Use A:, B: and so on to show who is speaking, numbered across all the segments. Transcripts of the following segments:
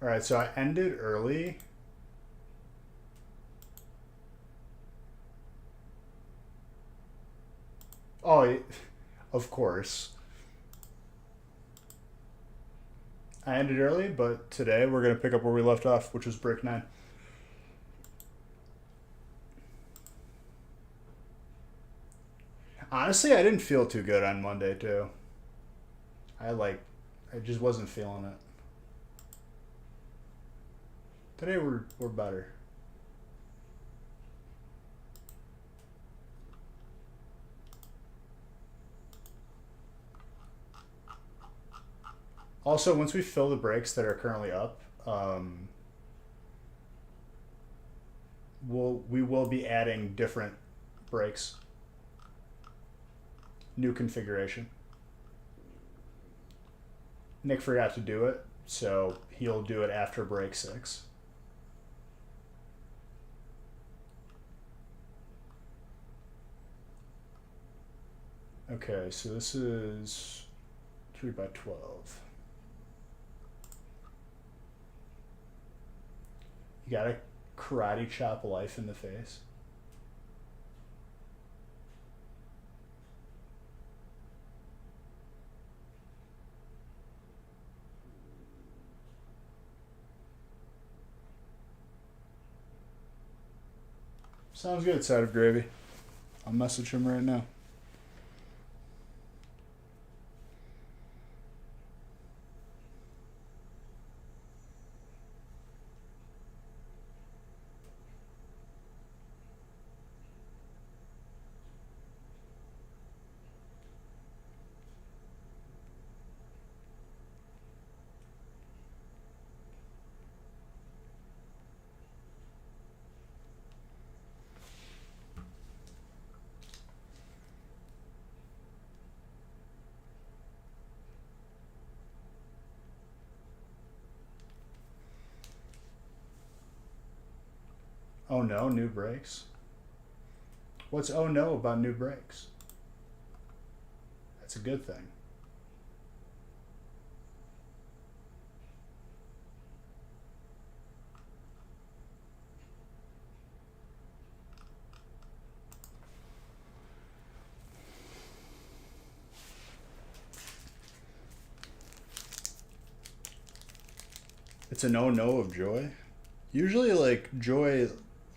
A: All right, so I ended early. Oh, of course. I ended early, but today we're going to pick up where we left off, which was break 9. Honestly, I didn't feel too good on Monday, too. I like, I just wasn't feeling it. Today we're better. Also, once we fill the breaks that are currently up, we will be adding different breaks, new configuration. Nick forgot to do it, so he'll do it after break 6. Okay, so this is 3 by 12. You gotta karate chop life in the face. Sounds good, side of gravy. I'll message him right now. Oh no, new breaks. What's oh no about new breaks? That's a good thing. It's a no no of joy. Usually, like joy,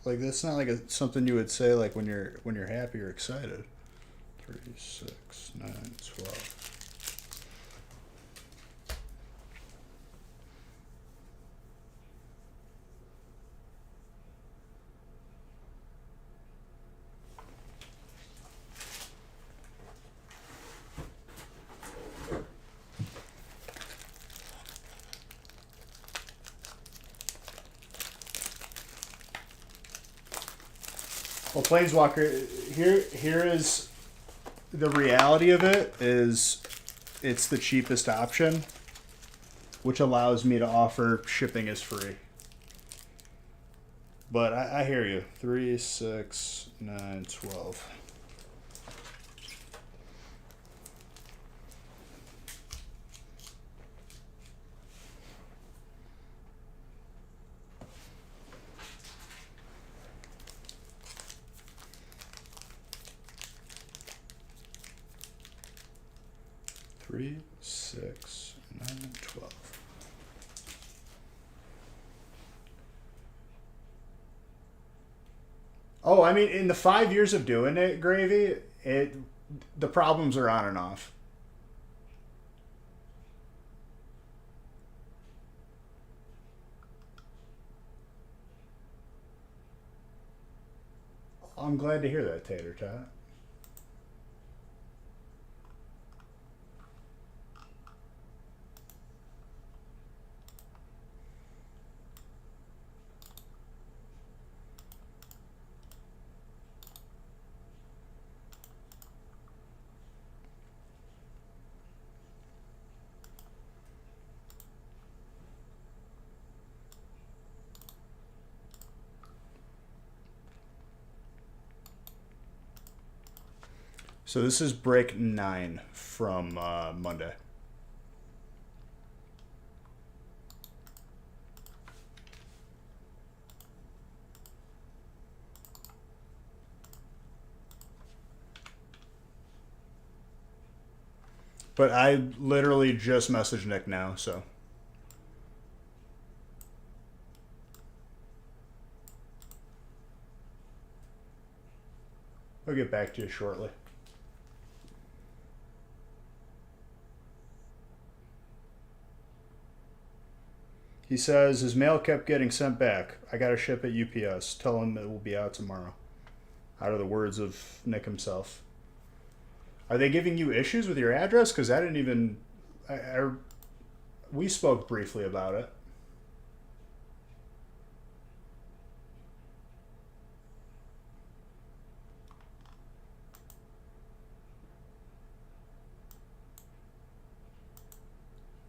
A: like that's not like something you would say like when you're happy or excited. 3, 6, 9, 12. Well, Planeswalker, here is the reality of it is it's the cheapest option, which allows me to offer shipping is free. But I hear you. 3, 6, 9, 12. Three, 6, 9, 12. Oh, I mean, in the 5 years of doing it, Gravy, the problems are on and off. I'm glad to hear that, Tater Tot. So this is break 9 from Monday. But I literally just messaged Nick now, so. I'll get back to you shortly. He says his mail kept getting sent back. I got to ship it UPS. Tell him it will be out tomorrow. Out of the words of Nick himself. Are they giving you issues with your address? Because I didn't even. We spoke briefly about it.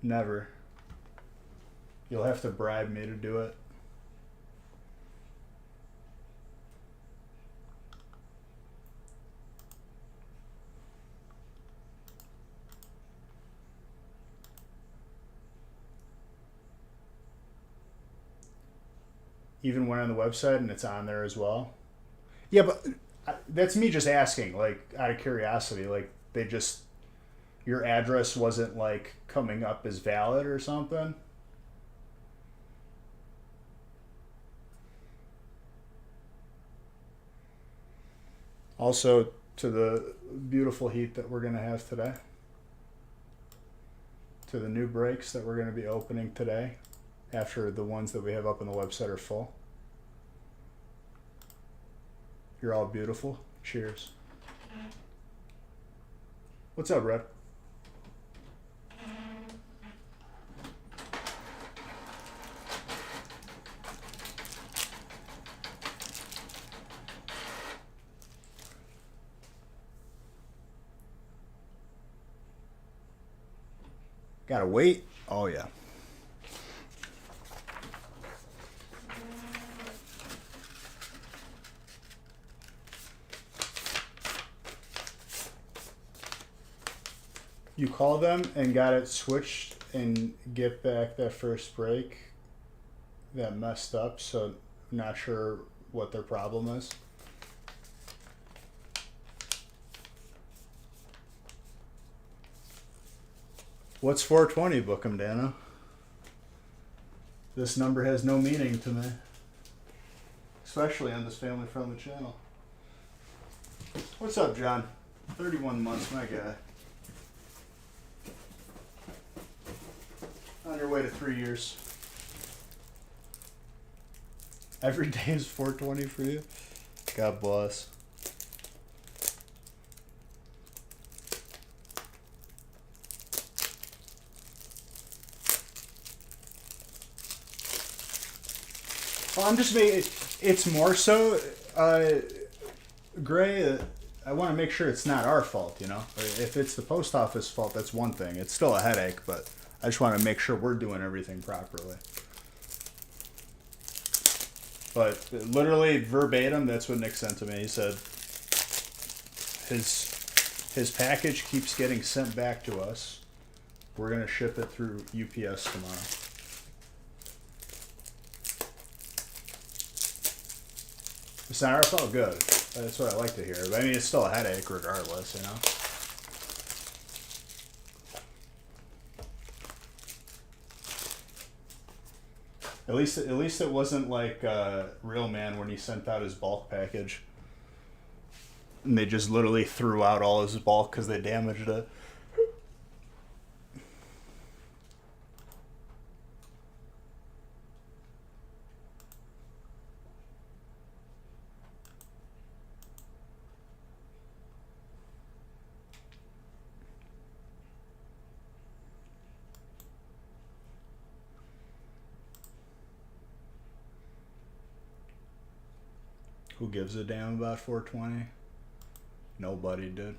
A: Never. You'll have to bribe me to do it. Even went on the website and it's on there as well. Yeah, but that's me just asking, like, out of curiosity. Like, they just. Your address wasn't, like, coming up as valid or something? Also, to the beautiful heat that we're going to have today. To the new breaks that we're going to be opening today. After the ones that we have up on the website are full. You're all beautiful. Cheers. What's up, Red? Gotta wait. Oh, yeah. You call them and got it switched and get back that first break that messed up, so not sure what their problem is. What's 420, Bookham Dano? This number has no meaning to me. Especially on this family-friendly channel. What's up, John? 31 months, my guy. On your way to 3 years. Every day is 420 for you? God bless. Well, I'm just making it's more so, Gray. I want to make sure it's not our fault, you know. If it's the post office fault, that's one thing. It's still a headache, but I just want to make sure we're doing everything properly. But literally verbatim, that's what Nick sent to me. He said his package keeps getting sent back to us. We're gonna ship it through UPS tomorrow. It's not our fault. Good. That's what I like to hear. But I mean, it's still a headache regardless, you know. At least it wasn't like Real Man when he sent out his bulk package, and they just literally threw out all his bulk because they damaged it. Who gives a damn about 420? Nobody did.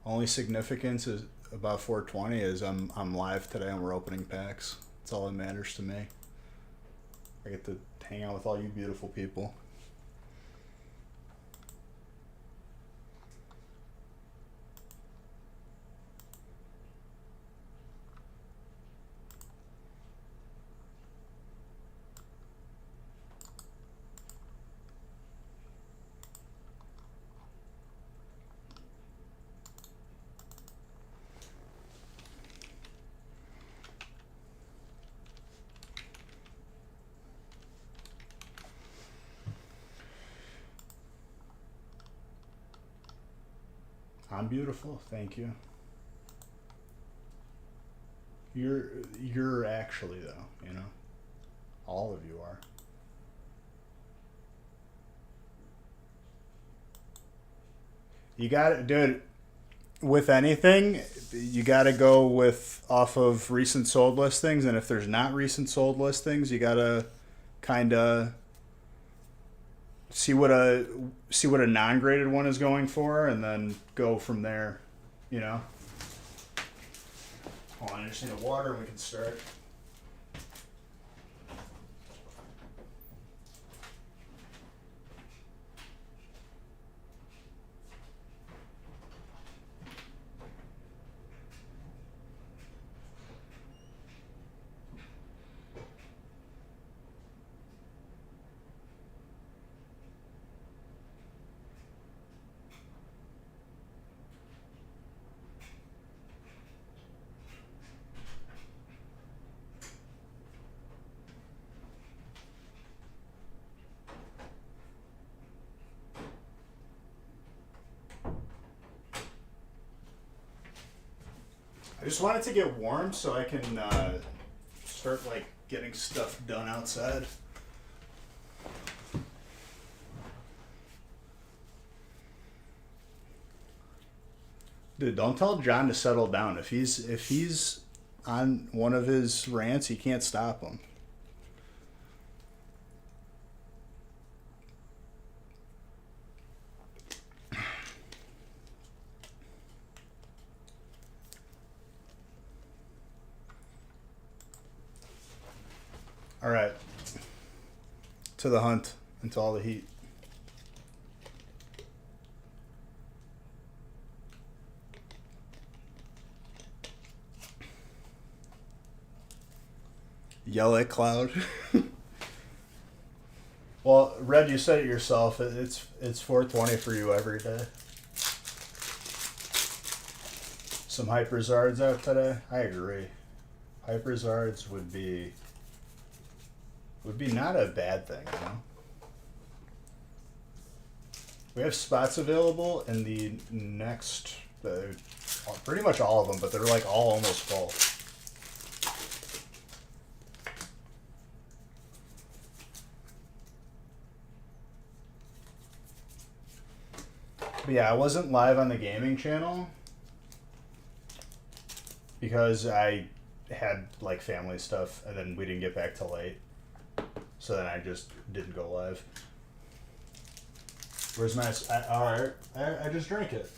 A: Only significance is about 420 is I'm live today and we're opening packs. That's all that matters to me. I get to hang out with all you beautiful people. I'm beautiful. Thank you. You're actually though, you know. All of you are. You got to, dude. With anything, you got to go with off of recent sold listings, and if there's not recent sold listings, you got to kind of see what a non-graded one is going for, and then go from there. You know. Hold on, I just need a water, and we can start. I just want it to get warm so I can start like getting stuff done outside. Dude, don't tell John to settle down. If he's on one of his rants, you can't stop him. All right. To the hunt and to all the heat. Yell at Cloud. Well, Red, you said it yourself. It's 420 for you every day. Some Hyperzards out today. I agree. Hyperzards would be not a bad thing, you know. We have spots available in the next, pretty much all of them, but they're like all almost full. But yeah, I wasn't live on the gaming channel because I had like family stuff, and then we didn't get back till late. So then I just didn't go live. Where's my... Alright, I just drank it.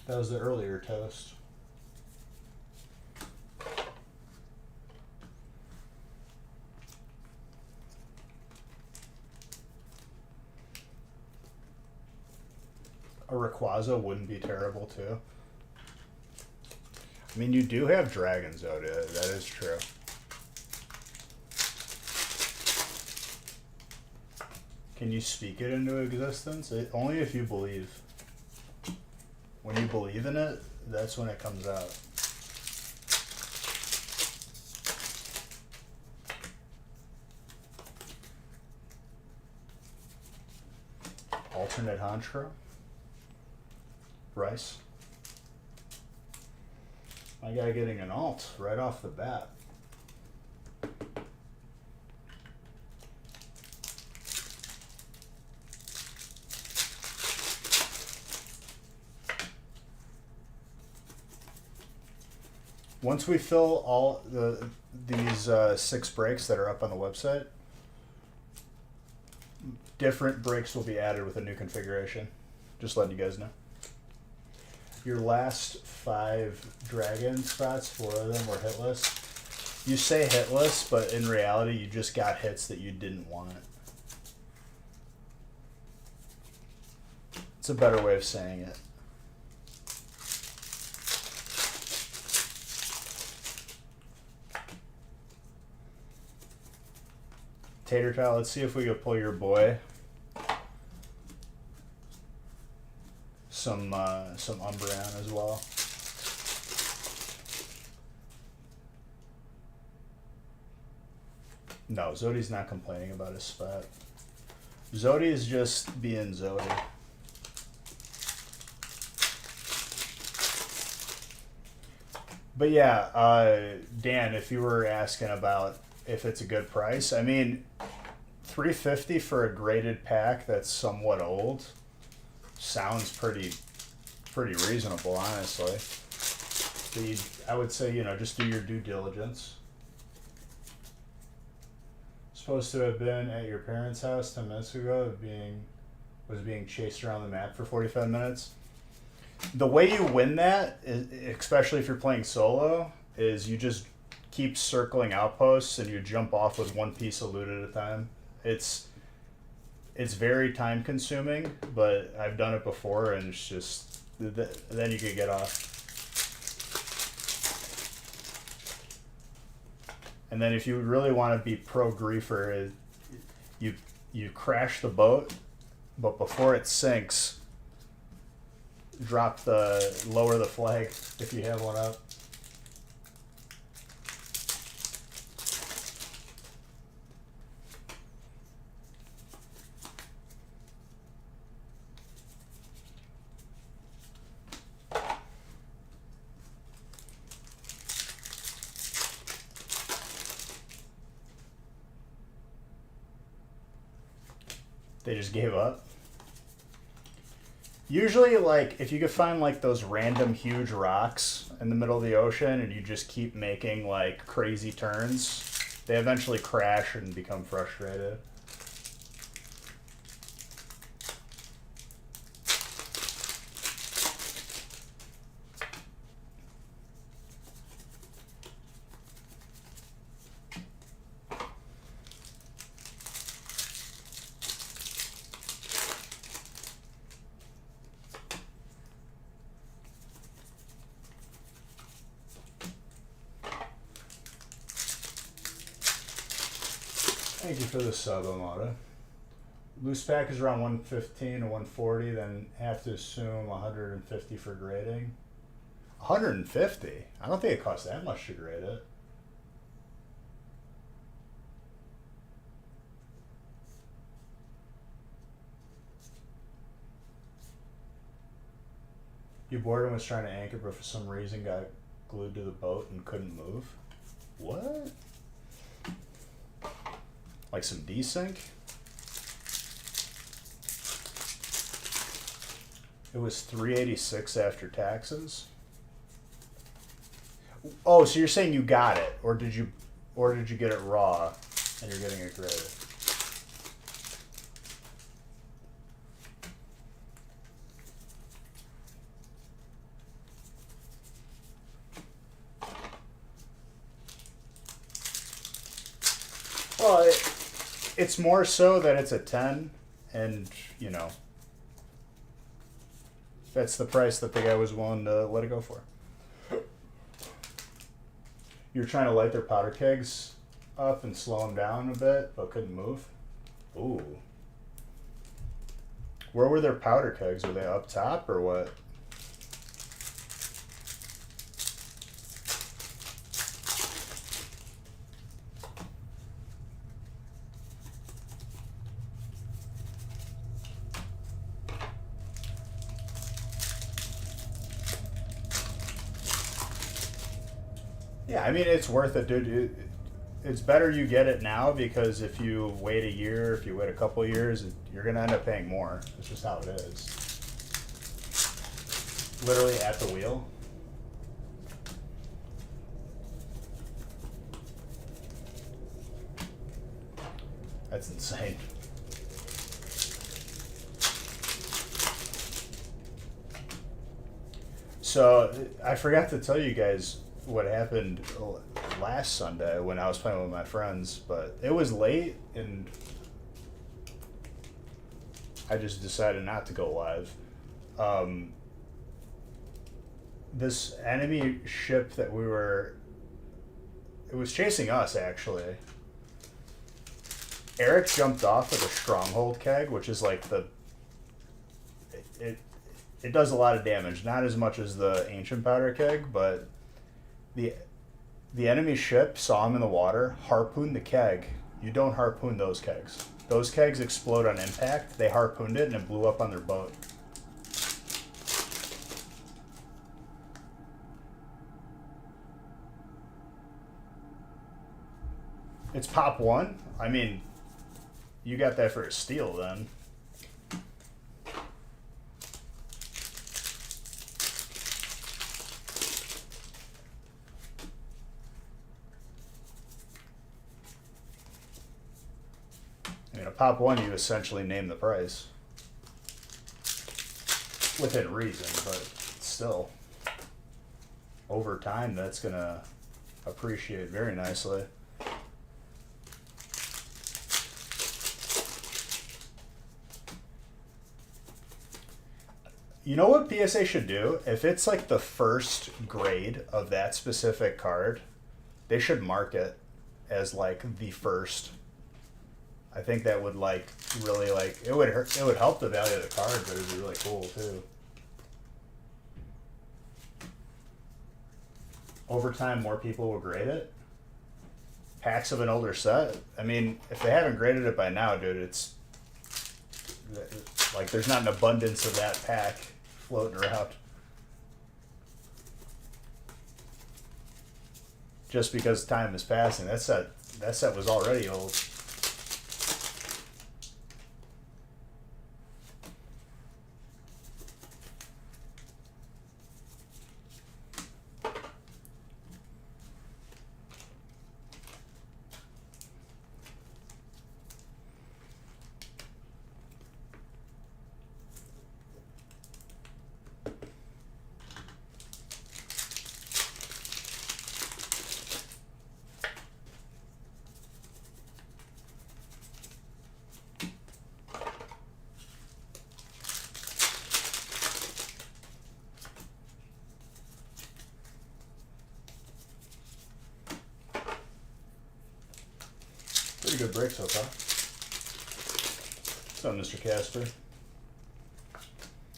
A: That was the earlier toast. A Rayquaza wouldn't be terrible too. I mean, you do have dragons out there. That is true. Can you speak it into existence? Only if you believe. When you believe in it, that's when it comes out. Alternate Honchkrow? Rice? My guy getting an alt right off the bat. Once we fill all these 6 breaks that are up on the website, different breaks will be added with a new configuration. Just letting you guys know. Your last 5 dragon spots, 4 of them were hitless. You say hitless, but in reality, you just got hits that you didn't want. It's a better way of saying it. Tater Tot, let's see if we can pull your boy some Umbreon as well. No, Zodi's not complaining about his spot. Zodi is just being Zodi. But yeah, Dan, if you were asking about if it's a good price, I mean, $350 for a graded pack that's somewhat old sounds pretty reasonable, honestly. I would say, just do your due diligence. Supposed to have been at your parents' house 10 minutes ago, was being chased around the map for 45 minutes. The way you win that, especially if you're playing solo, is you just keep circling outposts and you jump off with one piece of loot at a time. It's very time consuming, but I've done it before, and it's just then you could get off. And then if you really want to be pro griefer, you crash the boat, but before it sinks, lower the flag if you have one up. They just gave up. Usually, like, if you could find, like, those random huge rocks in the middle of the ocean and you just keep making, like, crazy turns, they eventually crash and become frustrated. Thank you for the sub, Amada. Loose pack is around 115 to 140, then have to assume 150 for grading. 150? I don't think it costs that much to grade it. You bored and was trying to anchor, but for some reason got glued to the boat and couldn't move? What? Like some desync? It was 386 after taxes. Oh, so you're saying you got it, or did you get it raw, and you're getting it graded? Well, it's more so that it's a 10, and that's the price that the guy was willing to let it go for. You're trying to light their powder kegs up and slow them down a bit, but couldn't move. Ooh. Where were their powder kegs? Were they up top or what? Yeah, I mean, it's worth it, dude. It's better you get it now, because if you wait a year, if you wait a couple years, you're going to end up paying more. It's just how it is. Literally at the wheel. That's insane. So, I forgot to tell you guys what happened last Sunday when I was playing with my friends, but it was late and I just decided not to go live. This enemy ship that it was chasing us, actually. Eric jumped off with a stronghold keg, which is like it does a lot of damage, not as much as the ancient powder keg, but the enemy ship saw him in the water, harpooned the keg. You don't harpoon those kegs. those kegs explode on impact. They harpooned it and it blew up on their boat. It's pop one? I mean, you got that for a steal then. I mean, a pop one, you essentially name the price. Within reason, but still. Over time, that's going to appreciate very nicely. You know what PSA should do? If it's like the first grade of that specific card, they should mark it as like the first. I think that would like really like it would help the value of the card, but it'd be really cool too. Over time, more people will grade it. Packs of an older set. I mean, if they haven't graded it by now, dude, it's like there's not an abundance of that pack floating around. Just because time is passing, that set was already old. Pretty good break so far. So, Mr. Casper.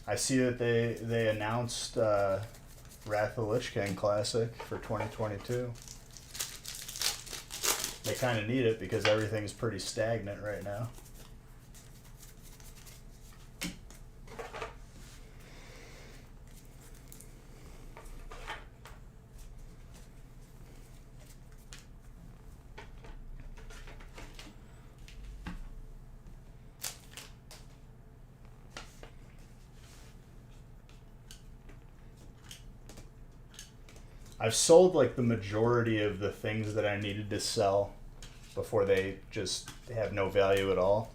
A: I see that they announced Wrath of the Lich King Classic for 2022. They kind of need it because everything's pretty stagnant right now. I've sold like the majority of the things that I needed to sell before they just have no value at all.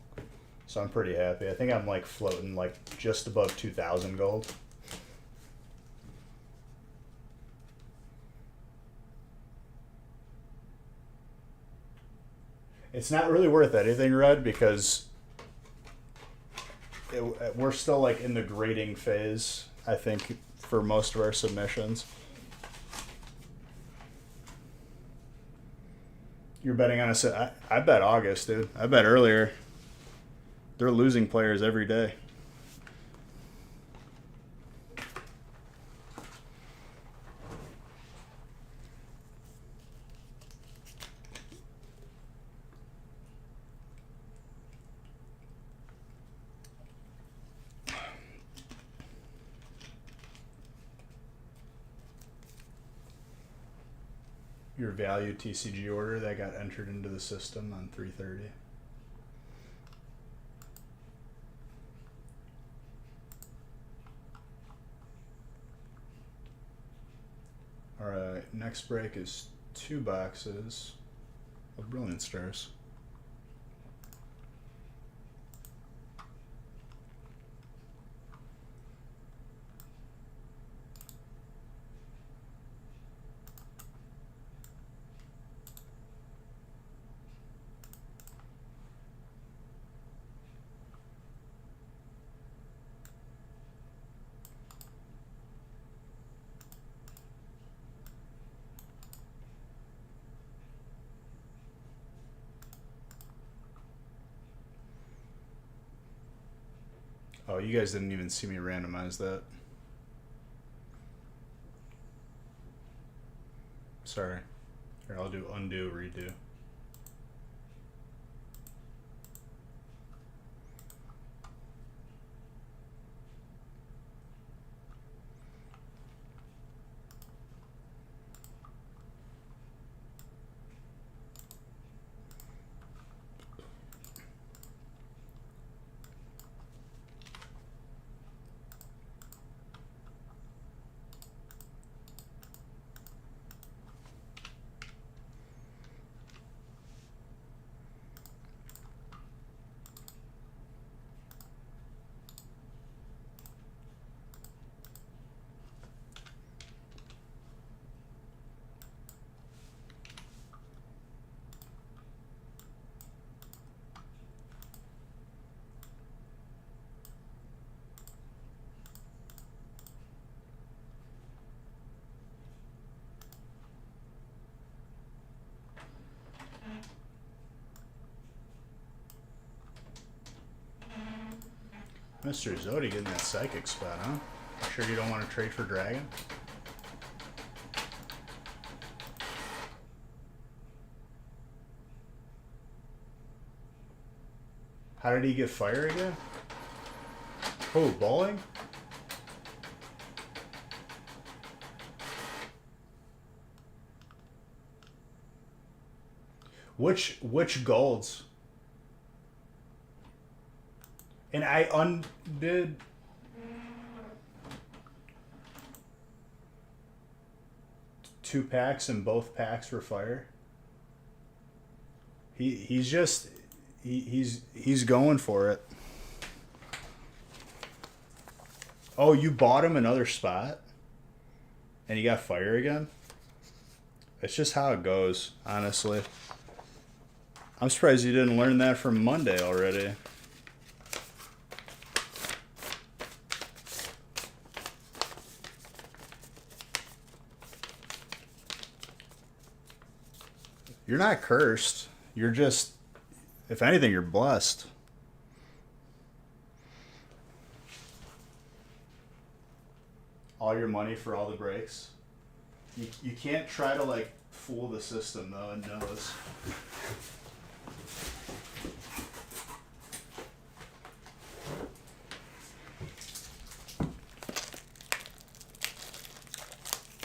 A: So I'm pretty happy. I think I'm like floating like just above 2,000 gold. It's not really worth anything, Red, because we're still like in the grading phase, I think, for most of our submissions. You're betting on a I bet August, dude. I bet earlier. They're losing players every day. Your value TCG order that got entered into the system on 3/30. Alright, next break is 2 boxes of Brilliant Stars. Oh, you guys didn't even see me randomize that. Sorry. Here, I'll do undo, redo. Mr. Zodi getting that psychic spot, huh? Sure you don't want to trade for Dragon? How did he get fire again? Oh, bowling? Which golds? And I undid. Two packs and both packs were fire. He's just he's going for it. Oh, you bought him another spot? And he got fire again? It's just how it goes, honestly. I'm surprised you didn't learn that from Monday already. You're not cursed. You're just, if anything, you're blessed. All your money for all the breaks. You can't try to like fool the system though. It knows.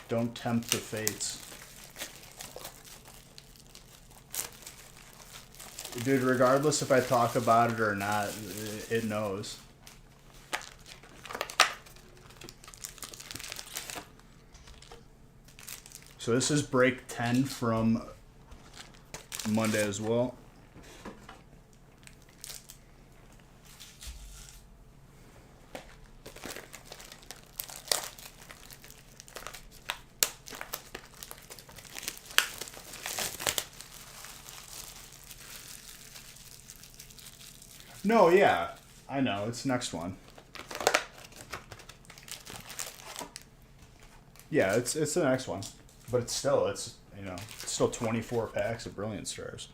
A: Don't tempt the fates. Dude, regardless if I talk about it or not, it knows. So this is break 10 from Monday as well. No, yeah. I know. It's next one. Yeah, it's the next one. But it's still 24 packs of Brilliant Stars.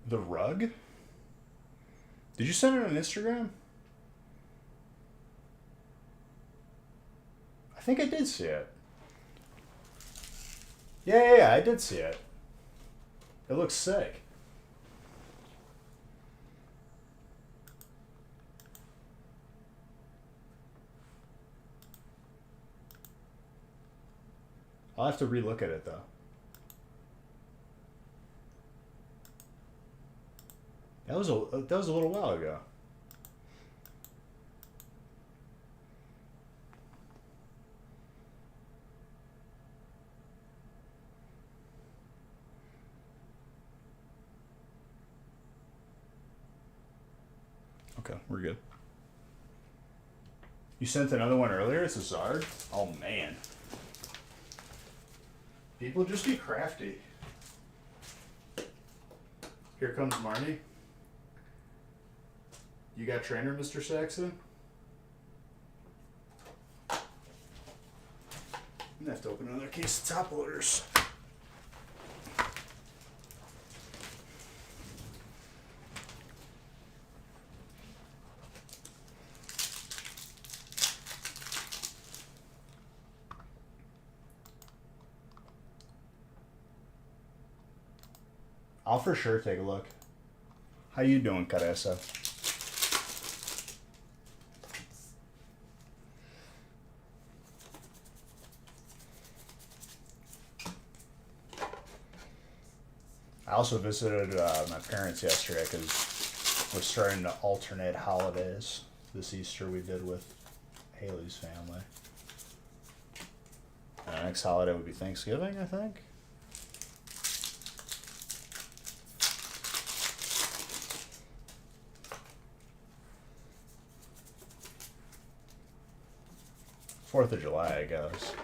A: The rug? Did you send it on Instagram? I think I did see it. Yeah, I did see it. It looks sick. I'll have to relook at it though. That was a little while ago. Okay, we're good. You sent another one earlier? It's a Zard? Oh man. People just be crafty. Here comes Marnie. You got trainer, Mr. Saxon? I'm gonna have to open another case of top loaders. I'll for sure take a look. How you doing, Caressa? I also visited my parents yesterday because we're starting to alternate holidays. This Easter we did with Haley's family. And the next holiday would be Thanksgiving, I think. Fourth of July, I guess.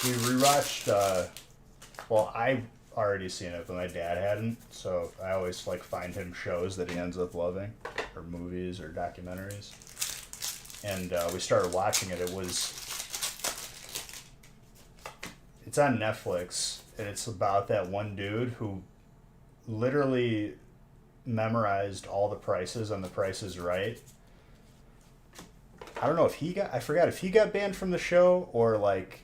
A: We rewatched Well, I already seen it, but my dad hadn't. So I always like find him shows that he ends up loving, or movies or documentaries. And we started watching it. It's on Netflix, and it's about that one dude who literally memorized all the prices on The Price is Right. I don't know if I forgot if he got banned from the show, or like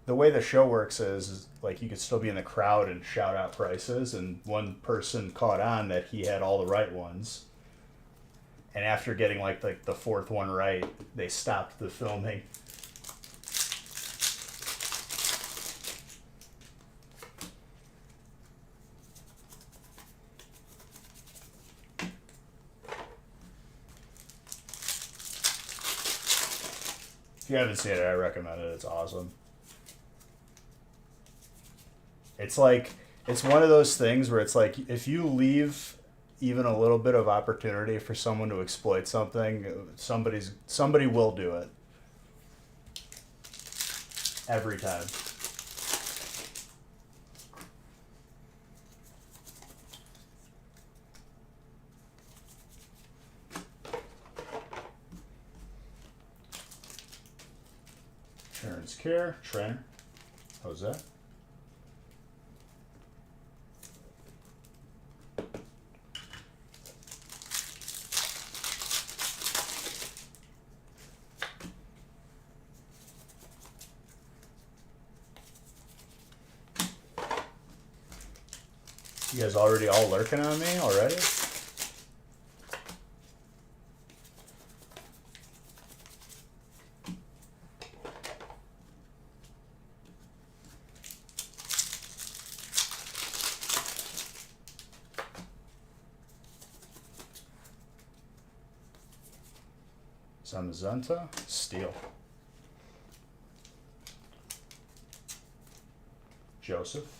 A: the way the show works is like you could still be in the crowd and shout out prices, and one person caught on that he had all the right ones. And after getting like the fourth one right, they stopped the filming. If you haven't seen it, I recommend it. It's awesome. It's like, it's one of those things where it's like if you leave even a little bit of opportunity for someone to exploit something, somebody will do it. Every time. Sharon's Care, trainer. Jose. You guys already all lurking on me already? Zamazenta, Steele. Joseph.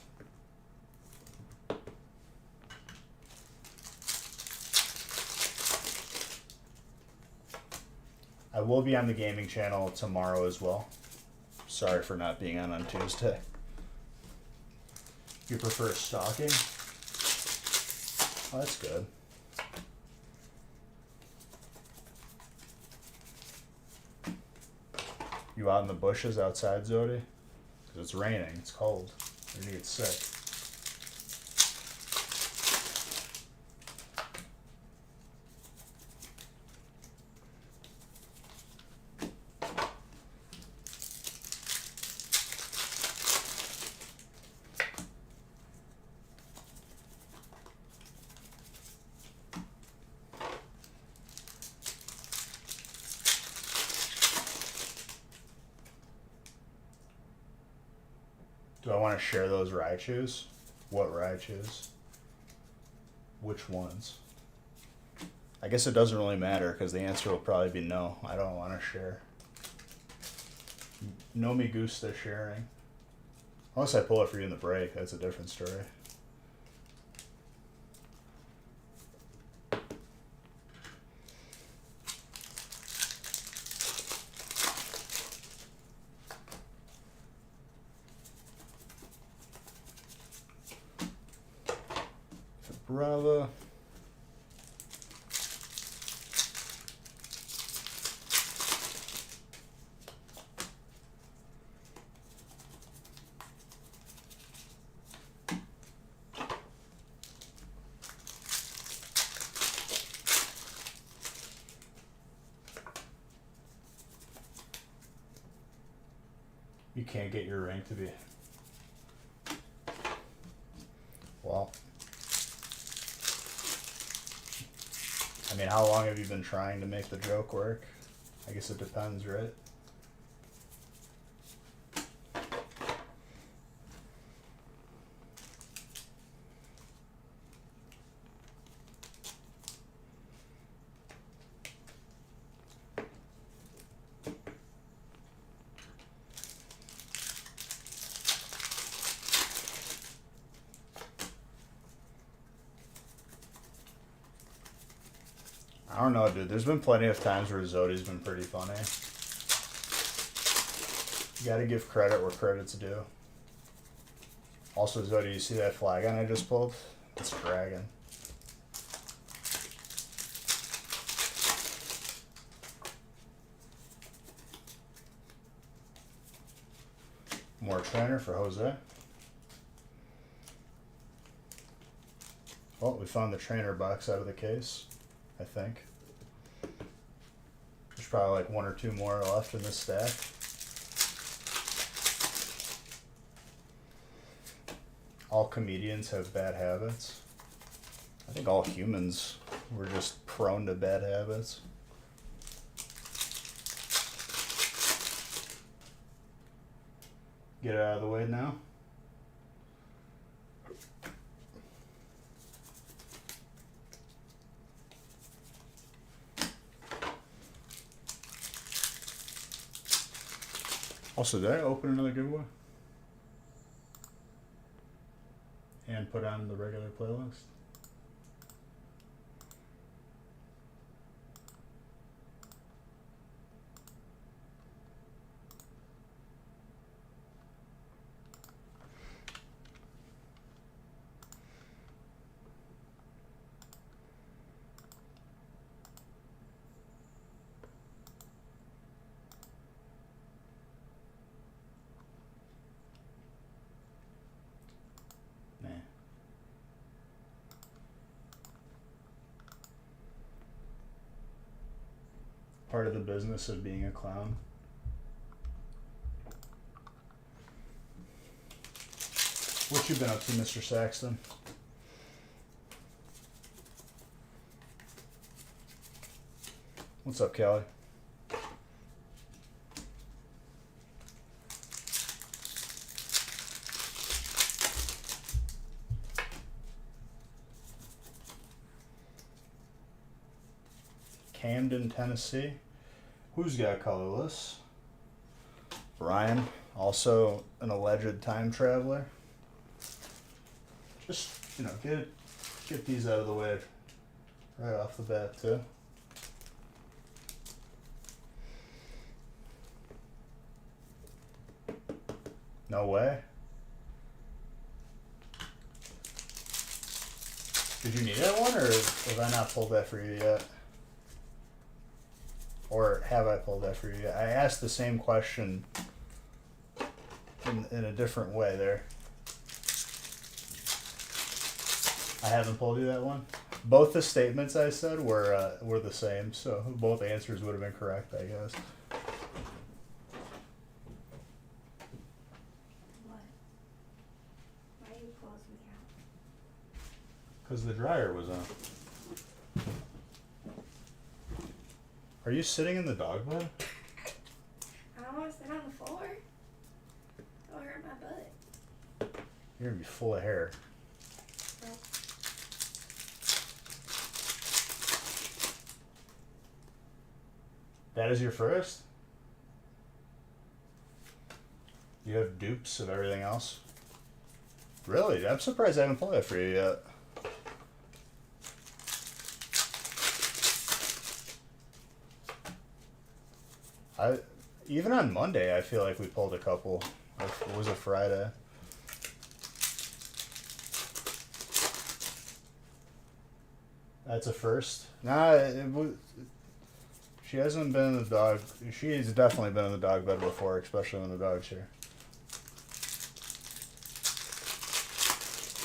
A: I will be on the gaming channel tomorrow as well. Sorry for not being on Tuesday. You prefer stalking? Oh, that's good. You out in the bushes outside, Zodi? Because it's raining, it's cold. You're gonna get sick. Do I want to share those Raichus? What Raichus? Which ones? I guess it doesn't really matter because the answer will probably be no. I don't want to share. No me gusta sharing. Unless I pull it for you in the break, that's a different story. Brava. You can't get your rank to be... Well... I mean, how long have you been trying to make the joke work? I guess it depends, right? I don't know, dude. There's been plenty of times where Zodi's been pretty funny. You gotta give credit where credit's due. Also, Zoe, do you see that flagon I just pulled? It's a dragon. More trainer for Jose. Well, we found the trainer box out of the case, I think. There's probably like one or two more left in this stack. All comedians have bad habits. I think all humans were just prone to bad habits. Get it out of the way now. Also, did I open another giveaway? And put on the regular playlist? Nah. Part of the business of being a clown. What you been up to, Mr. Saxton? What's up, Callie? Camden, Tennessee. Who's got colorless? Ryan, also an alleged time traveler. Just, you know, get these out of the way right off the bat too. No way. Did you need that one, or have I not pulled that for you yet? Or have I pulled that for you yet? I asked the same question in a different way there. I haven't pulled you that one. Both the statements I said were the same, so both answers would have been correct, I guess.
B: What? Why you close me out?
A: Because the dryer was on. Are you sitting in the dog bed?
B: I don't want to sit on the floor. It'll hurt my butt.
A: You're gonna be full of hair.
B: Well,
A: That is your first? You have dupes of everything else? Really? I'm surprised I haven't pulled that for you yet. Even on Monday, I feel like we pulled a couple. Or was it Friday? That's a first. Nah, she hasn't been in the dog. She's definitely been in the dog bed before, especially when the dog's here.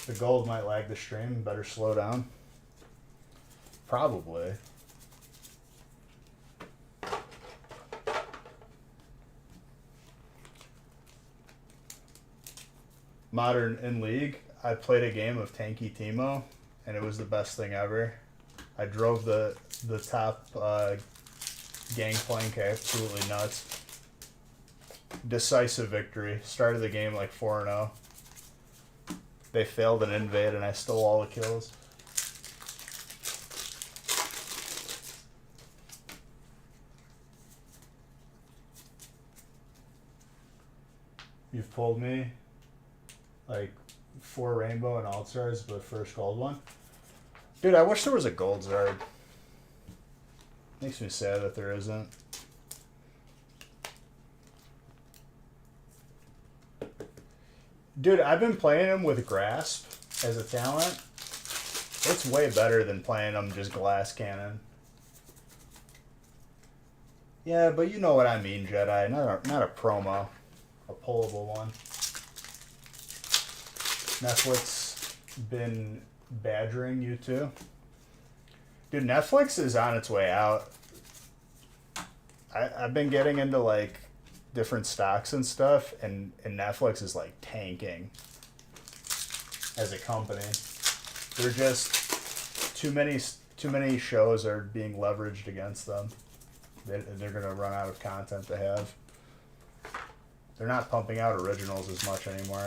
A: The gold might lag the stream. Better slow down. Probably. Modern in League, I played a game of Tanky Timo, and it was the best thing ever. I drove the top gangplank absolutely nuts. Decisive victory. Started the game like 4-0. They failed an invade, and I stole all the kills. You've pulled me like 4 rainbow and alt stars, but first gold one. Dude, I wish there was a gold Zard. Makes me sad that there isn't. Dude, I've been playing him with Grasp as a talent. It's way better than playing him just glass cannon. Yeah, but you know what I mean, Jedi. Not a promo. A pullable one. Netflix been badgering you too? Dude, Netflix is on its way out. I've been getting into like different stocks and stuff, and Netflix is like tanking as a company. They're just too many shows are being leveraged against them. They're gonna run out of content to have. They're not pumping out originals as much anymore.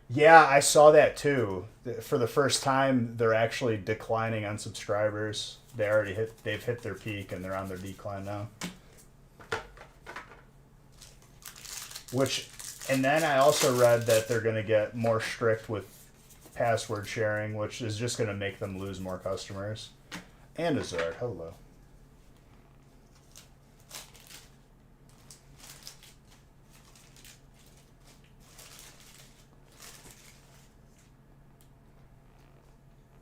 A: Yeah, I saw that too. For the first time, they're actually declining on subscribers. They've hit their peak and they're on their decline now. And then I also read that they're going to get more strict with password sharing, which is just going to make them lose more customers. And Azard, hello.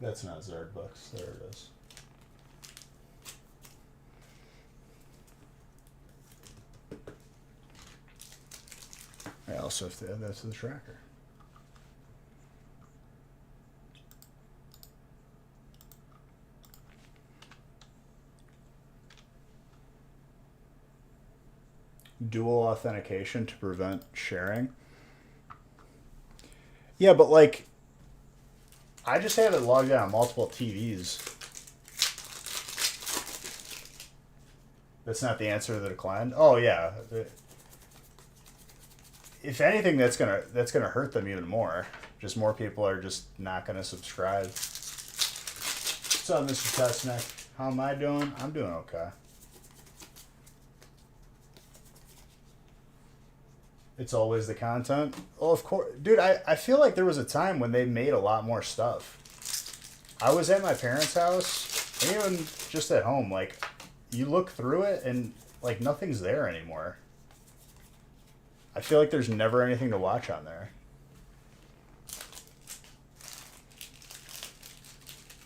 A: That's not Zard Bucks. There it is. I also have to add that to the tracker. Dual authentication to prevent sharing. Yeah, but like, I just have it logged in on multiple TVs. That's not the answer to the decline. Oh yeah. If anything, that's gonna hurt them even more. Just more people are just not gonna subscribe. What's up, Mr. Testneck? How am I doing? I'm doing okay. It's always the content. Oh, of course. Dude, I feel like there was a time when they made a lot more stuff. I was at my parents' house, and even just at home, like, you look through it, and, like, nothing's there anymore. I feel like there's never anything to watch on there.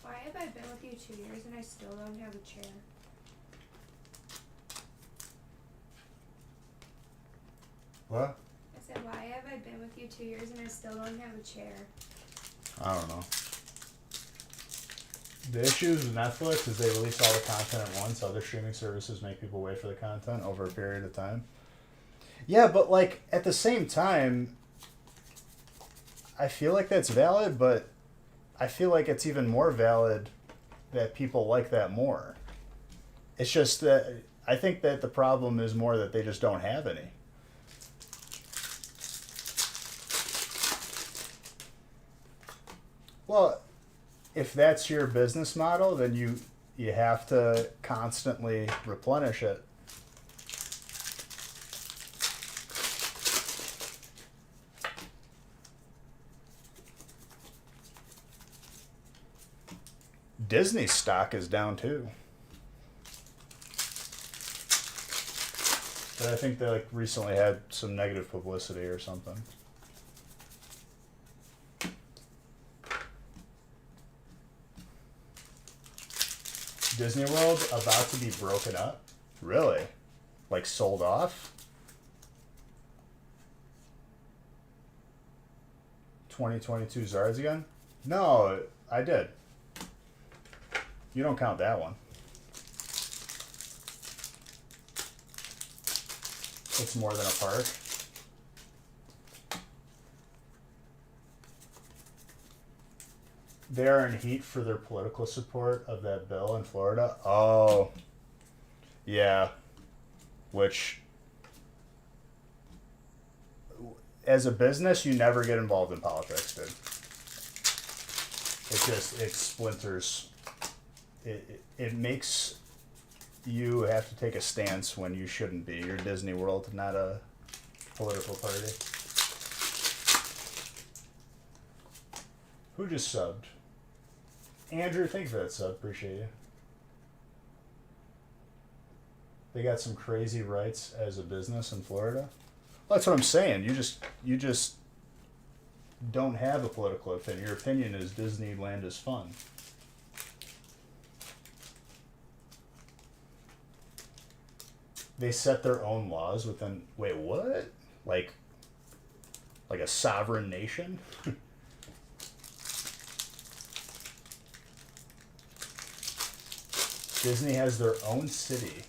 B: Why have I been with you 2 years and I still don't have a chair?
A: What?
B: I said, why have I been with you 2 years and I still don't have a chair?
A: I don't know. The issues with Netflix is they release all the content at once. Other streaming services make people wait for the content over a period of time. Yeah, but like at the same time, I feel like that's valid, but I feel like it's even more valid that people like that more. It's just that I think that the problem is more that they just don't have any. Well, if that's your business model, then you have to constantly replenish it. Disney stock is down too. But I think they like recently had some negative publicity or something. Disney World about to be broken up? Really? Like sold off? 2022 Zards again? No, I did. You don't count that one. It's more than a park. They are in heat for their political support of that bill in Florida. Oh, yeah. Which, as a business, you never get involved in politics, dude. It splinters. It makes you have to take a stance when you shouldn't be. You're Disney World, not a political party. Who just subbed? Andrew, thank you for that sub. Appreciate you. They got some crazy rights as a business in Florida. That's what I'm saying. You just don't have a political opinion. Your opinion is Disneyland is fun. They set their own laws within. Wait, what? Like, like a sovereign nation? Disney has their own city.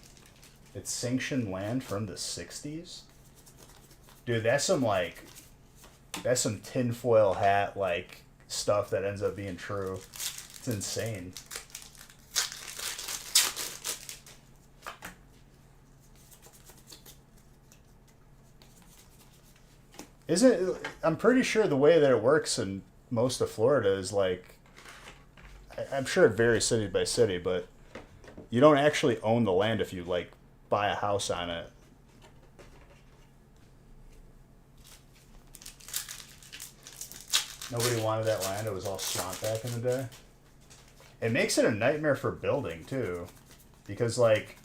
A: It's sanctioned land from the '60s. Dude, that's some tinfoil hat like stuff that ends up being true. It's insane. Isn't it, I'm pretty sure the way that it works in most of Florida is like I'm sure it varies city by city, but you don't actually own the land if you like buy a house on it. Nobody wanted that land. It was all swamp back in the day. It makes it a nightmare for building too, because like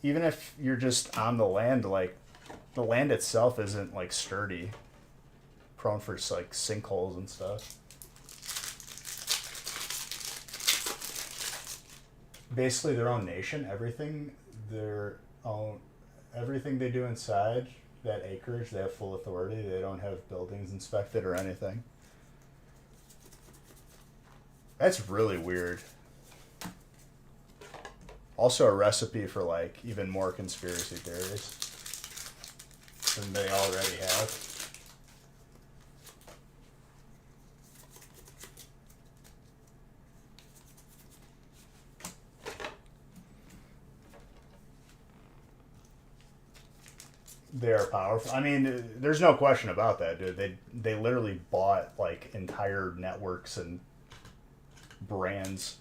A: even if you're just on the land, like the land itself isn't like sturdy, prone for like sinkholes and stuff. Basically, their own nation, their own, everything they do inside that acreage, they have full authority. They don't have buildings inspected or anything. That's really weird. Also, a recipe for like even more conspiracy theories than they already have. They are powerful. I mean, there's no question about that, dude. They literally bought like entire networks and brands.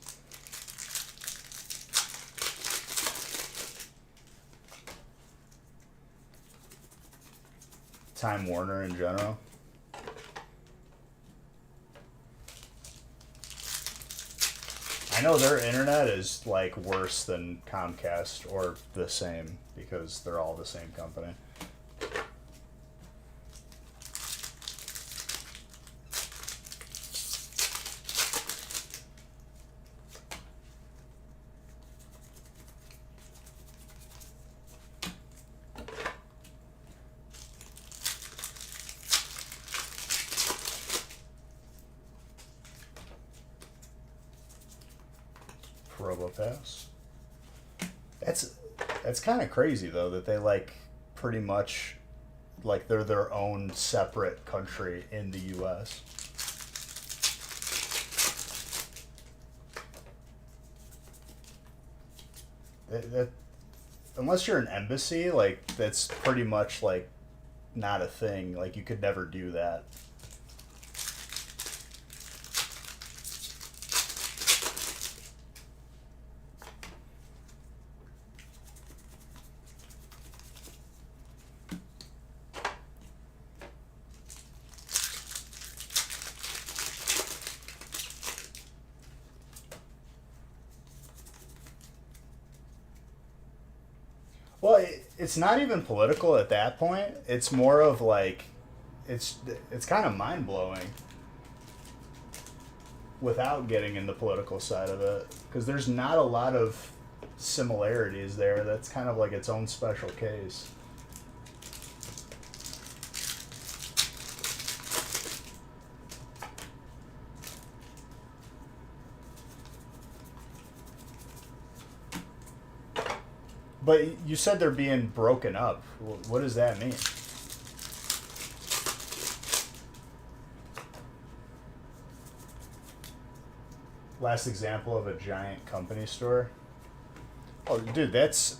A: Time Warner in general. I know their internet is like worse than Comcast or the same because they're all the same company. RoboPass. That's kind of crazy though that they like pretty much like they're their own separate country in the U.S. That unless you're an embassy, like that's pretty much like not a thing. Like you could never do that. Well, it's not even political at that point. It's more of like, it's it's kind of mind blowing without getting in the political side of it because there's not a lot of similarities there. That's kind of like its own special case. But you said they're being broken up. What does that mean? Last example of a giant company store. Oh, dude, that's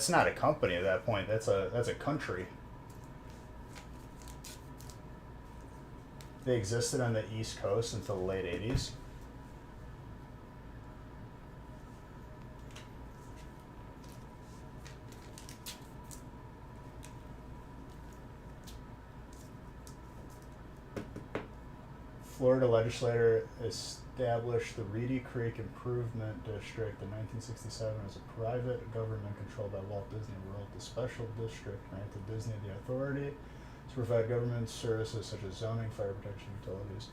A: not a company at that point. That's a country. They existed on the East Coast until the late '80s. Florida legislature established the Reedy Creek Improvement District in 1967 as a private government controlled by Walt Disney World. The special district granted Disney the authority to provide government services such as zoning, fire protection, utilities.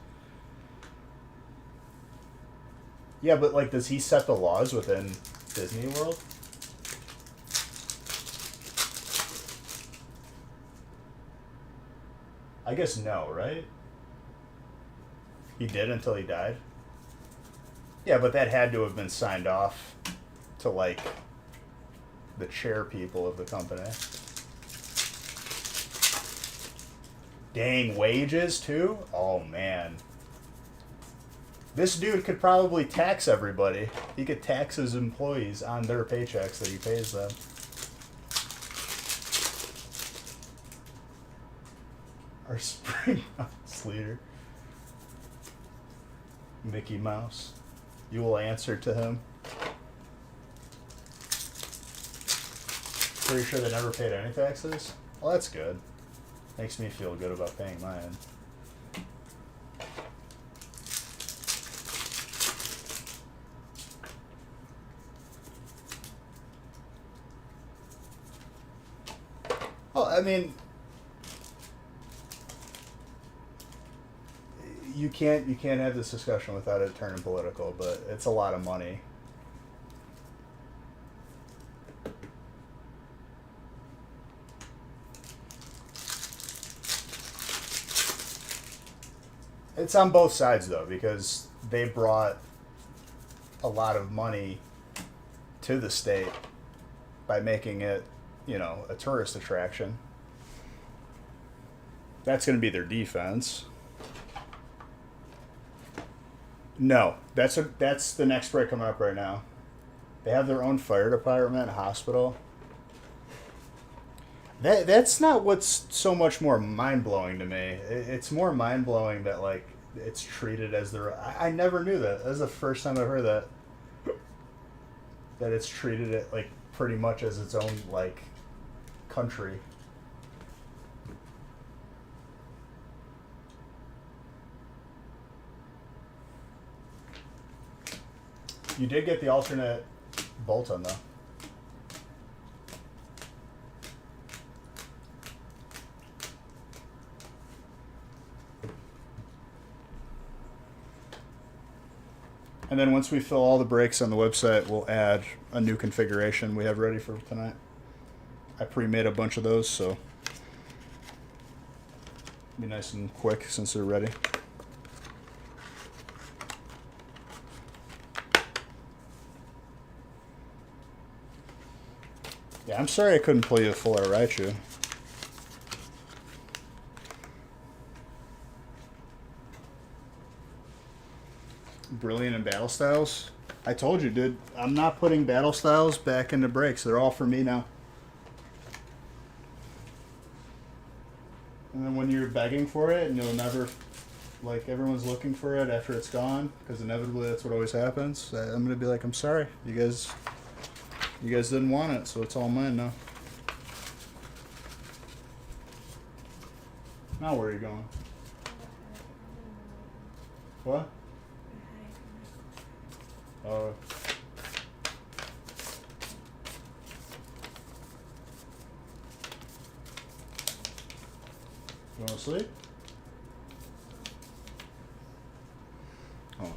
A: Yeah, but like, does he set the laws within Disney World? I guess no, right? He did until he died? Yeah, but that had to have been signed off to like the chair people of the company. Dang, wages too? Oh man. This dude could probably tax everybody. He could tax his employees on their paychecks that he pays them. Our spring mouse leader, Mickey Mouse. You will answer to him. Pretty sure they never paid any taxes? Well, that's good. Makes me feel good about paying mine. Well, I mean, you can't have this discussion without it turning political, but it's a lot of money. It's on both sides though, because they brought a lot of money to the state by making it, a tourist attraction. That's going to be their defense. No, that's the next break coming up right now. They have their own fire department, hospital. That's not what's so much more mind blowing to me. It's more mind blowing that like it's treated as their. I never knew that. That's the first time I've heard that. That it's treated it like pretty much as its own like country. You did get the alternate Bolton though. And then once we fill all the breaks on the website, we'll add a new configuration we have ready for tonight. I pre-made a bunch of those, so be nice and quick since they're ready. Yeah, I'm sorry I couldn't play you a full Raichu. Brilliant and Battle Styles. I told you, dude. I'm not putting Battle Styles back into breaks. They're all for me now. And then when you're begging for it, and you'll never, like, everyone's looking for it after it's gone, because inevitably that's what always happens. I'm gonna be like, I'm sorry, you guys didn't want it, so it's all mine now. Now where are you going? What? Oh. You want to sleep? Oh.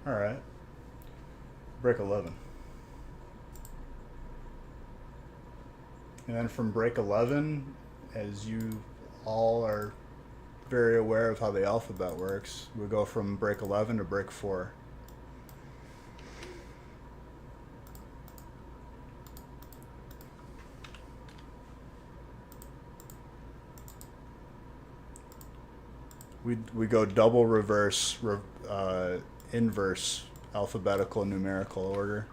A: All right. Break 11. And then from break 11, as you all are very aware of how the alphabet works, we go from break 11 to break 4. We go double reverse, inverse alphabetical numerical order,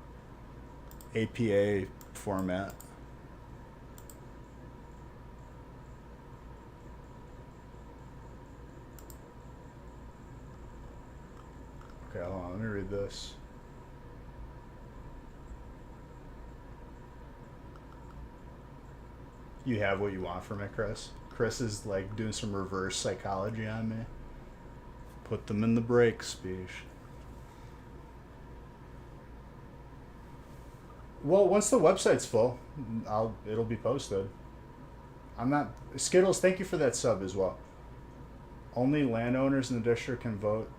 A: APA format. Okay, hold on, let me read this. You have what you want from it, Chris. Chris is like doing some reverse psychology on me. Put them in the brakes, Speech. Well, once the website's full, it'll be posted. I'm not Skittles. Thank you for that sub as well. Only landowners in the district can vote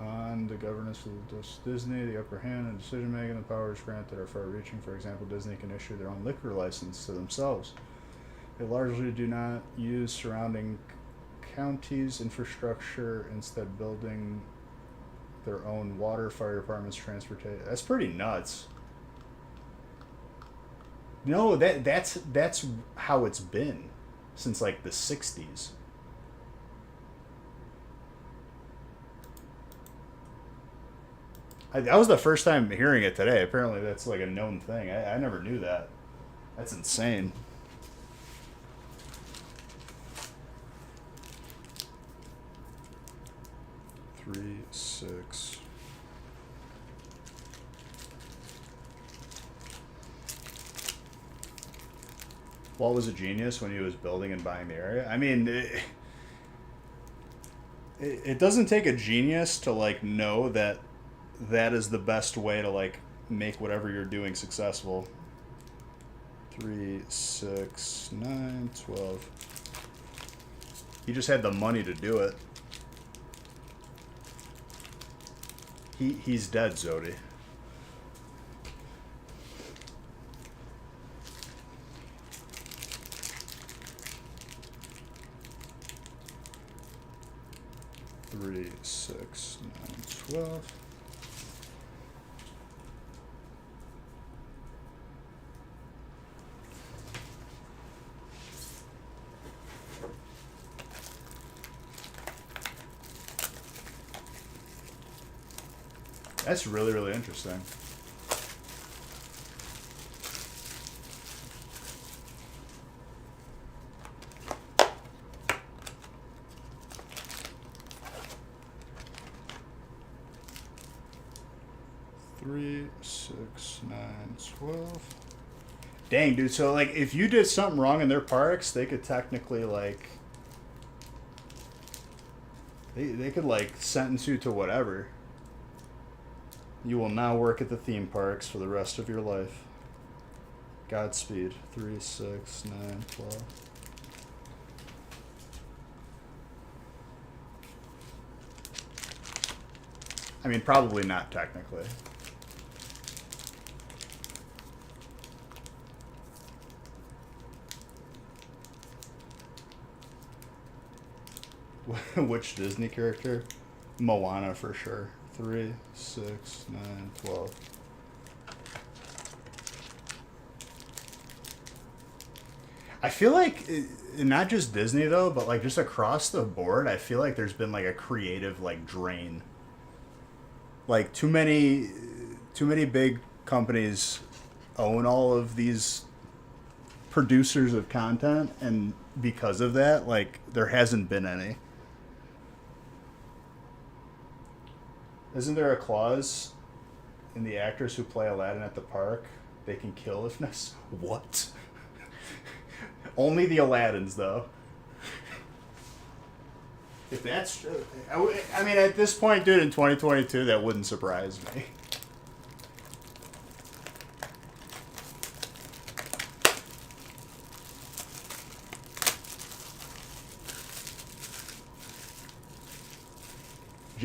A: on the governance of Disney, the upper hand in decision making. The powers granted are far-reaching. For example, Disney can issue their own liquor license to themselves. They largely do not use surrounding counties' infrastructure, instead building their own water, fire departments, transportation. That's pretty nuts. No, that's how it's been since like the 60s. That was the first time hearing it today. Apparently that's like a known thing. I never knew that. That's insane. Three, 6. Walt was a genius when he was building and buying the area. I mean, it doesn't take a genius to like know that is the best way to like make whatever you're doing successful. 3, 6, 9, 12. He just had the money to do it. He's dead, Zodi. Three, 6, 9, 12. That's really, really interesting. Three, 6, 9, 12. Dang, dude. So, like, if you did something wrong in their parks, they could technically, like... They could, like, sentence you to whatever. You will now work at the theme parks for the rest of your life. Godspeed. 3, 6, 9, 12. I mean, probably not technically. Which Disney character? Moana for sure. 3, 6, 9, 12. I feel like not just Disney though, but like just across the board, I feel like there's been like a creative like drain. Like too many big companies own all of these producers of content, and because of that, like there hasn't been any. Isn't there a clause in the actors who play Aladdin at the park? They can kill if necessary. What? Only the Aladdins, though. If that's true, I mean, at this point, dude, in 2022, that wouldn't surprise me.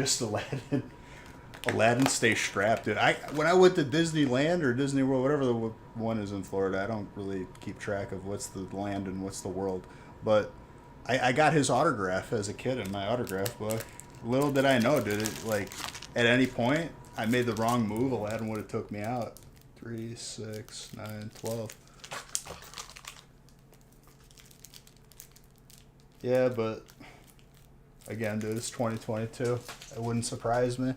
A: just Aladdin. Aladdin, stay strapped, dude. When I went to Disneyland or Disney World, whatever the one is in Florida, I don't really keep track of what's the land and what's the world. But I got his autograph as a kid in my autograph book. Little did I know, did it like at any point I made the wrong move, Aladdin would have took me out. 3, 6, 9, 12. Yeah, but again, dude, it's 2022. It wouldn't surprise me.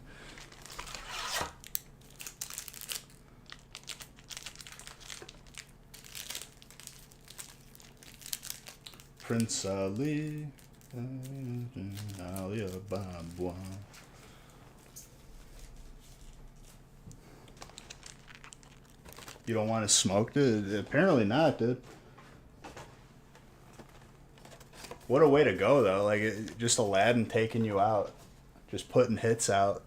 A: Prince Ali, Alibaba. You don't want to smoke, dude? Apparently not, dude. What a way to go, though. Like, just Aladdin taking you out. Just putting hits out.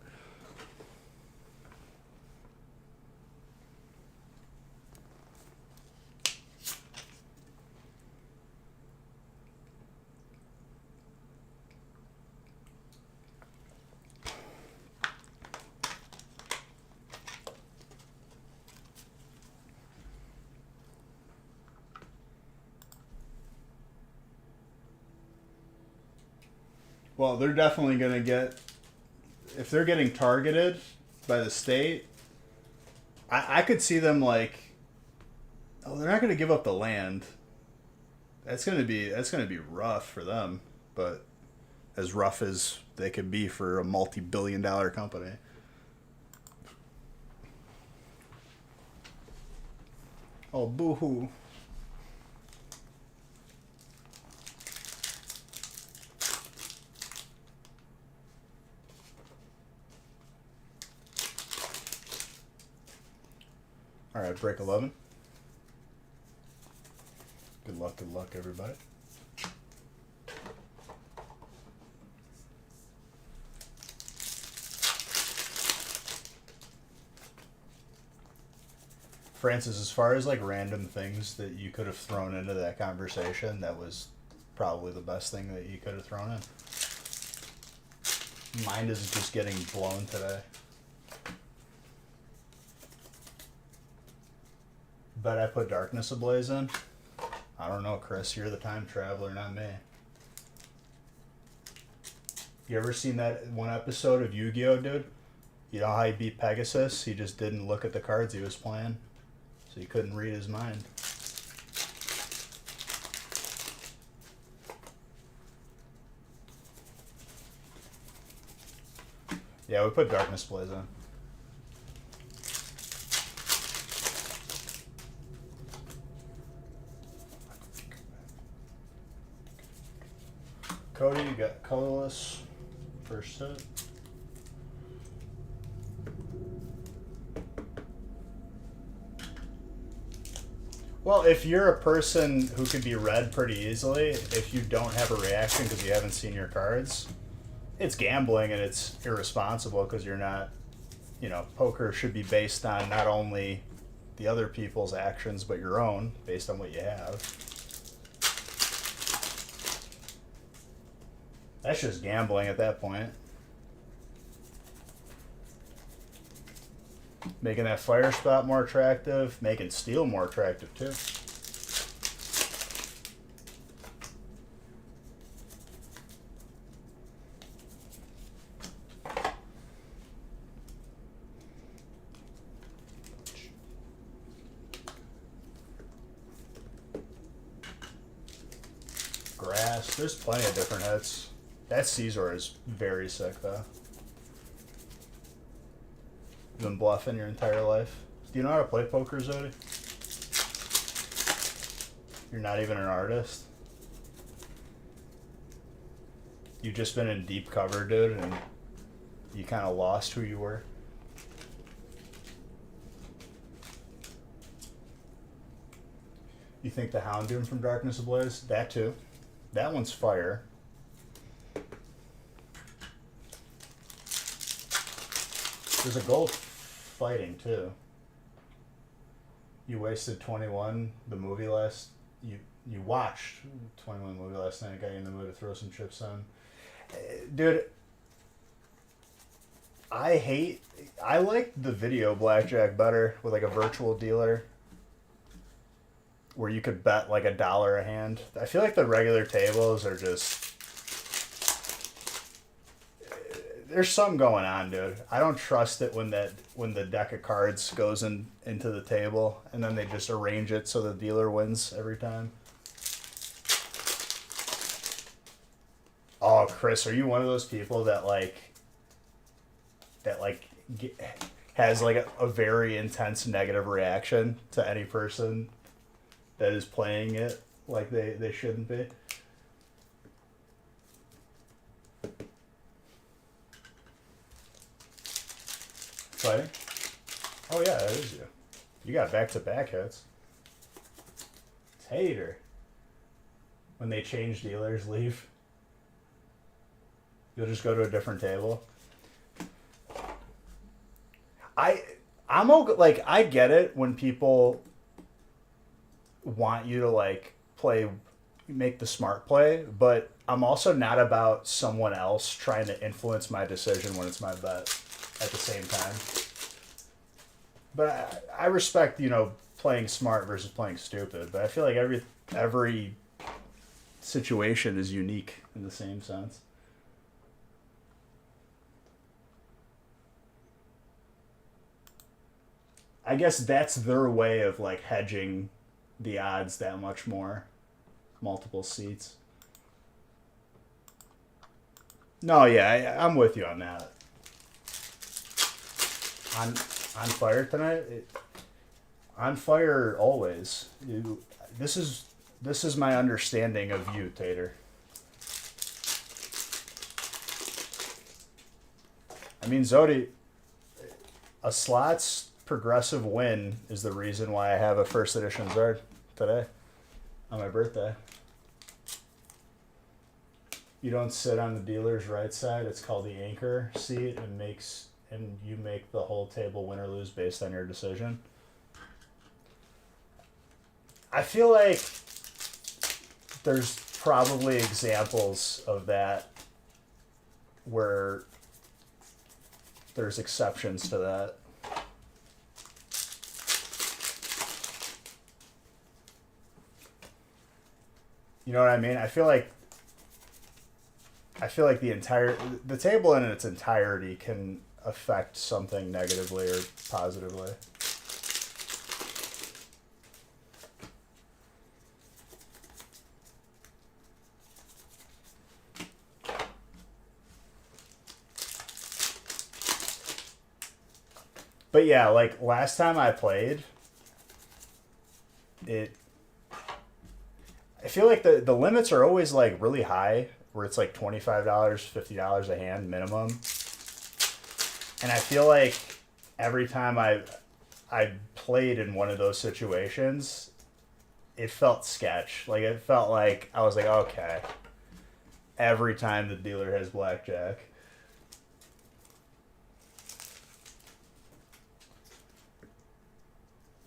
A: Well, they're definitely going to get... If they're getting targeted by the state, I could see them like... Oh, they're not going to give up the land. That's going to be rough for them, but as rough as they could be for a multi-billion-dollar company. Oh, boo-hoo. All right, break 11. Good luck, everybody. Francis, as far as like random things that you could have thrown into that conversation, that was probably the best thing that you could have thrown in. Mine is just getting blown today. Bet I put Darkness Ablaze in. I don't know, Chris. You're the time traveler, not me. You ever seen that one episode of Yu-Gi-Oh, dude? You know how he beat Pegasus? He just didn't look at the cards he was playing. So you couldn't read his mind. Yeah, we put Darkness Blaze in. Cody, you got colorless. First set. Well, if you're a person who can be read pretty easily, if you don't have a reaction because you haven't seen your cards, it's gambling and it's irresponsible because you're not, poker should be based on not only the other people's actions but your own, based on what you have. That's just gambling at that point. Making that fire spot more attractive, making steel more attractive too. Grass, there's plenty of different hits. That Caesar is very sick though. You've been bluffing your entire life. Do you know how to play poker, Zodi? You're not even an artist? You've just been in deep cover, dude, and you kind of lost who you were? You think the Houndoom from Darkness Ablaze? That too. That one's fire. There's a gold fighting too. You wasted 21 the movie last. You watched 21 movie last night. Got you in the mood to throw some chips on, dude. I like the video blackjack better with like a virtual dealer where you could bet like $1 a hand. I feel like the regular tables are just there's something going on, dude. I don't trust it when the deck of cards goes into the table and then they just arrange it so the dealer wins every time. Oh, Chris, are you one of those people that has like a very intense negative reaction to any person that is playing it like they shouldn't be? Fighting? Oh yeah, that is you. You got back-to-back hits. It's hater. When they change dealers, leave. You'll just go to a different table. I'm okay, like I get it when people want you to like make the smart play, but I'm also not about someone else trying to influence my decision when it's my bet at the same time. But I respect, playing smart versus playing stupid, but I feel like every situation is unique in the same sense. I guess that's their way of like hedging the odds that much more. Multiple seats. No, yeah, I'm with you on that. On fire tonight. On fire always. This is my understanding of you, Tater. I mean, Zodi, a slots progressive win is the reason why I have a first edition Zard today on my birthday. You don't sit on the dealer's right side. It's called the anchor seat and you make the whole table win or lose based on your decision. I feel like there's probably examples of that where there's exceptions to that. You know what I mean? I feel like the table in its entirety can affect something negatively or positively. But yeah, like last time I played, I feel like the limits are always like really high, where it's like $25, $50 a hand minimum. And I feel like every time I played in one of those situations, it felt sketch. Like it felt like I was like, okay, every time the dealer has blackjack.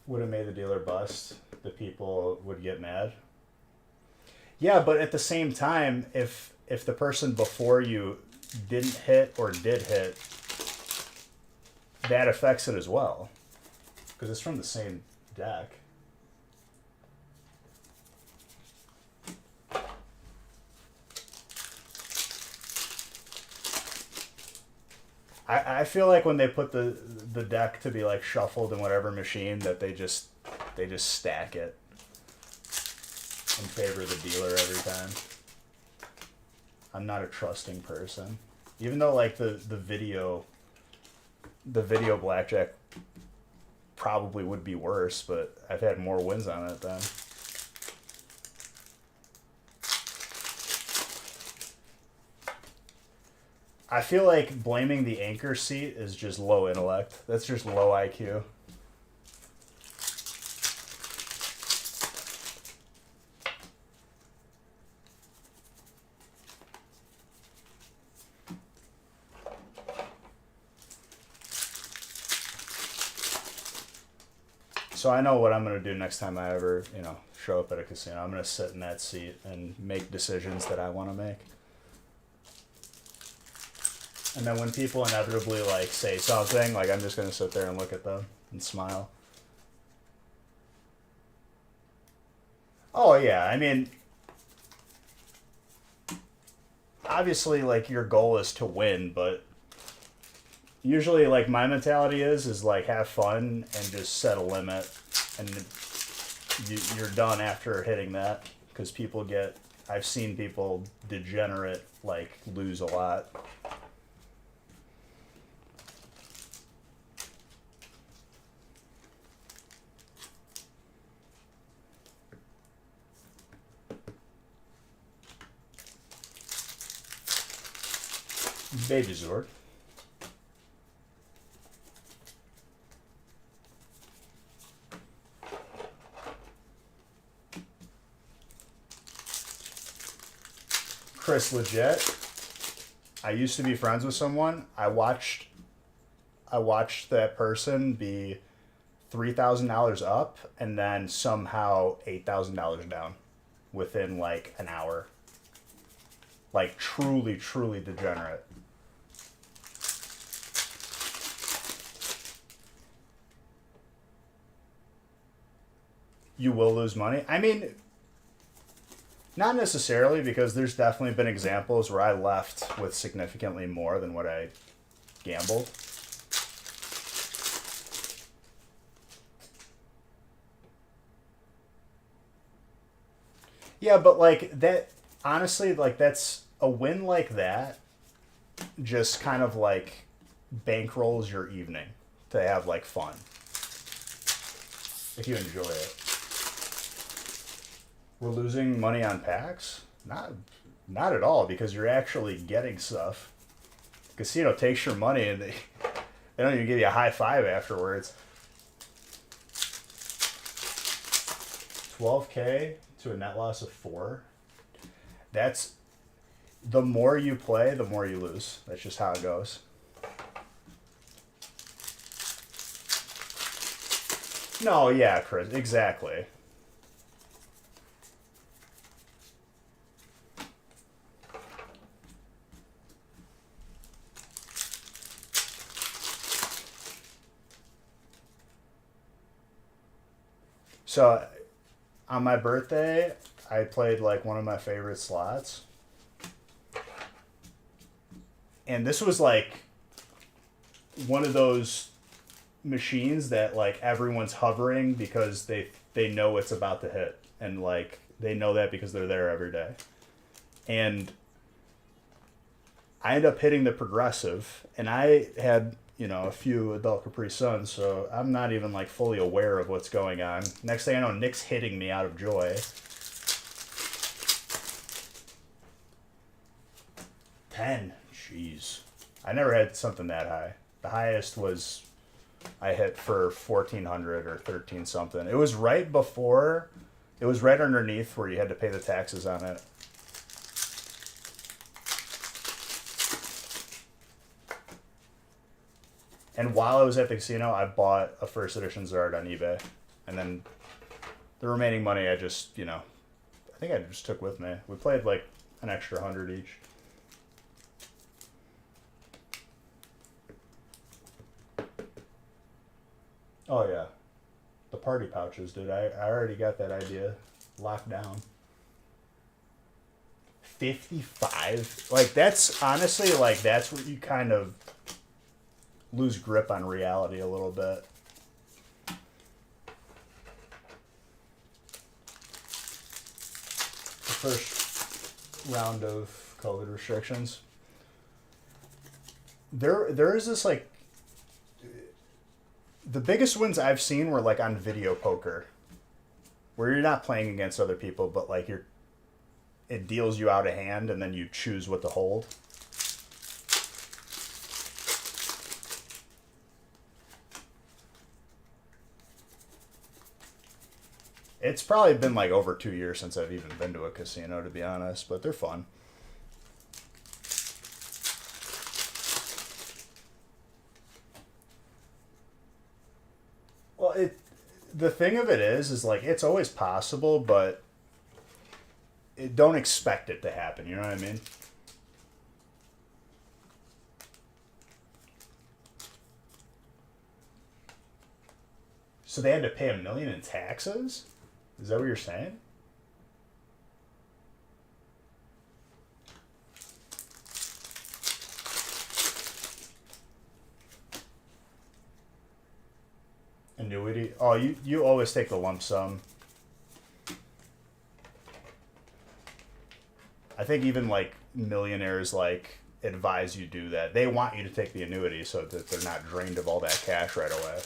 A: Would have made the dealer bust. The people would get mad. Yeah, but at the same time, if the person before you didn't hit or did hit, that affects it as well. Because it's from the same deck. I feel like when they put the deck to be like shuffled in whatever machine, that they just stack it in favor of the dealer every time. I'm not a trusting person. Even though like the video blackjack probably would be worse, but I've had more wins on it then. I feel like blaming the anchor seat is just low intellect. That's just low IQ. So I know what I'm going to do next time I ever, show up at a casino. I'm going to sit in that seat and make decisions that I want to make. And then when people inevitably like say something, like I'm just gonna sit there and look at them and smile. Oh yeah, I mean, obviously like your goal is to win, but usually like my mentality is like have fun and just set a limit, and you're done after hitting that, because people get, I've seen people degenerate like lose a lot. Baby Zord. Chris Legit. I used to be friends with someone. I watched that person be $3,000 up and then somehow $8,000 down within like an hour. Like truly, truly degenerate. You will lose money. I mean, not necessarily, because there's definitely been examples where I left with significantly more than what I gambled. Yeah, but like that, honestly, like that's a win like that just kind of like bankrolls your evening to have like fun if you enjoy it. We're losing money on packs? Not at all, because you're actually getting stuff. Casino takes your money and they don't even give you a high five afterwards. 12K to a net loss of 4. That's, the more you play, the more you lose. That's just how it goes. No, yeah, Chris, exactly. So, on my birthday, I played like one of my favorite slots. And this was like one of those machines that like everyone's hovering because they know it's about to hit, and like they know that because they're there every day. And I ended up hitting the progressive, and I had, you know, a few adult Capri Suns, so I'm not even like fully aware of what's going on. Next thing I know, Nick's hitting me out of joy. 10. Jeez. I never had something that high. The highest was I hit for 1400 or 13 something. It was right before, it was right underneath where you had to pay the taxes on it. And while I was at the casino, I bought a first edition Zard on eBay. And then the remaining money I just, you know, I think I just took with me. We played like an extra 100 each. Oh yeah. The party pouches, dude. I already got that idea locked down. 55? Like, that's honestly, like, that's where you kind of lose grip on reality a little bit. The first round of COVID restrictions. There is this, like, the biggest wins I've seen were like on video poker, where you're not playing against other people, but like it deals you out a hand and then you choose what to hold. It's probably been like over 2 years since I've even been to a casino, to be honest, but they're fun. Well, the thing of it is like it's always possible, but don't expect it to happen. You know what I mean? So they had to pay $1 million in taxes? Is that what you're saying? Annuity? Oh, you always take the lump sum. I think even like millionaires like advise you do that. They want you to take the annuity so that they're not drained of all that cash right away.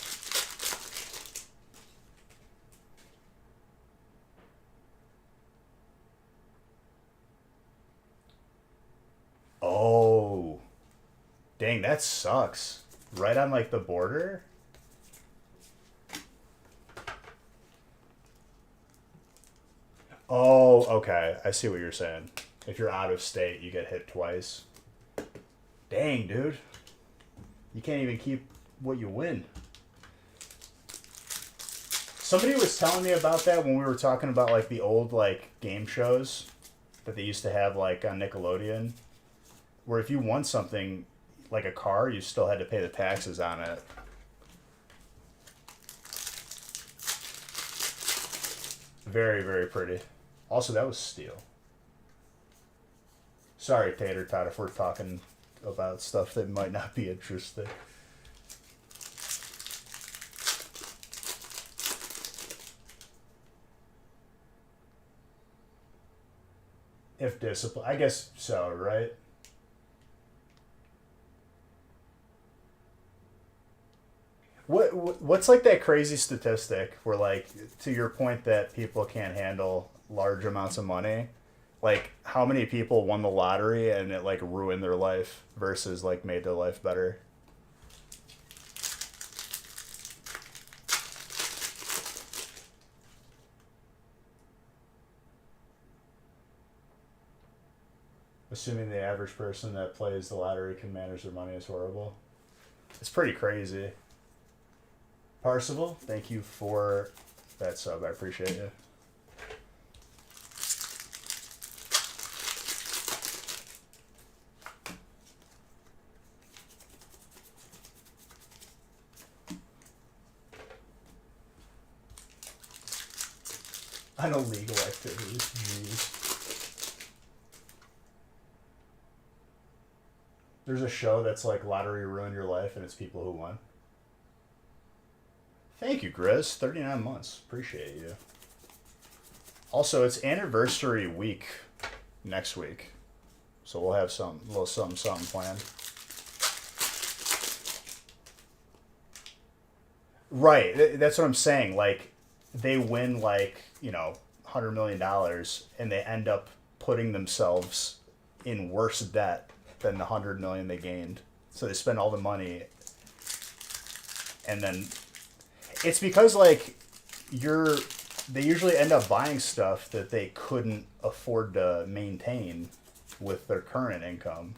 A: Oh, dang, that sucks. Right on like the border. Oh, okay. I see what you're saying. If you're out of state, you get hit twice. Dang, dude. You can't even keep what you win. Somebody was telling me about that when we were talking about like the old like game shows that they used to have like on Nickelodeon, where if you won something like a car, you still had to pay the taxes on it. Very, very pretty. Also, that was steel. Sorry, Tater Tot, if we're talking about stuff that might not be interesting. If discipline, I guess so, right? What's like that crazy statistic where like to your point that people can't handle large amounts of money, like how many people won the lottery and it like ruined their life versus like made their life better? Assuming the average person that plays the lottery can manage their money is horrible. It's pretty crazy. Parsival, thank you for that sub. I appreciate you. I know legal activities. Jeez. There's a show that's like Lottery Ruined Your Life and it's people who won. Thank you, Grizz. 39 months. Appreciate you. Also, it's anniversary week next week. So we'll have a little something planned. Right. That's what I'm saying. Like, they win, like, $100 million and they end up putting themselves in worse debt than the 100 million they gained. So they spend all the money and then it's because like they usually end up buying stuff that they couldn't afford to maintain with their current income.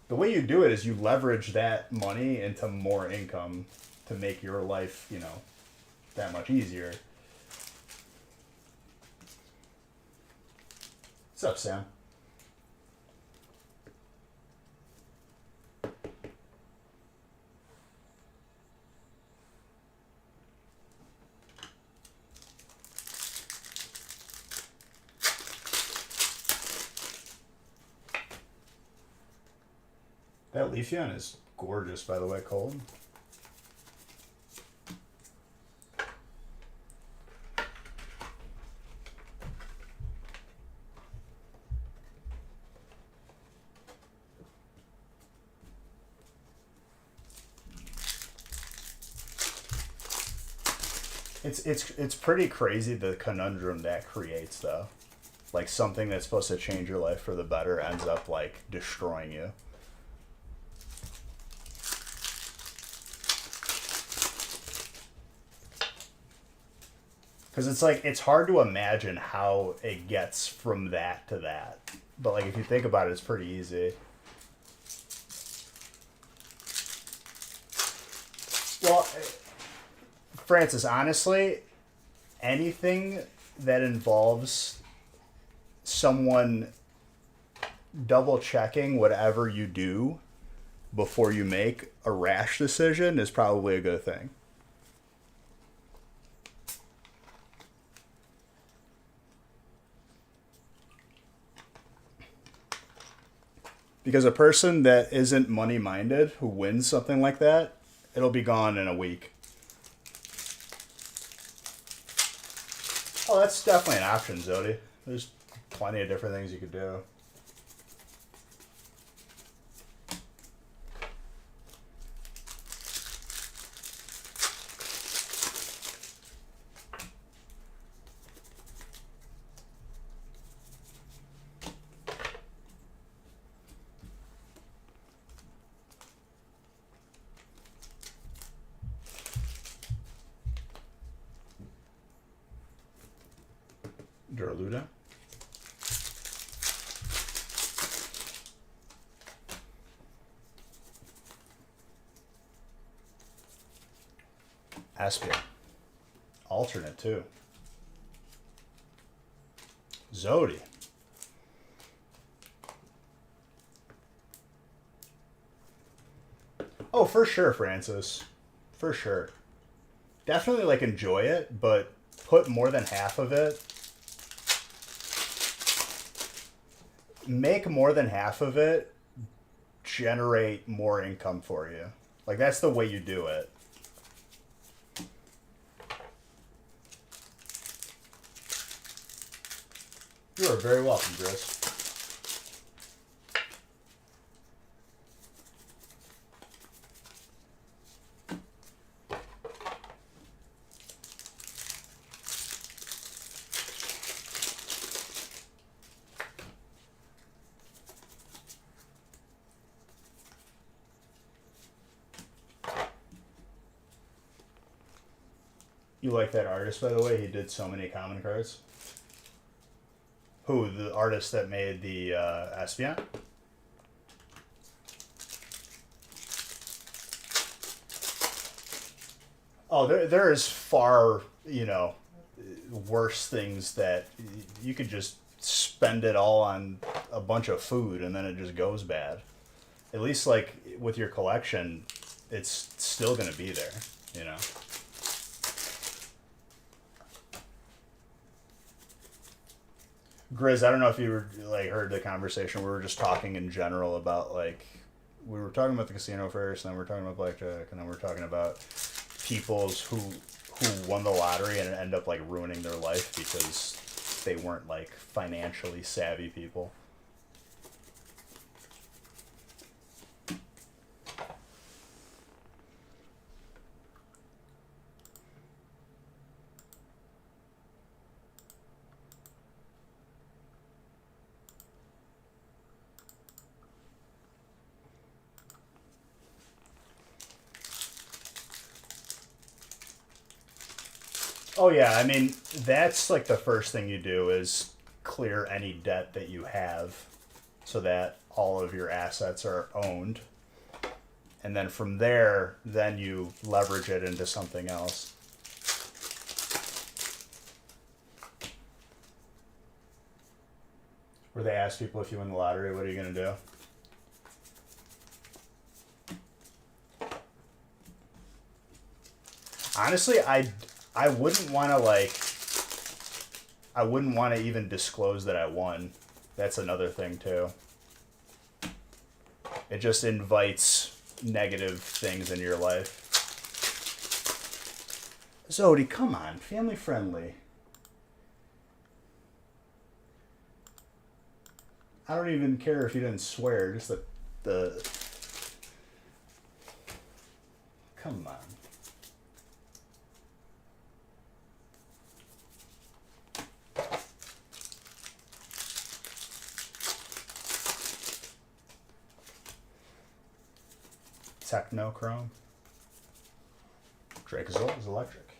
A: The way you do it is you leverage that money into more income to make your life, that much easier. What's up, Sam? That Leafeon is gorgeous, by the way, Colton. It's pretty crazy the conundrum that creates though. Like something that's supposed to change your life for the better ends up like destroying you. Because it's like it's hard to imagine how it gets from that to that. But like if you think about it, it's pretty easy. Well, Francis, honestly, anything that involves someone double checking whatever you do before you make a rash decision is probably a good thing. Because a person that isn't money minded who wins something like that, it'll be gone in a week. Oh, that's definitely an option, Zodi. There's plenty of different things you could do. Duraluda. Aspia. Alternate, too. Zodi. Oh, for sure, Francis. For sure. Definitely, like, enjoy it, but put more than half of it. Make more than half of it generate more income for you. Like, that's the way you do it. You are very welcome, Chris. You like that artist, by the way? He did so many common cards. Who? The artist that made the Espion? Oh, there is far, worse things that you could just spend it all on a bunch of food and then it just goes bad. At least, like, with your collection, it's still going to be there, you know? Grizz, I don't know if you heard the conversation. We were just talking in general about, like, we were talking about the casino first, and then we were talking about blackjack, and then we were talking about people's who won the lottery and end up, like, ruining their life because they weren't, like, financially savvy people. Oh yeah, I mean, that's like the first thing you do is clear any debt that you have so that all of your assets are owned. And then from there, then you leverage it into something else. Where they ask people, if you win the lottery, what are you going to do? Honestly, I wouldn't want to I wouldn't want to even disclose that I won. That's another thing too. It just invites negative things in your life. Zodi, come on, family friendly. I don't even care if you didn't swear, just the come on. Technochrome. Dracozolt is electric.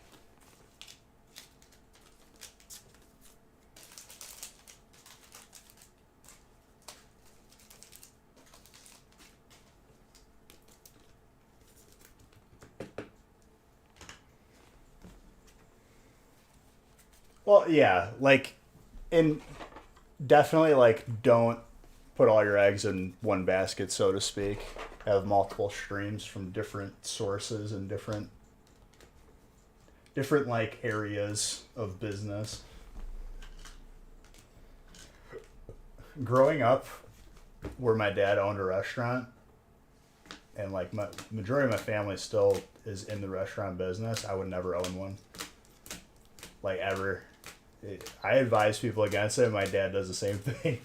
A: Well, yeah, and definitely, don't put all your eggs in one basket, so to speak. have multiple streams from different sources and different like areas of business. Growing up, where my dad owned a restaurant, and like my majority of my family still is in the restaurant business, I would never own one. Like ever. I advise people against it. My dad does the same thing.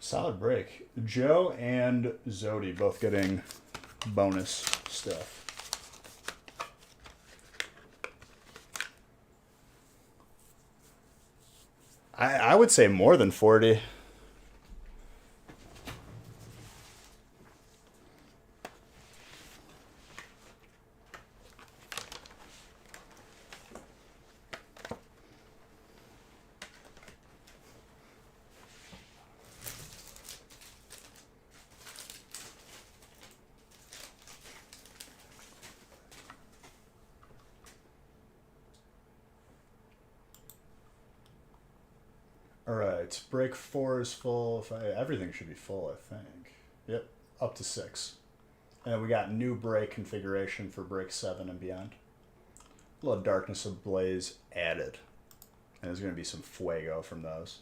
A: Solid break. Joe and Zodi both getting bonus stuff. I would say more than 40. All right, break 4 is full. Everything should be full, I think. Yep, up to 6. And then we got new break configuration for break 7 and beyond. A little Darkness Ablaze added. And there's going to be some fuego from those.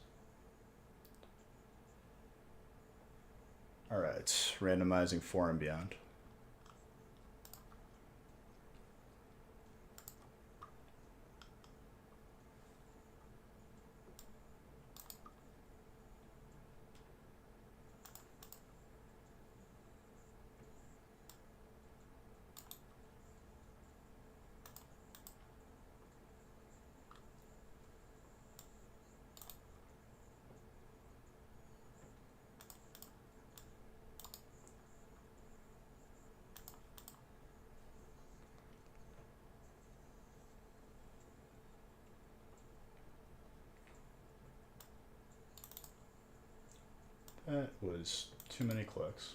A: All right, randomizing 4 and beyond. That was too many clicks.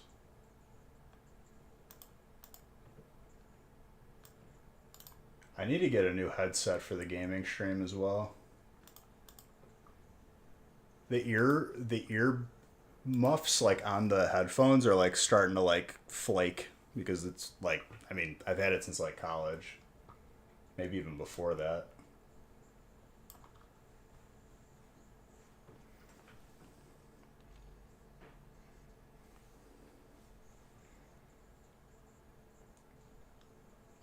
A: I need to get a new headset for the gaming stream as well. The ear muffs like on the headphones are like starting to like flake because it's like, I mean, I've had it since like college. Maybe even before that.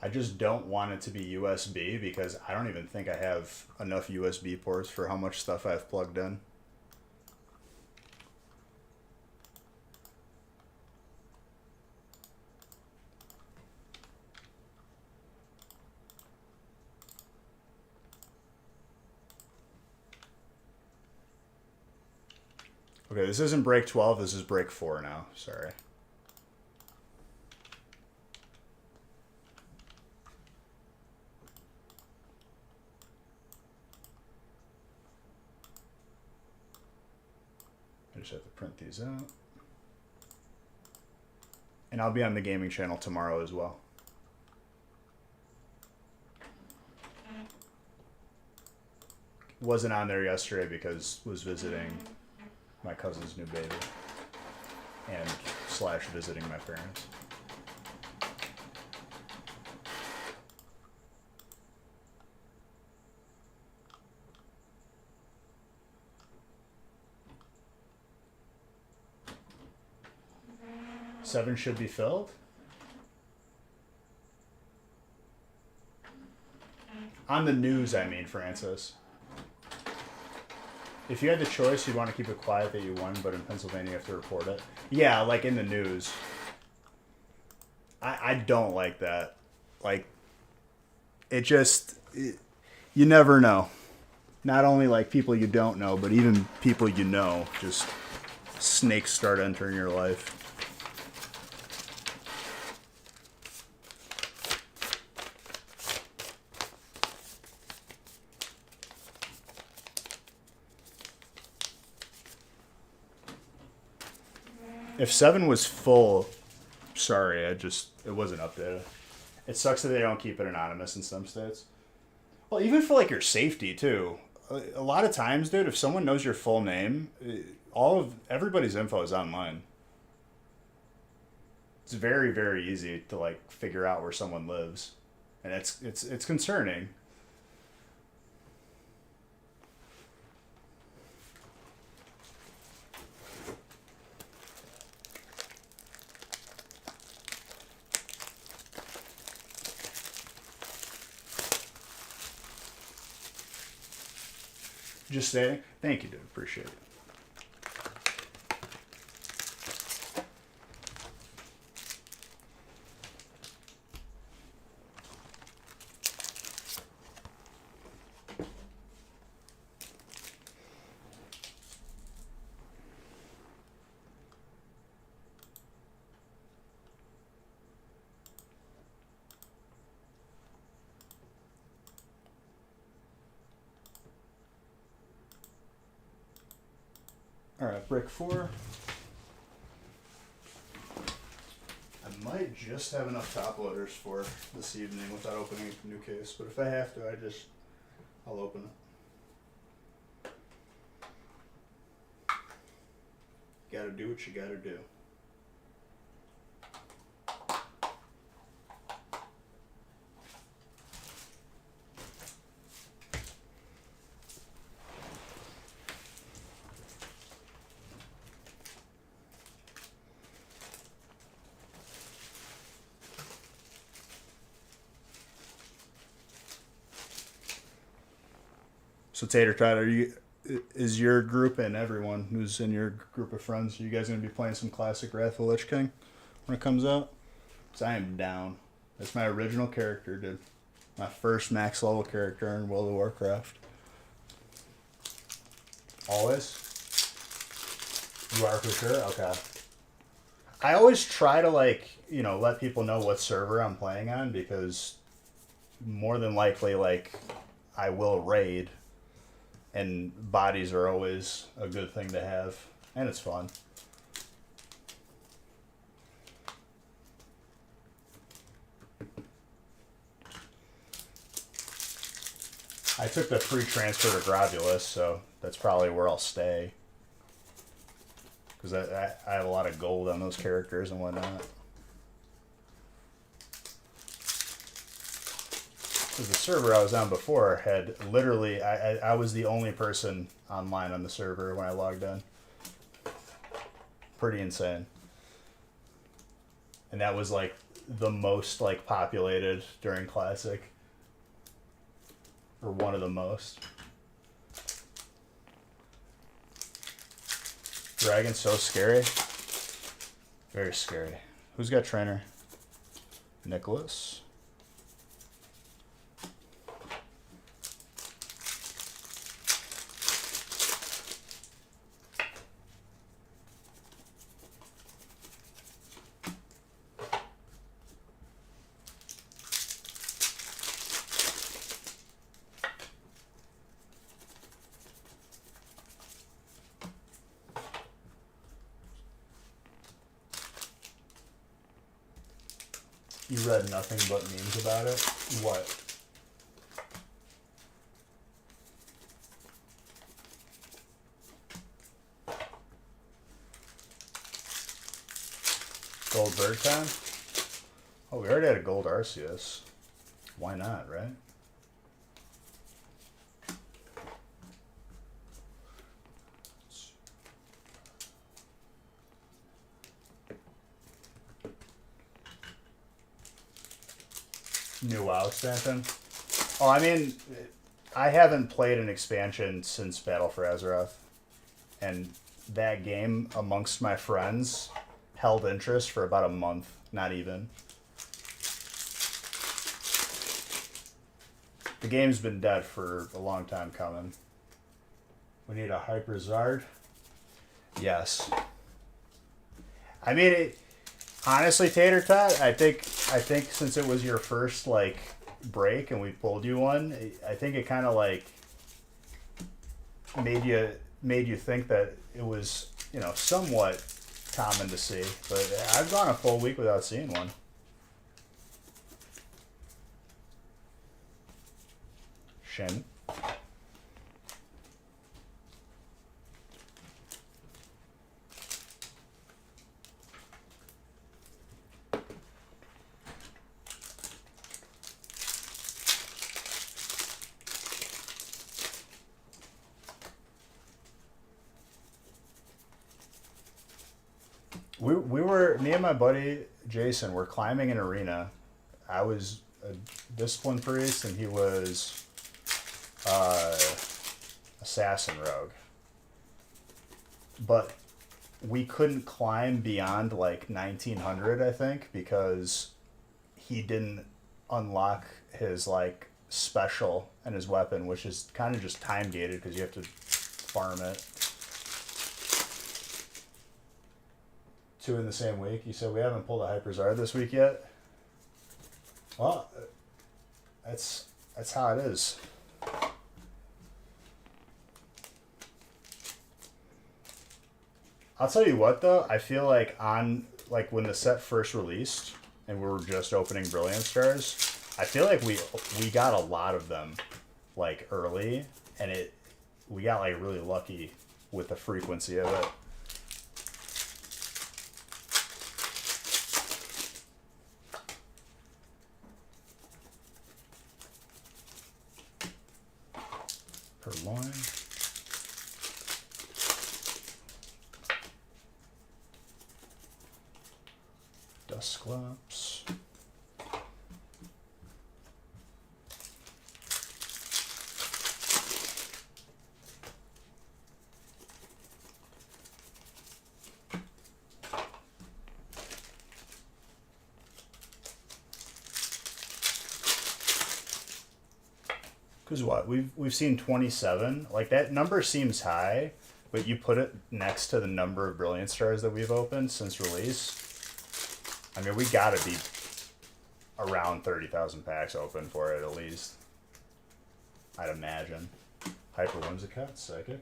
A: I just don't want it to be USB because I don't even think I have enough USB ports for how much stuff I've plugged in. Okay, this isn't break 12, this is break 4 now. Sorry. I just have to print these out. And I'll be on the gaming channel tomorrow as well. Wasn't on there yesterday because was visiting my cousin's new baby and / visiting my parents. Seven should be filled. On the news, I mean, Francis. If you had the choice, you'd want to keep it quiet that you won, but in Pennsylvania you have to report it. Yeah, like in the news. I don't like that. Like, you never know. Not only like people you don't know, but even people you know, just snakes start entering your life. If 7 was full, sorry, it wasn't updated. It sucks that they don't keep it anonymous in some states. Well, even for like your safety too. A lot of times, dude, if someone knows your full name, everybody's info is online. It's very, very easy to like figure out where someone lives, and it's concerning. Just saying. Thank you, dude. Appreciate it. All right, brick 4. I might just have enough top loaders for this evening without opening a new case, but if I have to, I'll open it. Gotta do what you gotta do. So Tater Tot, is your group and everyone who's in your group of friends, are you guys gonna be playing some classic Wrath of the Lich King when it comes out? Cause I am down. That's my original character, dude. My first max level character in World of Warcraft. Always? You are for sure? Okay. I always try to let people know what server I'm playing on, because more than likely I will raid. And bodies are always a good thing to have. And it's fun. I took the free transfer to Gravulus, so that's probably where I'll stay. Because I have a lot of gold on those characters and whatnot. The server I was on before had literally, I was the only person online on the server when I logged in. Pretty insane. And that was the most populated during Classic. Or one of the most. Dragon's so scary. Very scary. Who's got trainer? Nicholas. You read nothing but memes about it? What? Gold Bird time? Oh, we already had a gold Arceus. Why not, right? New WoW expansion? Oh, I mean, I haven't played an expansion since Battle for Azeroth. And that game, amongst my friends, held interest for about a month. Not even. The game's been dead for a long time coming. We need a Hyper Zard? Yes. I mean, honestly, Tater Tot, I think since it was your first break and we pulled you one, I think it kind of made you think that it was somewhat common to see. But I've gone a full week without seeing one. Shin. We were, me and my buddy Jason were climbing an arena. I was a discipline priest and he was assassin rogue. But we couldn't climb beyond like 1900, I think, because he didn't unlock his like special and his weapon, which is kind of just time gated because you have to farm it. 2 in the same week. You said we haven't pulled a Hyperzard this week yet. Well, that's how it is. I'll tell you what though, I feel like on like when the set first released and we were just opening Brilliant Stars, I feel like we got a lot of them like early, and we got like really lucky with the frequency of it. Purloin. Dusclops. Because what we've seen 27, like that number seems high, but you put it next to the number of Brilliant Stars that we've opened since release. I mean, we gotta be around 30,000 packs open for it at least. I'd imagine. Hyper Whimsicott, Psychic.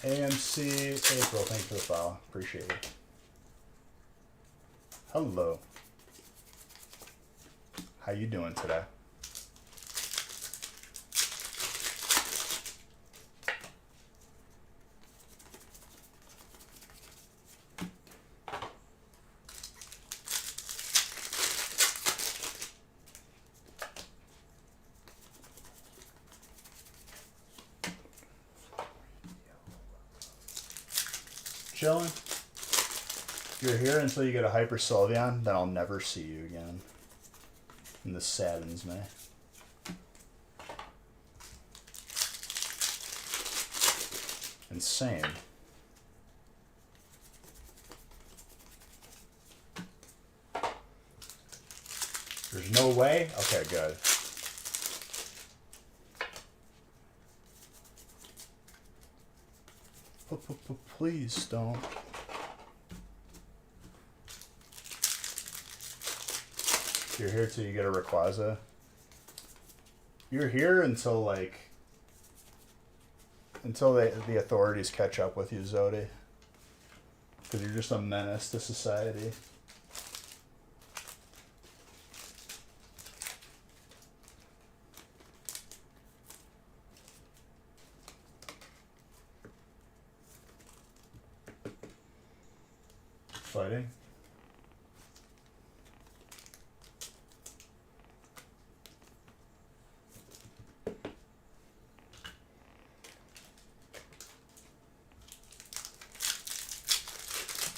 A: AMC April, thanks for the follow. Appreciate it. Hello. How you doing today? Chilling. You're here until you get a Hyper Sylveon, then I'll never see you again. And this saddens me. Insane. There's no way? Okay, good. Please don't. You're here till you get a Rayquaza. You're here until the authorities catch up with you, Zodi. Because you're just a menace to society. Fighting.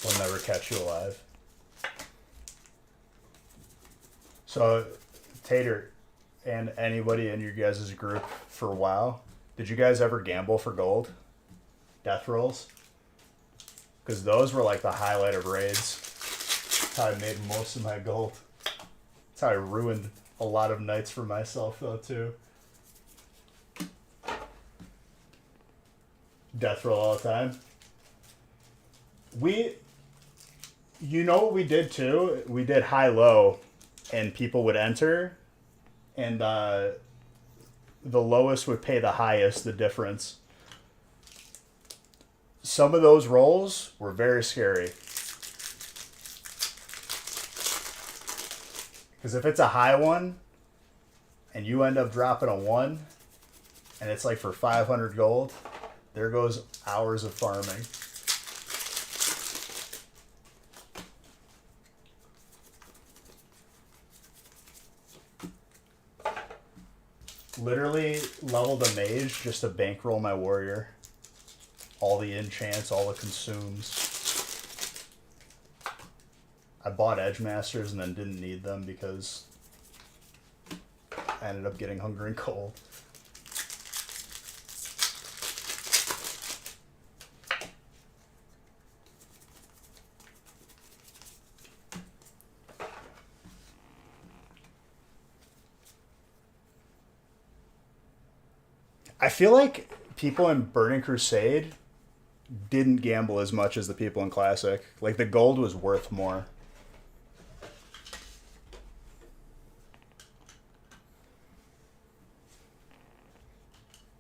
A: We'll never catch you alive. So, Tater and anybody in your guys' group for a while, Did you guys ever gamble for gold? Death rolls? Because those were like the highlight of raids. That's how I made most of my gold. That's how I ruined a lot of nights for myself, though, too. Death roll all the time. You know what we did, too? We did high-low, and people would enter, and the lowest would pay the highest, the difference. Some of those rolls were very scary. Because if it's a high one, and you end up dropping a 1, and it's like for 500 gold, there goes hours of farming. Literally leveled a mage just to bankroll my warrior. All the enchants, all the consumes. I bought Edge Masters and then didn't need them because I ended up getting Hunger and Cold. I feel like people in Burning Crusade didn't gamble as much as the people in Classic. Like, the gold was worth more.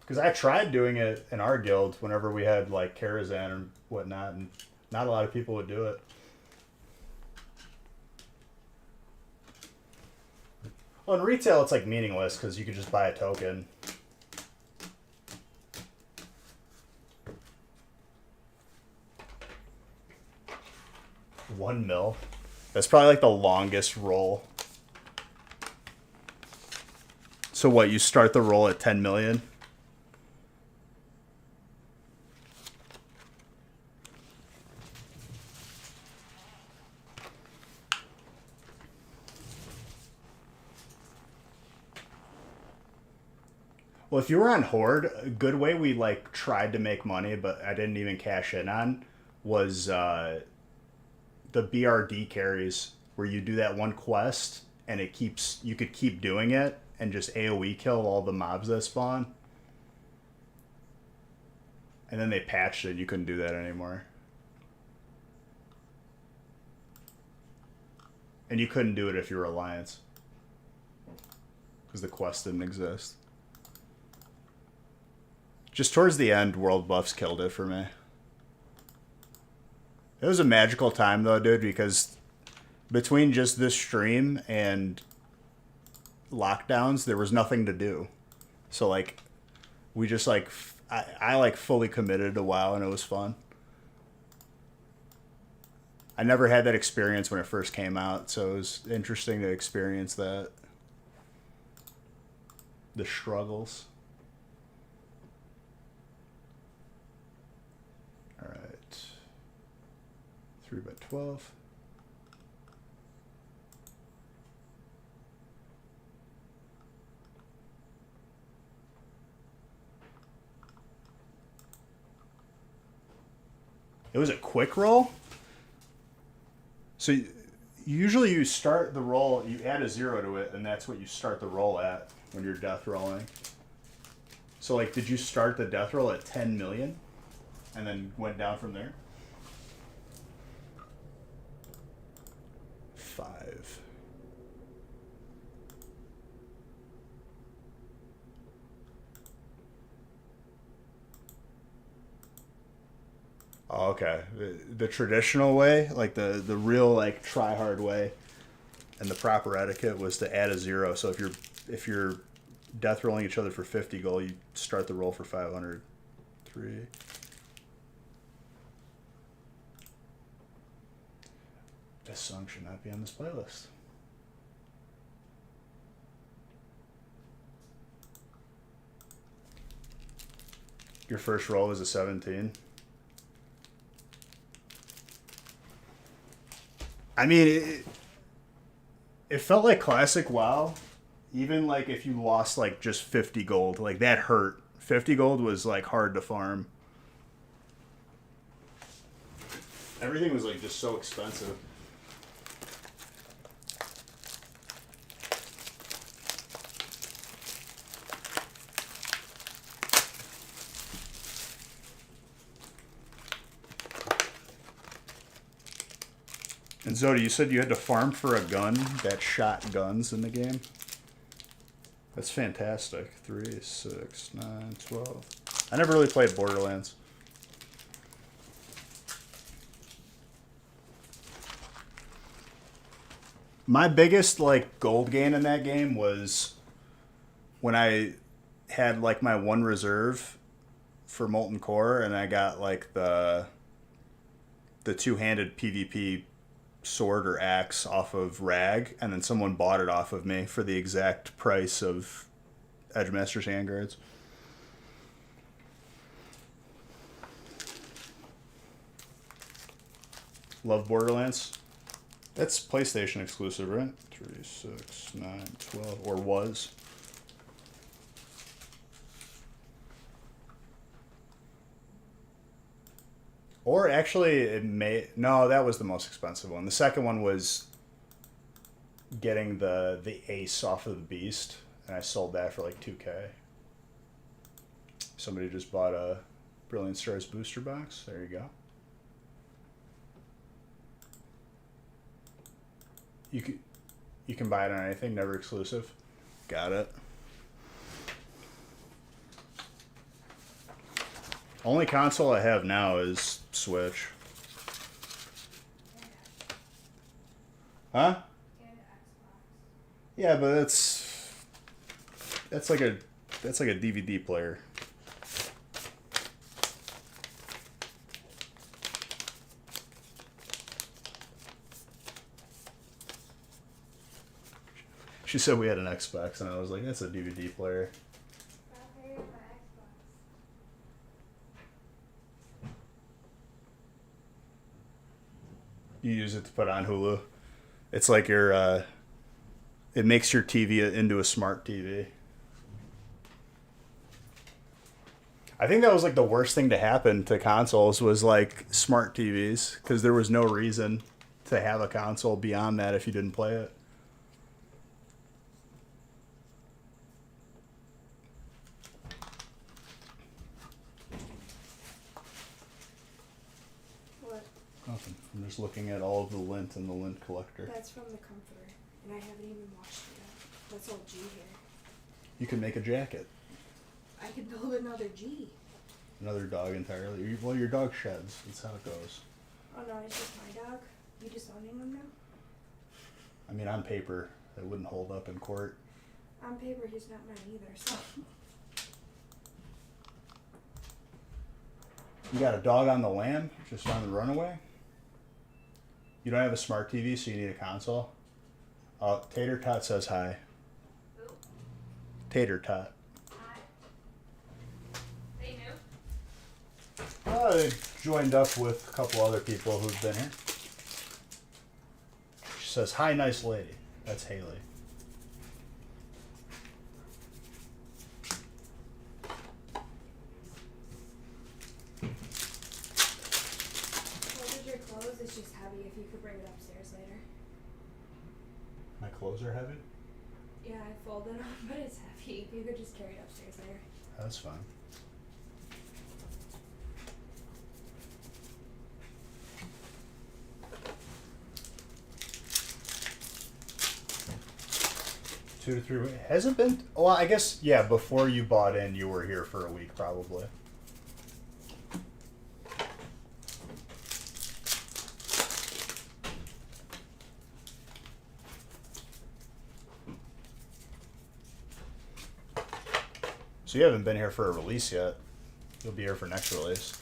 A: Because I tried doing it in our guild whenever we had, like, Karazhan and whatnot, and not a lot of people would do it. Well, in retail, it's, like, meaningless because you could just buy a token. $1 mil. That's probably like the longest roll. So what, you start the roll at 10 million? Well, if you were on Horde, a good way we like tried to make money, but I didn't even cash in on, was the BRD carries, where you do that one quest and you could keep doing it and just AoE kill all the mobs that spawn. And then they patched it, you couldn't do that anymore. And you couldn't do it if you were Alliance, because the quest didn't exist. Just towards the end, world buffs killed it for me. It was a magical time, though, dude, because between just this stream and lockdowns, there was nothing to do. So, like, we just, like, I like, fully committed to WoW, and it was fun. I never had that experience when it first came out, so it was interesting to experience that. The struggles. All right. 3x12. It was a quick roll. So usually you start the roll, you add a 0 to it, and that's what you start the roll at when you're death rolling. So, like, did you start the death roll at 10 million and then went down from there? 5. Oh, okay. The traditional way, like the real, like, try hard way, and the proper etiquette was to add a 0. So if you're death rolling each other for 50 gold, you start the roll for 500. 3. This song should not be on this playlist. Your first roll was a 17. I mean, it felt like classic WoW. Even, like, if you lost, like, just 50 gold, like, that hurt 50 gold was like hard to farm. Everything was like just so expensive. And Zodi, you said you had to farm for a gun that shot guns in the game? That's fantastic. 3, 6, 9, 12. I never really played Borderlands. My biggest like gold gain in that game was when I had like my one reserve for Molten Core, and I got like the two-handed PvP sword or axe off of Rag, and then someone bought it off of me for the exact price of Edgemaster's handguards. Love Borderlands. That's PlayStation exclusive, right? 3, 6, 9, 12, or was. Or actually, it may... No, that was the most expensive one. The second one was getting the ace off of the beast, and I sold that for like 2K. Somebody just bought a Brilliant Stars booster box. There you go. You can buy it on anything, never exclusive. Got it. Only console I have now is Switch. Huh? Yeah, but that's like a DVD player. She said we had an Xbox, and I was like, that's a DVD player. You use it to put on Hulu. It's like your, it makes your TV into a smart TV. I think that was like the worst thing to happen to consoles was like smart TVs, because there was no reason to have a console beyond that if you didn't play it. Nothing. I'm just looking at all of the lint in the lint collector.
B: That's from the comforter, and I haven't even washed it yet. That's all G here.
A: You can make a jacket.
B: I could build another G.
A: Another dog entirely. Well, your dog sheds. That's how it goes.
B: Oh no, it's just my dog. You just owning him now?
A: I mean, on paper, it wouldn't hold up in court.
B: On paper, he's not mine either, so.
A: You got a dog on the lam, just on the runaway? You don't have a smart TV, so you need a console? Tater Tot says hi.
C: Who?
A: Tater Tot.
C: Hi. They knew?
A: They joined up with a couple other people who've been here. She says, hi, nice lady. That's Haley.
B: Folded your clothes, it's just heavy if you could bring it upstairs later.
A: My clothes are heavy?
B: Yeah, I folded them, but it's heavy. If you could just carry it upstairs later.
A: That's fine. Two to 3 weeks. Hasn't been... Well, I guess, yeah, before you bought in, you were here for a week, probably. So you haven't been here for a release yet. You'll be here for next release.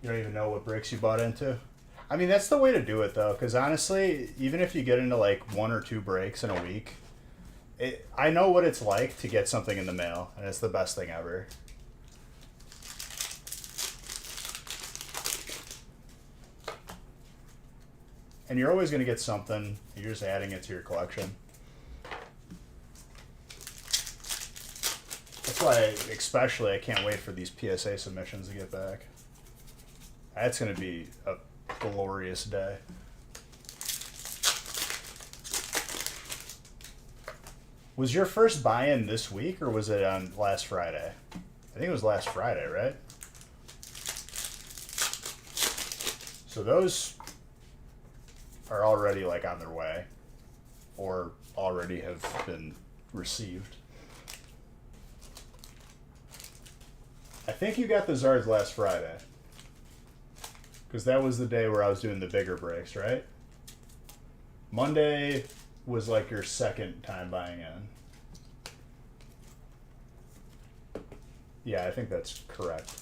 A: You don't even know what breaks you bought into? I mean, that's the way to do it, though, because honestly, even if you get into like 1 or 2 breaks in a week, I know what it's like to get something in the mail, and it's the best thing ever. And you're always going to get something. You're just adding it to your collection. That's why, especially, I can't wait for these PSA submissions to get back. That's going to be a glorious day. Was your first buy-in this week, or was it on last Friday? I think it was last Friday, right? So those are already like on their way, or already have been received. I think you got the Zards last Friday, because that was the day where I was doing the bigger breaks, right? Monday was like your second time buying in. Yeah, I think that's correct.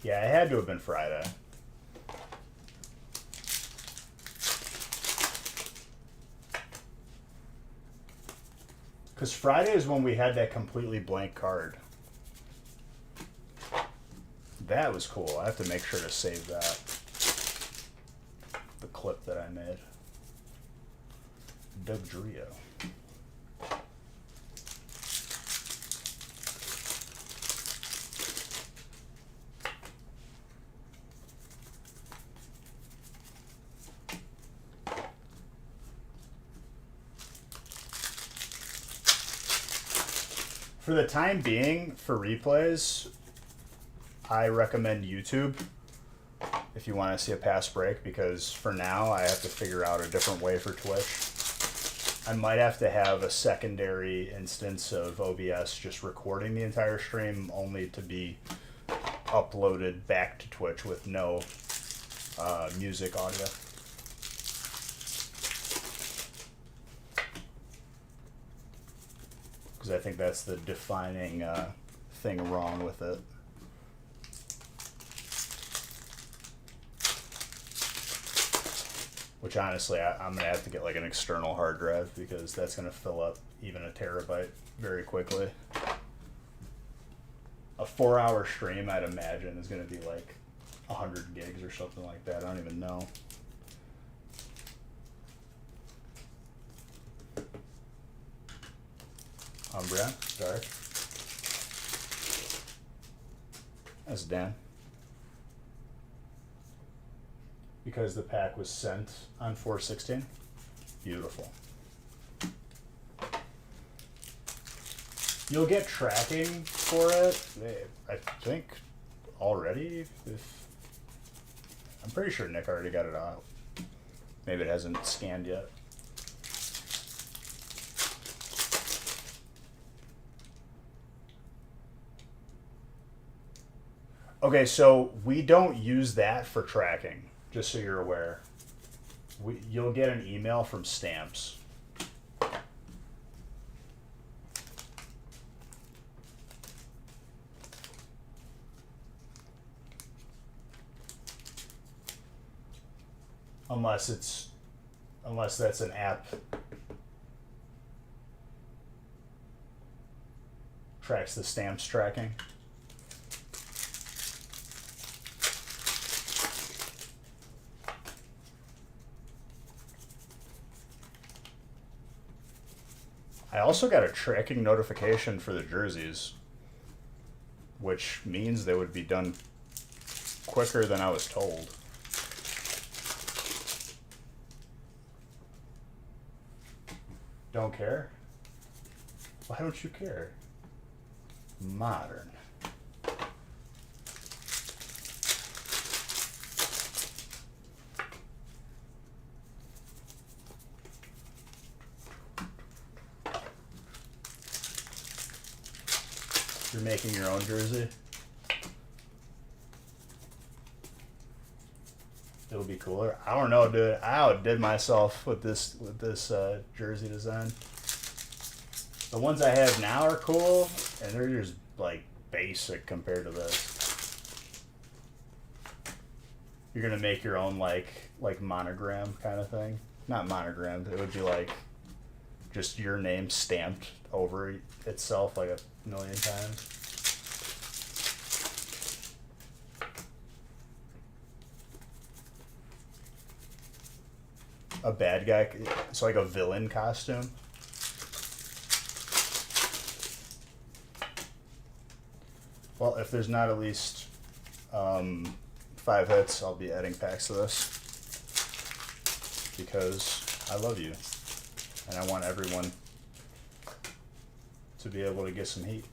A: Yeah, it had to have been Friday. Because Friday is when we had that completely blank card. That was cool. I have to make sure to save that. The clip that I made. Doug Drio. For the time being, for replays, I recommend YouTube if you want to see a past break, because for now I have to figure out a different way for Twitch. I might have to have a secondary instance of OBS just recording the entire stream, only to be uploaded back to Twitch with no music audio. Because I think that's the defining thing wrong with it. Which honestly, I'm going to have to get like an external hard drive, because that's going to fill up even a terabyte very quickly. A 4-hour stream, I'd imagine, is going to be like 100 gigs or something like that. I don't even know. Umbra, dark. That's Dan. Because the pack was sent on 4/16. Beautiful. You'll get tracking for it, I think, already. I'm pretty sure Nick already got it out. Maybe it hasn't scanned yet. Okay, so we don't use that for tracking, just so you're aware. You'll get an email from Stamps. Unless that's an app. Tracks the Stamps tracking. I also got a tracking notification for the jerseys, which means they would be done quicker than I was told. Don't care? Why don't you care? Modern. You're making your own jersey? It'll be cooler. I don't know, dude. I outdid myself with this jersey design. The ones I have now are cool, and they're just like basic compared to this. You're gonna make your own like monogram kind of thing. Not monogrammed. It would be like just your name stamped over itself like a million times. a bad guy. It's like a villain costume. Well, if there's not at least 5 hits, I'll be adding packs to this. Because I love you. And I want everyone to be able to get some heat.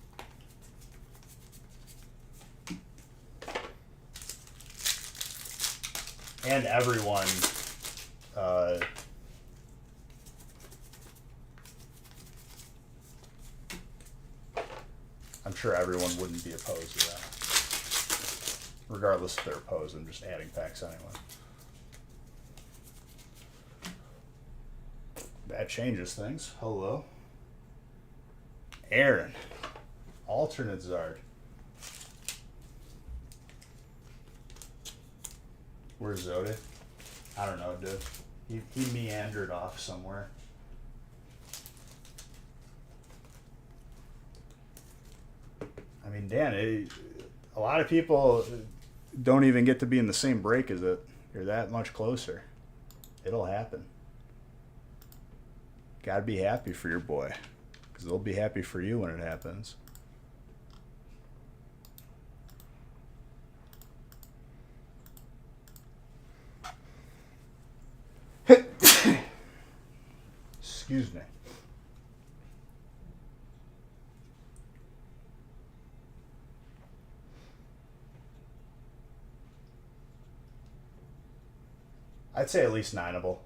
A: And everyone I'm sure everyone wouldn't be opposed to that. Regardless if they're opposed, I'm just adding packs anyway. That changes things. Hello. Aaron. Alternate Zard. Where's Zodi? I don't know, dude. He meandered off somewhere. I mean, Dan, a lot of people don't even get to be in the same break as it. You're that much closer. It'll happen. Gotta be happy for your boy. Because they'll be happy for you when it happens. Excuse me. I'd say at least 9able.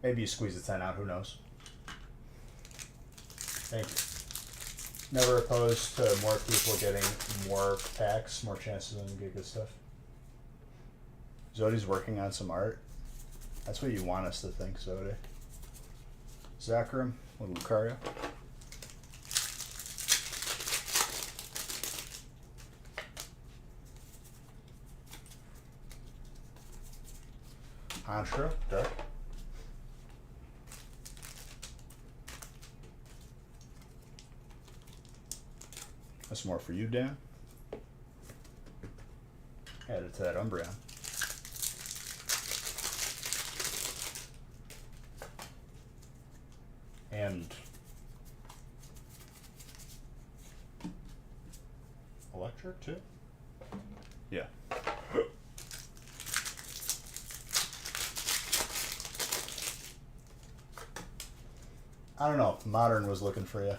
A: Maybe you squeeze a 10 out, who knows? Thank you. Never opposed to more people getting more packs, more chances to get good stuff. Zodi's working on some art. That's what you want us to think, Zodi. Zachram with Lucario. Anshra, Dark. That's more for you, Dan. Add it to that Umbreon. And electric too? Yeah. I don't know. Modern was looking for you.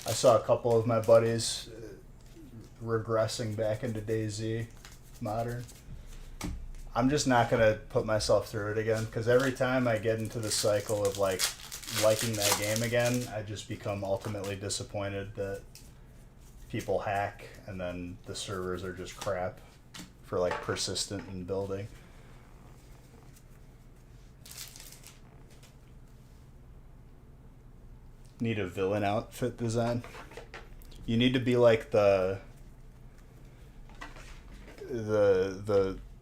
A: I saw a couple of my buddies regressing back into DayZ Modern. I'm just not going to put myself through it again, because every time I get into the cycle of like liking that game again, I just become ultimately disappointed that people hack and then the servers are just crap for like persistent and building. Need a villain outfit design. You need to be like the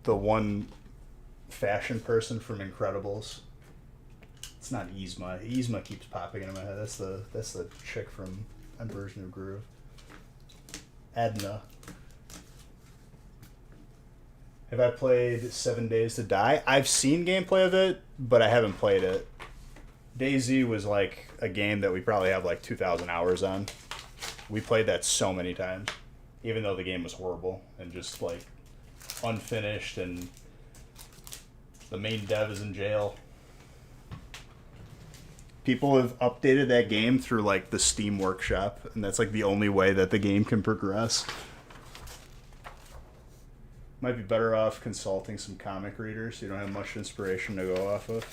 A: one fashion person from Incredibles. It's not Yzma. Yzma keeps popping into my head. That's the chick from Inversion of Groove. Edna. Have I played 7 Days to Die? I've seen gameplay of it, but I haven't played it. DayZ was like a game that we probably have like 2,000 hours on. We played that so many times, even though the game was horrible and just like unfinished, and the main dev is in jail. People have updated that game through like the Steam Workshop, and that's like the only way that the game can progress. Might be better off consulting some comic readers so you don't have much inspiration to go off of.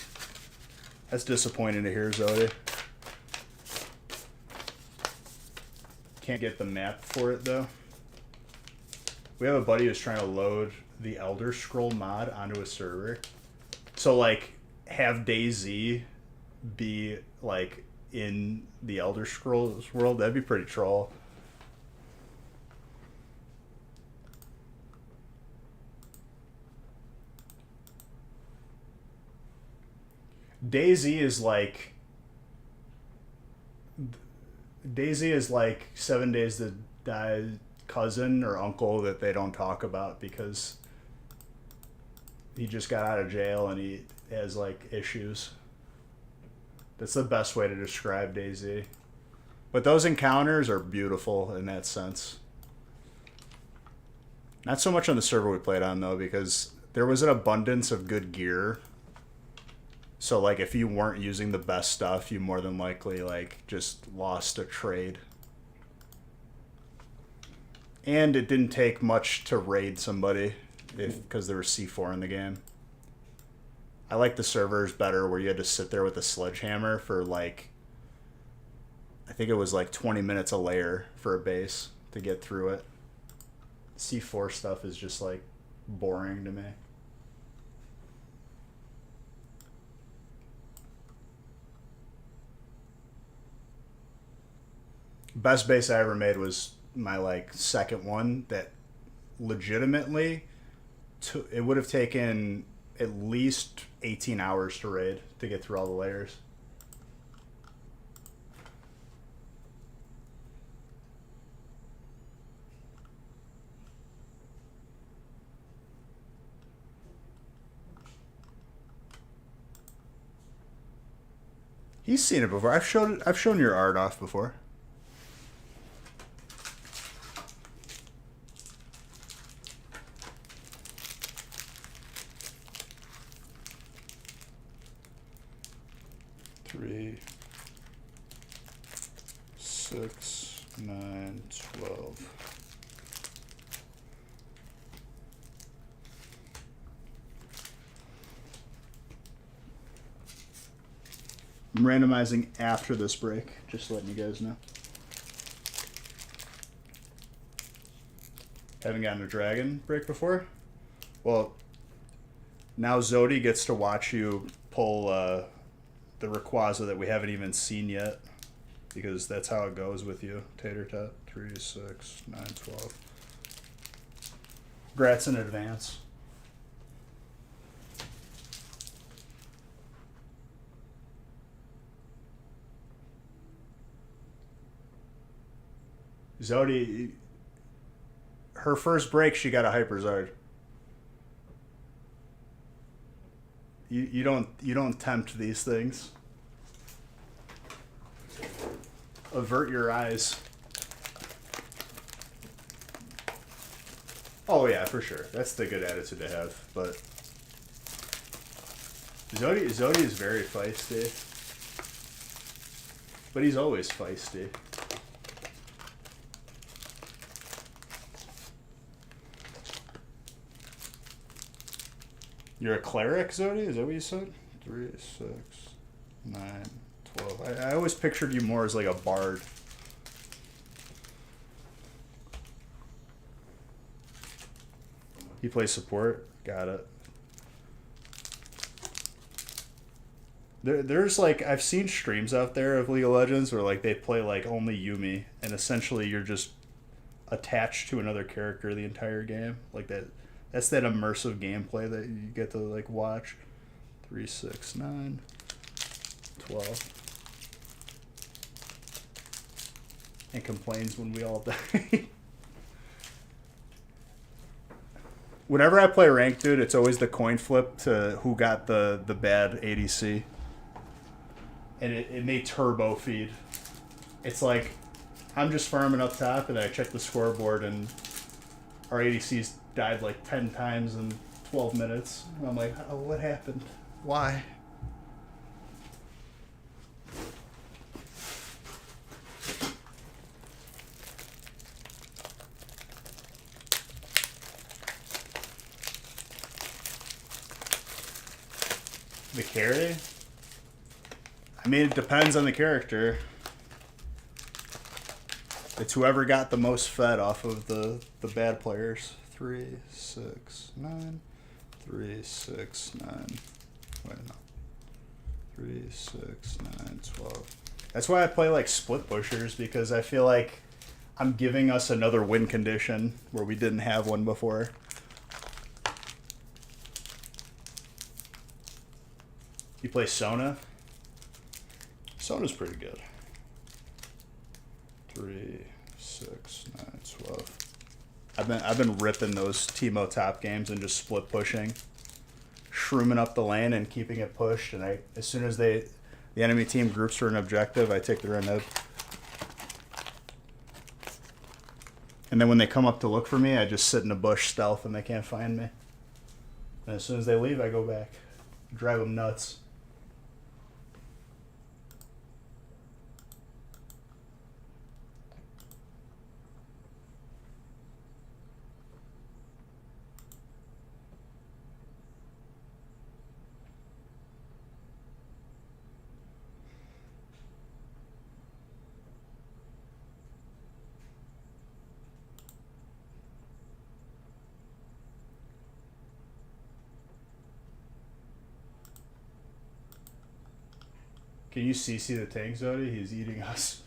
A: That's disappointing to hear, Zodi. Can't get the map for it though. We have a buddy who's trying to load the Elder Scroll mod onto a server. So like have DayZ be like in the Elder Scrolls world. That'd be pretty troll. DayZ is like Daisy is like 7 Days to Die cousin or uncle that they don't talk about because he just got out of jail and he has like issues. That's the best way to describe Daisy. But those encounters are beautiful in that sense. Not so much on the server we played on though, because there was an abundance of good gear. So like if you weren't using the best stuff, you more than likely like just lost a trade. And it didn't take much to raid somebody because there was C4 in the game. I like the servers better where you had to sit there with a sledgehammer for like, I think it was like 20 minutes a layer for a base to get through it. C4 stuff is just like boring to me. Best base I ever made was my like second one that legitimately it would have taken at least 18 hours to raid to get through all the layers. He's seen it before. I've shown your art off before. Three, 6, 9, 12. I'm randomizing after this break, just letting you guys know. Haven't gotten a dragon break before? Well, now Zodi gets to watch you pull the Rayquaza that we haven't even seen yet, because that's how it goes with you, Tater Tot. 3, 6, 9, 12. Congrats in advance. Zodi, her first break, she got a Hyper Zard. You don't tempt these things. Avert your eyes. Oh yeah, for sure. That's the good attitude to have. But Zodi is very feisty. But he's always feisty. You're a cleric, Zodi? Is that what you said? 3, 6, 9, 12. I always pictured you more as like a bard. You play support? Got it. There's like, I've seen streams out there of League of Legends where like they play like only Yuumi, and essentially you're just attached to another character the entire game. Like that. That's that immersive gameplay that you get to like watch. 3, 6, 9, 12. And complains when we all die. Whenever I play ranked, dude, it's always the coin flip to who got the bad ADC. And it may turbo feed. It's like, I'm just farming up top and I check the scoreboard and our ADC's died like 10 times in 12 minutes. And I'm like, oh, what happened? Why? The carry? I mean, it depends on the character. It's whoever got the most fed off of the bad players. 3, 6, 9. 3, 6, 9. Wait, no. 3, 6, 9, 12. That's why I play like split pushers, because I feel like I'm giving us another win condition where we didn't have one before. You play Sona? Sona's pretty good. 3, 6, 9, 12. I've been ripping those Teemo top games and just split pushing, shrooming up the lane and keeping it pushed. And as soon as the enemy team groups for an objective, I take the Rened. And then when they come up to look for me, I just sit in a bush stealth and they can't find me. And as soon as they leave, I go back. Drive them nuts. Can you CC the tank, Zodi? He's eating us.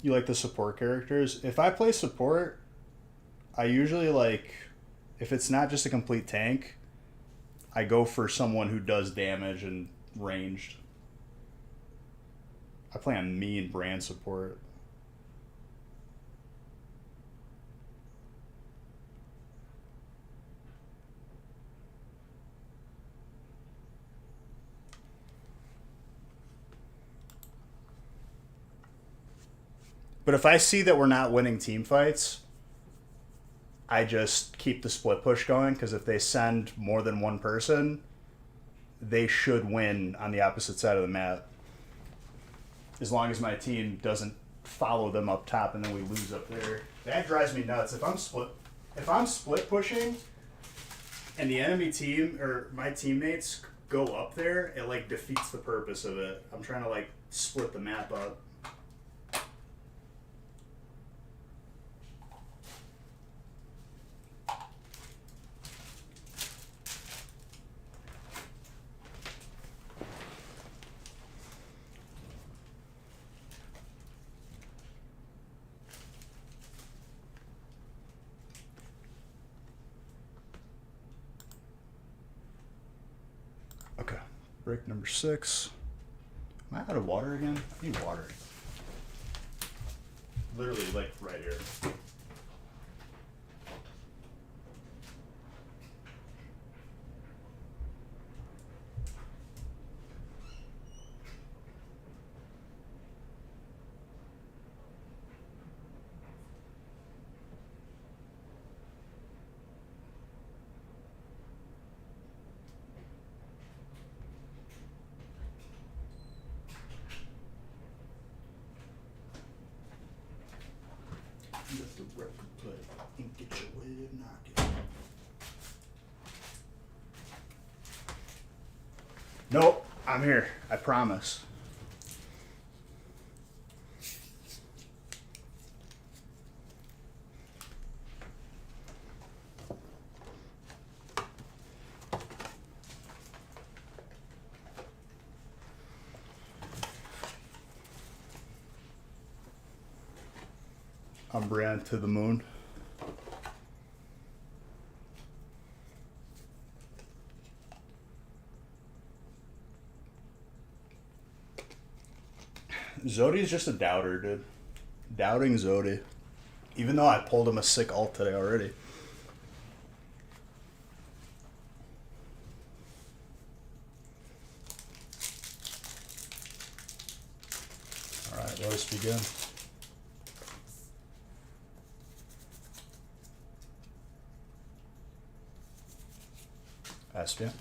A: You like the support characters? If I play support, I usually like, if it's not just a complete tank, I go for someone who does damage and ranged. I play on mean brand support. But if I see that we're not winning team fights, I just keep the split push going, because if they send more than one person, they should win on the opposite side of the map. As long as my team doesn't follow them up top and then we lose up there. That drives me nuts. If I'm split pushing and the enemy team or my teammates go up there, it like defeats the purpose of it. I'm trying to like split the map up. Okay, break number 6. Am I out of water again? I need water. Literally, like, right here. Let the record play and get your way to knock it. Nope, I'm here. I promise. Umbreon to the moon. Zodi's just a doubter, dude. Doubting Zodi. Even though I pulled him a sick ult today already. Alright, let us begin. Aspia.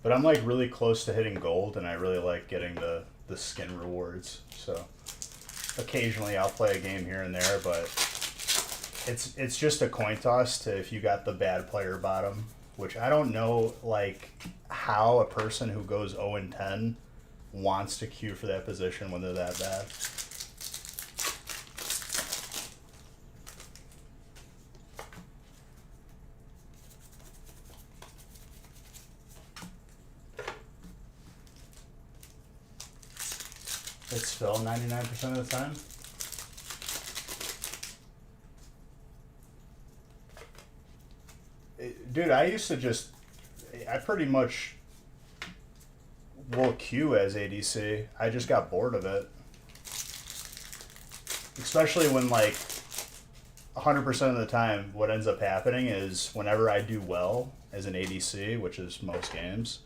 A: But I'm like really close to hitting gold, and I really like getting the skin rewards. So occasionally I'll play a game here and there, but it's just a coin toss to if you got the bad player bottom which I don't know like how a person who goes 0-10 wants to queue for that position when they're that bad. It's Phil 99% of the time. Dude, I used to just, I pretty much will queue as ADC. I just got bored of it. Especially when like 100% of the time what ends up happening is whenever I do well as an ADC, which is most games,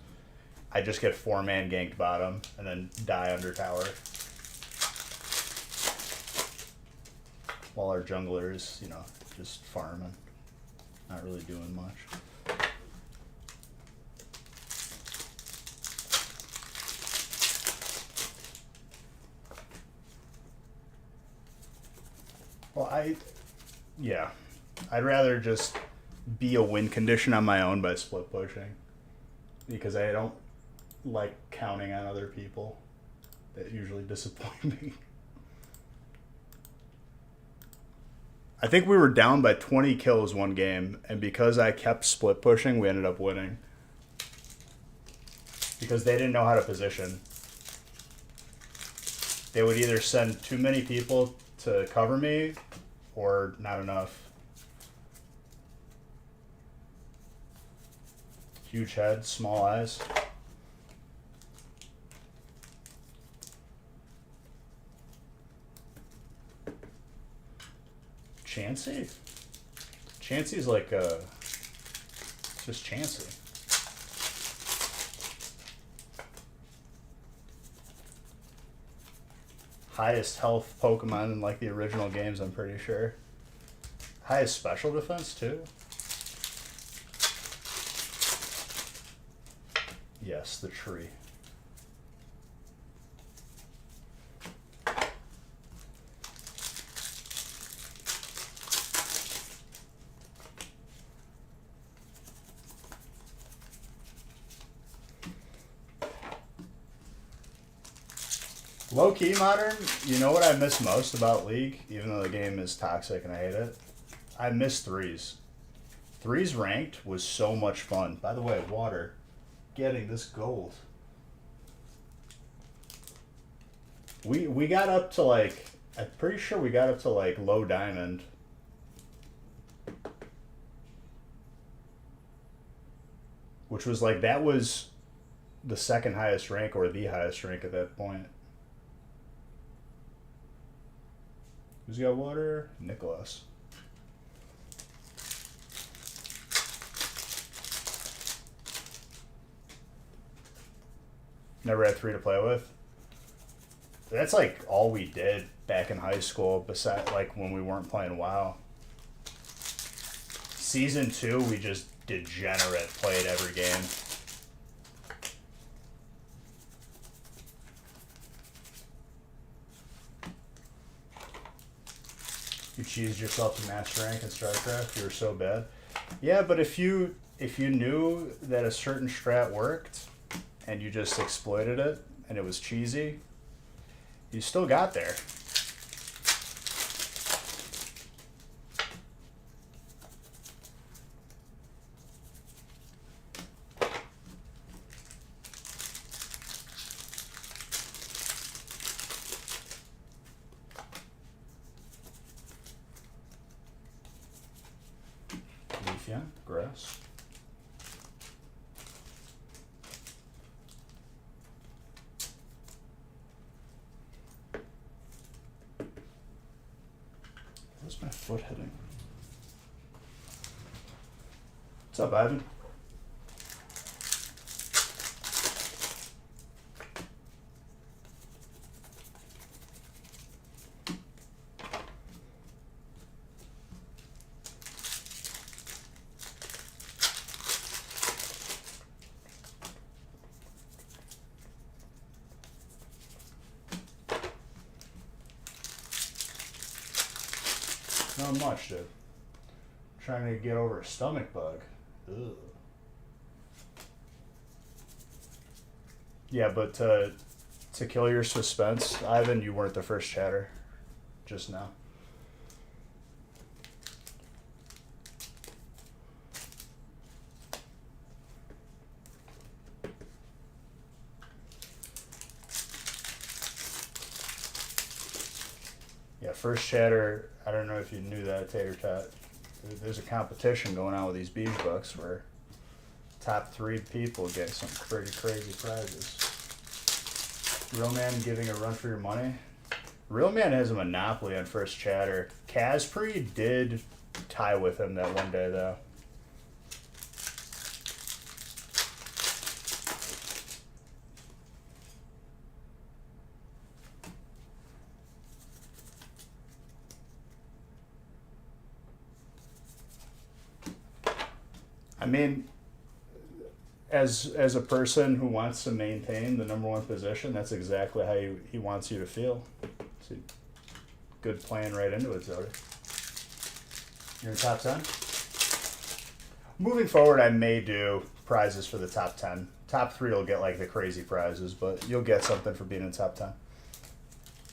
A: I just get 4-man ganked bottom and then die under tower. While our jungler is, you know, just farming. Not really doing much. Well, I'd rather just be a win condition on my own by split pushing. Because I don't like counting on other people. That usually disappoint me. I think we were down by 20 kills one game, and because I kept split pushing, we ended up winning. Because they didn't know how to position. They would either send too many people to cover me, or not enough. Huge head, small eyes. Chansey? Chansey's like it's just Chansey. Highest health Pokemon in like the original games, I'm pretty sure. Highest special defense too? Yes, the tree. Low-key modern, you know what I miss most about League? Even though the game is toxic and I hate it? I miss threes. Threes ranked was so much fun. By the way, water. Getting this gold. We got up to like, I'm pretty sure we got up to like low diamond. Which was like, that was the second highest rank or the highest rank at that point. Who's got water? Nicholas. Never had three to play with. That's like all we did back in high school, besides like when we weren't playing WoW. Season 2, we just degenerate played every game. You cheesed yourself to master rank in StarCraft. You were so bad. Yeah, but if you knew that a certain strat worked and you just exploited it and it was cheesy, you still got there. Leafeon, grass. Where's my foot hitting? What's up, Ivan? Not much, dude. Trying to get over a stomach bug. Ugh. Yeah, but to kill your suspense, Ivan, you weren't the first chatter just now. Yeah, first chatter, I don't know if you knew that, Tater Tot. There's a competition going on with these beach bucks where top 3 people get some pretty crazy prizes. Real Man giving a run for your money. Real Man has a monopoly on first chatter. Caspre did tie with him that one day though. I mean, as a person who wants to maintain the number 1 position, that's exactly how he wants you to feel. It's a good plan right into it, Zodi. You're in top 10? Moving forward, I may do prizes for the top 10. Top 3 will get like the crazy prizes, but you'll get something for being in top 10.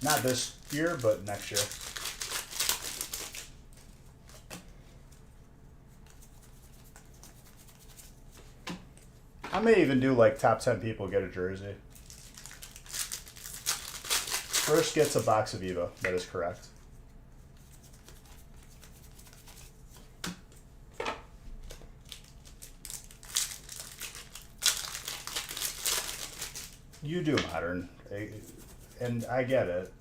A: Not this year, but next year. I may even do like top 10 people get a jersey. First gets a box of Evo. That is correct. You do modern, and I get it.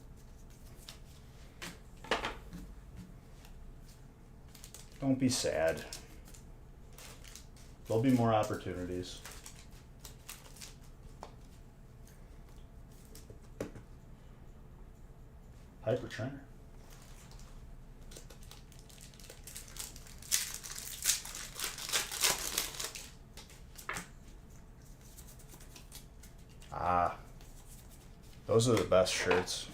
A: Don't be sad. There'll be more opportunities. Hyper Trainer. Ah, those are the best shirts.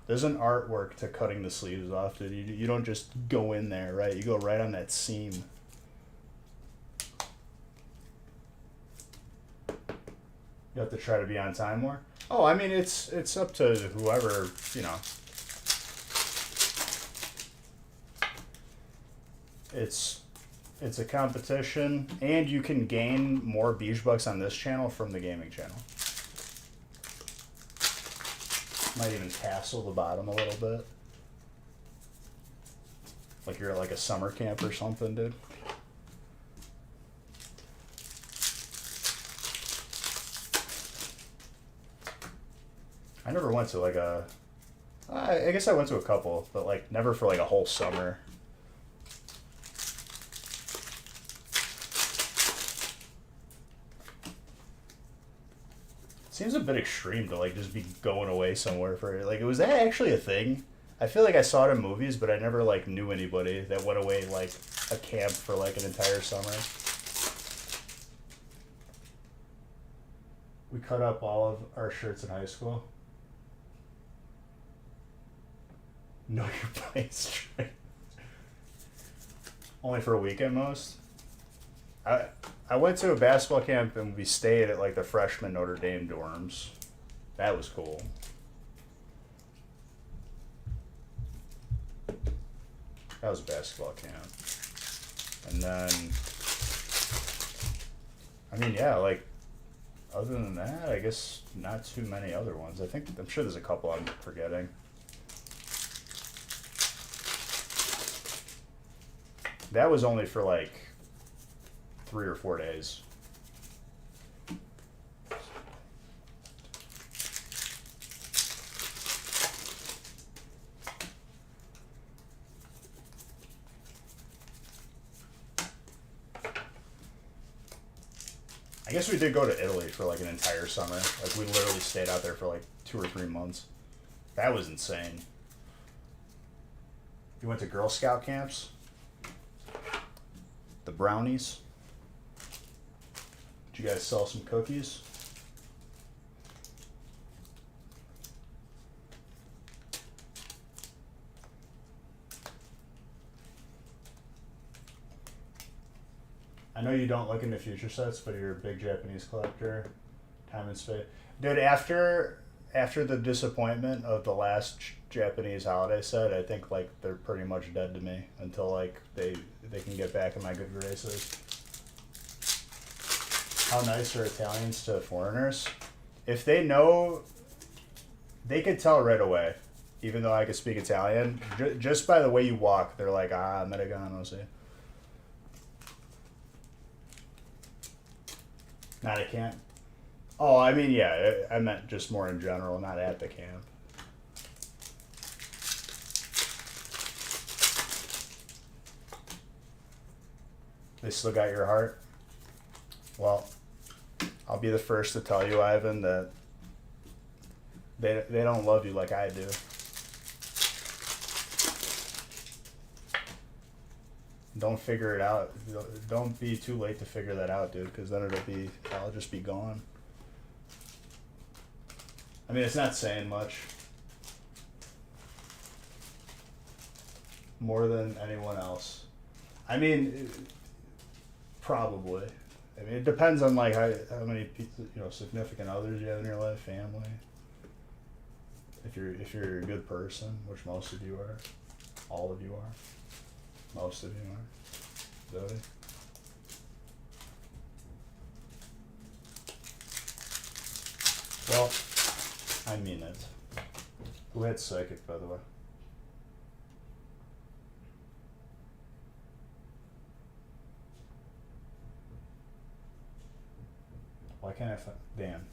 A: There's an artwork to cutting the sleeves off, dude. You don't just go in there, right? You go right on that seam. You have to try to be on time more. Oh, I mean, it's up to whoever, you know. It's a competition, and you can gain more Beach Bucks on this channel from the gaming channel. Might even tassel the bottom a little bit. Like you're at like a summer camp or something, dude. I never went to like a... I guess I went to a couple, but like never for like a whole summer. Seems a bit extreme to like just be going away somewhere for like, was that actually a thing? I feel like I saw it in movies, but I never like knew anybody that went away like a camp for like an entire summer. We cut up all of our shirts in high school. Know your place straight. Only for a week at most. I went to a basketball camp and we stayed at like the freshman Notre Dame dorms. That was cool. That was a basketball camp. And then, I mean, yeah, like, other than that, I guess not too many other ones. I'm sure there's a couple I'm forgetting. That was only for like 3 or 4 days. I guess we did go to Italy for like an entire summer. Like we literally stayed out there for like 2 or 3 months. That was insane. You went to Girl Scout camps? The brownies? Did you guys sell some cookies? I know you don't look into future sets, but you're a big Japanese collector. Time and space. Dude, after the disappointment of the last Japanese holiday set, I think like they're pretty much dead to me until like they can get back in my good graces. How nice are Italians to foreigners? If they know, they could tell right away. Even though I could speak Italian, just by the way you walk, they're like, ah, americano, see. Not at camp. Oh, I mean, yeah, I meant just more in general, not at the camp. They still got your heart? Well, I'll be the first to tell you, Ivan, that they don't love you like I do. Don't figure it out. Don't be too late to figure that out, dude, because then I'll just be gone. I mean, it's not saying much. More than anyone else. I mean, probably. I mean, it depends on like how many people, significant others you have in your life, family. If you're a good person, which most of you are, all of you are. Most of you are. Zoe? Well, I mean it. Who had psychic, by the way? Why can't I find... Damn.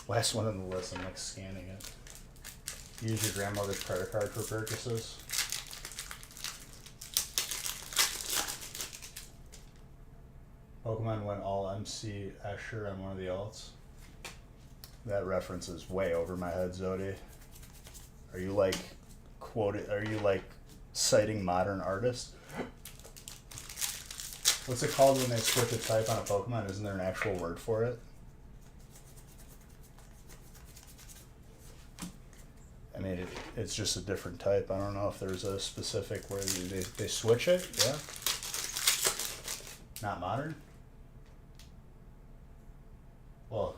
A: Last one on the list, I'm like scanning it. Use your grandmother's credit card for purchases. Pokemon went all MC Escher on one of the alts. That reference is way over my head, Zodi. Are you like citing modern artists? What's it called when they switch a type on a Pokemon? Isn't there an actual word for it? I mean, it's just a different type. I don't know if there's a specific where they switch it. Yeah. Not modern? Well,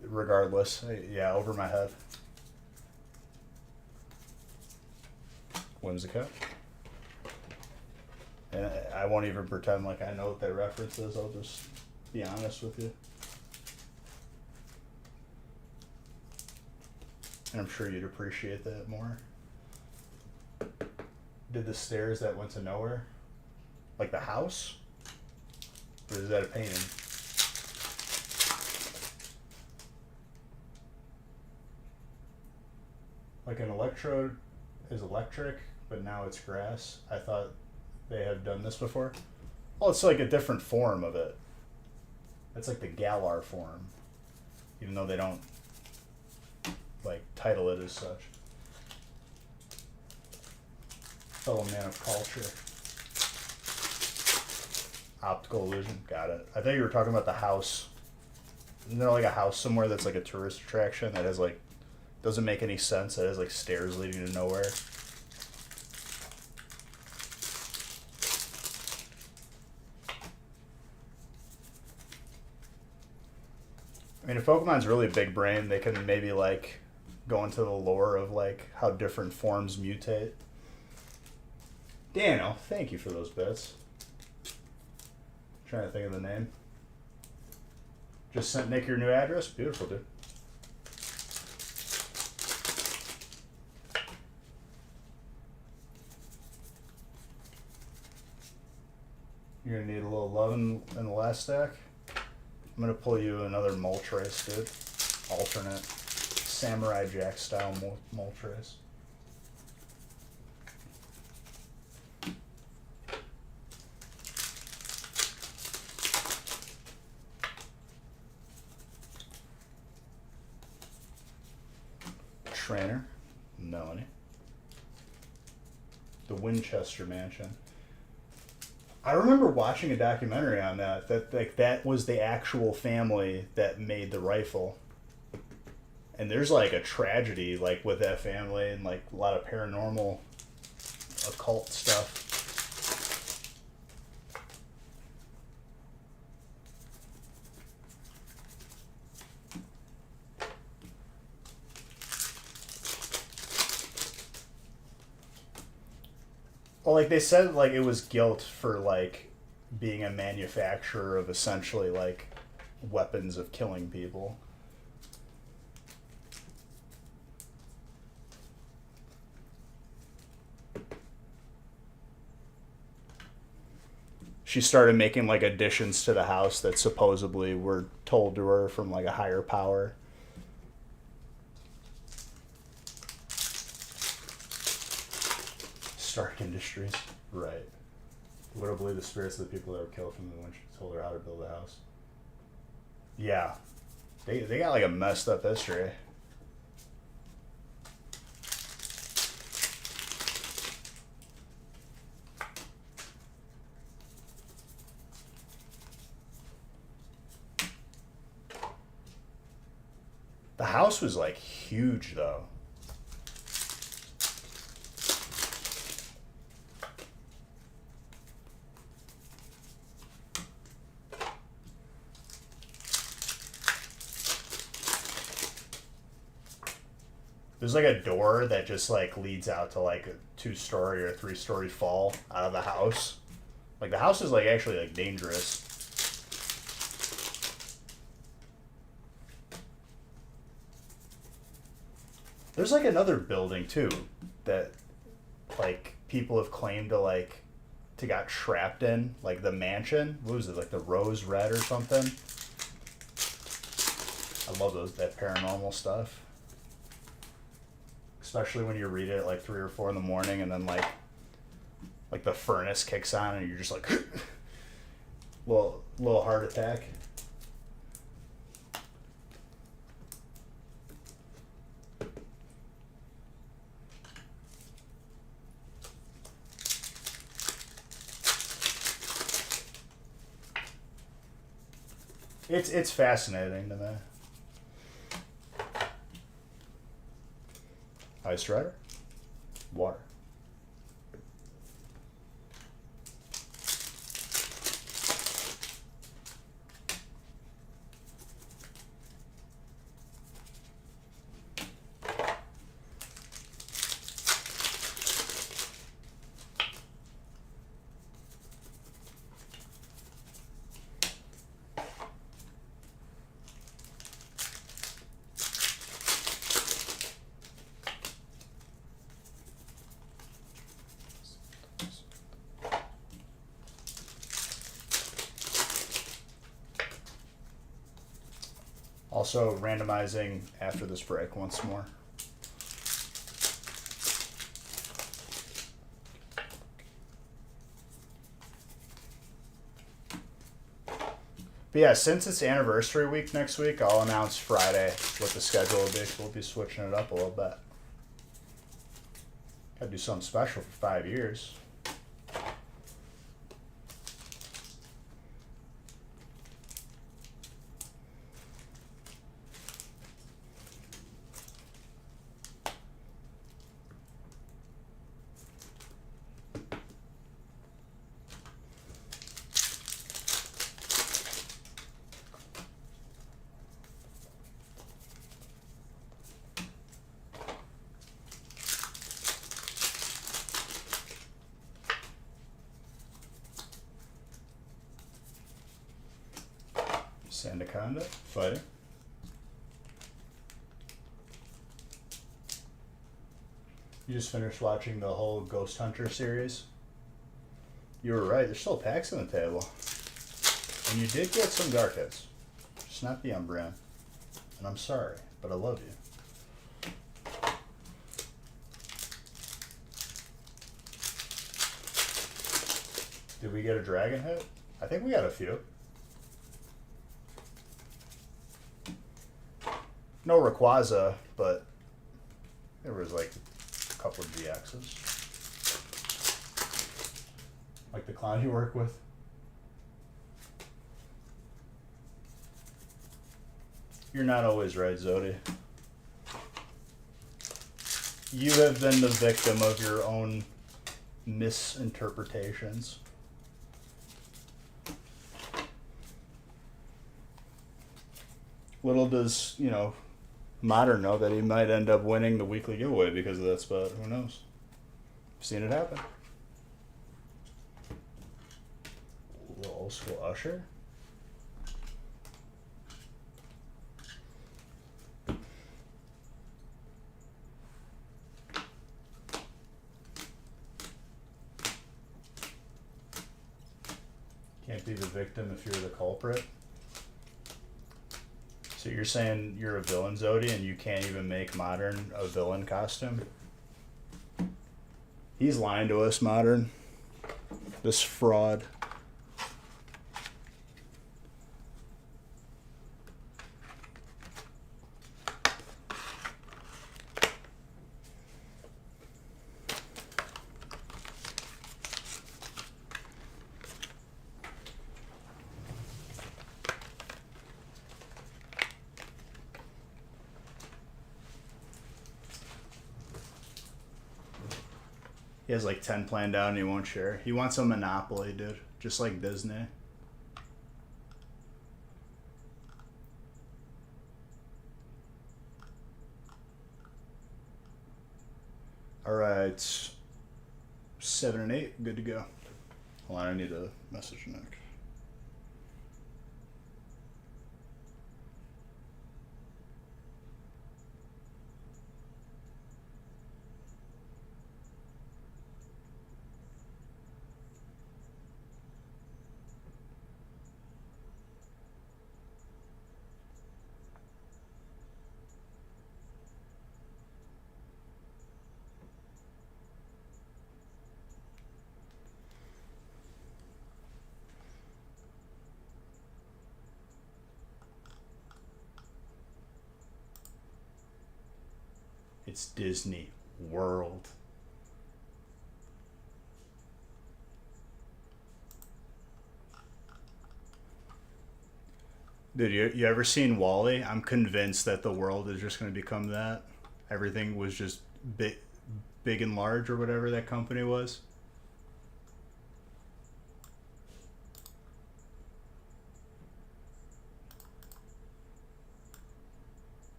A: regardless, yeah, over my head. Whimsicott. And I won't even pretend like I know what that reference is. I'll just be honest with you. And I'm sure you'd appreciate that more. Did the stairs that went to nowhere? Like the house? Or is that a painting? Like an electrode is electric, but now it's grass. I thought they had done this before. Well, it's like a different form of it. It's like the Galar form, even though they don't like title it as such. Fellow man of culture. Optical illusion, got it. I thought you were talking about the house. Isn't there like a house somewhere that's like a tourist attraction that has like, doesn't make any sense, that has like stairs leading to nowhere? I mean, if Pokemon's really big brain, they can maybe like go into the lore of like how different forms mutate. Daniel, thank you for those bits. Trying to think of the name. Just sent Nick your new address? Beautiful, dude. You're gonna need a little love in the last stack. I'm gonna pull you another Moltres, dude. Alternate Samurai Jack style Moltres. Trainer, Melanie. The Winchester Mansion. I remember watching a documentary on that. That was the actual family that made the rifle. And there's like a tragedy like with that family and like a lot of paranormal occult stuff. Well, like they said, like it was guilt for like being a manufacturer of essentially like weapons of killing people. She started making like additions to the house that supposedly were told to her from like a higher power. Stark Industries. Right. Would have believed the spirits of the people that were killed from the when she told her how to build a house. Yeah. They got like a messed up history. The house was like huge though. There's like a door that just like leads out to like a 2-story or 3-story fall out of the house. Like the house is like actually like dangerous. There's like another building too that like people have claimed to got trapped in, like the mansion. What was it, like the Rose Red or something? I love that paranormal stuff. Especially when you read it at like 3 or 4 in the morning and then like the furnace kicks on and you're just like little heart attack. It's fascinating to me. Ice Rider? Water. Also randomizing after this break once more. But yeah, since it's anniversary week next week, I'll announce Friday what the schedule will be. We'll be switching it up a little bit. Gotta do something special for 5 years. Sandaconda fighting. You just finished watching the whole Ghost Hunter series? You were right, there's still packs on the table. And you did get some Dark Hits. Just not the Umbreon. And I'm sorry, but I love you. Did we get a Dragon hit? I think we got a few. No Rayquaza, but there was like a couple of GXs. Like the clown you work with. You're not always right, Zodi. You have been the victim of your own misinterpretations. Little does, Modern know that he might end up winning the weekly giveaway because of that spot. Who knows? I've seen it happen. little old school Usher. Can't be the victim if you're the culprit. So you're saying you're a villain, Zodi, and you can't even make Modern a villain costume? He's lying to us, Modern. This fraud. He has like 10 planned out and he won't share. He wants a monopoly, dude. Just like Disney. Alright. 7 and 8. Good to go. Hold on, I need to message Nick. It's Disney World. Dude, you ever seen Wall-E? I'm convinced that the world is just going to become that. Everything was just big and large, or whatever that company was.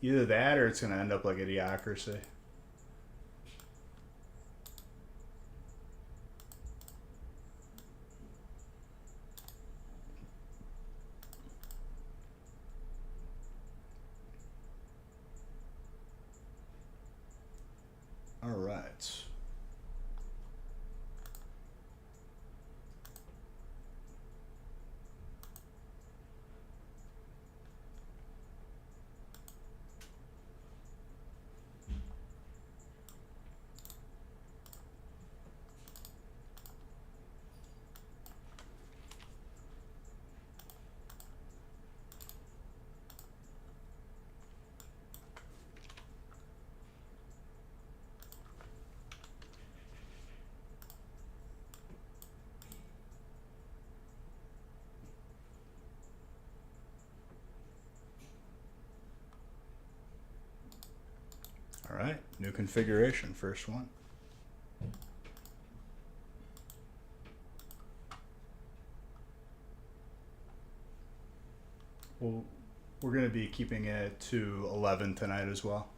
A: Either that or it's going to end up like Idiocracy. All right. All right, new configuration, first one. Well, we're going to be keeping it to 11 tonight as well.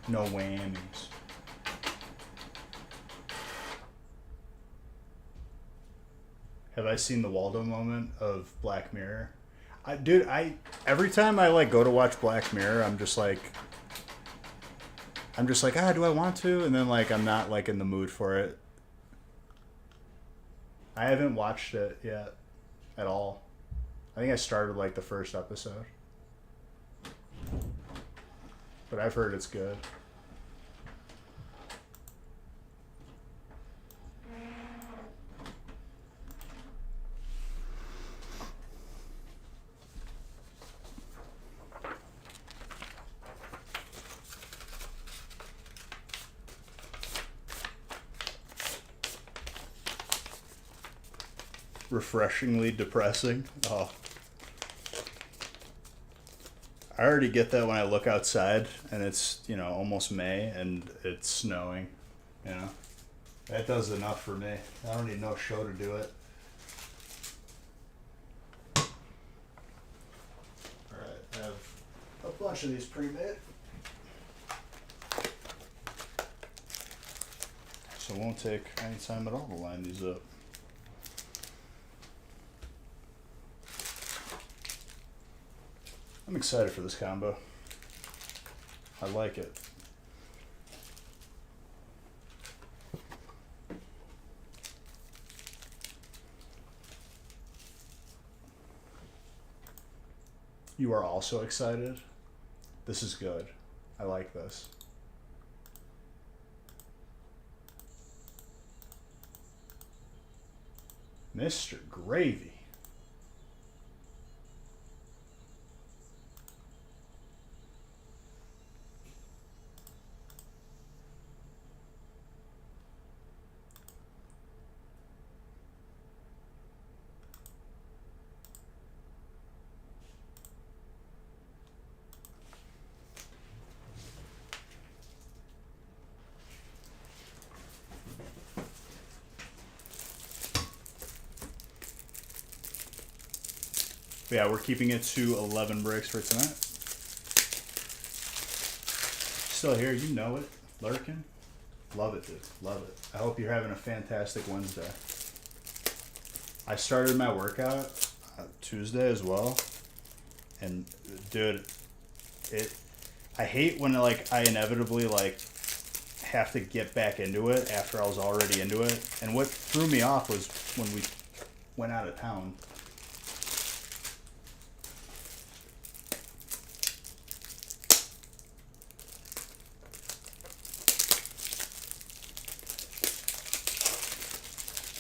A: No whammies. Have I seen the Waldo moment of Black Mirror? Dude, every time I like go to watch Black Mirror, I'm just like, do I want to? And then like I'm not like in the mood for it. I haven't watched it yet at all. I think I started like the first episode. But I've heard it's good. Refreshingly depressing. Oh. I already get that when I look outside and it's, you know, almost May and it's snowing. You know, that does enough for me. I don't need no show to do it. All right, I have a bunch of these pre-made. So it won't take any time at all to line these up. I'm excited for this combo. I like it. You are also excited? This is good. I like this. Mr. Gravy. But yeah, we're keeping it to 11 breaks for tonight. Still here, you know it. Lurking. Love it, dude. Love it. I hope you're having a fantastic Wednesday. I started my workout Tuesday as well. And dude, I hate when like I inevitably like have to get back into it after I was already into it. And what threw me off was when we went out of town.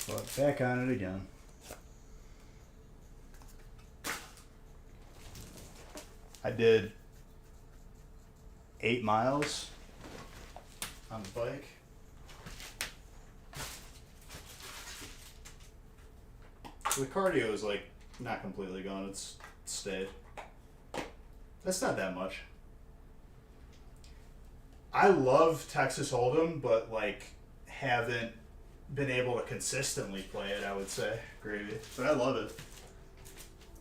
A: But back on it again. I did 8 miles on the bike. The cardio is like not completely gone, it's stayed. That's not that much. I love Texas Hold'em, but like haven't been able to consistently play it, I would say. Gravy. But I love it.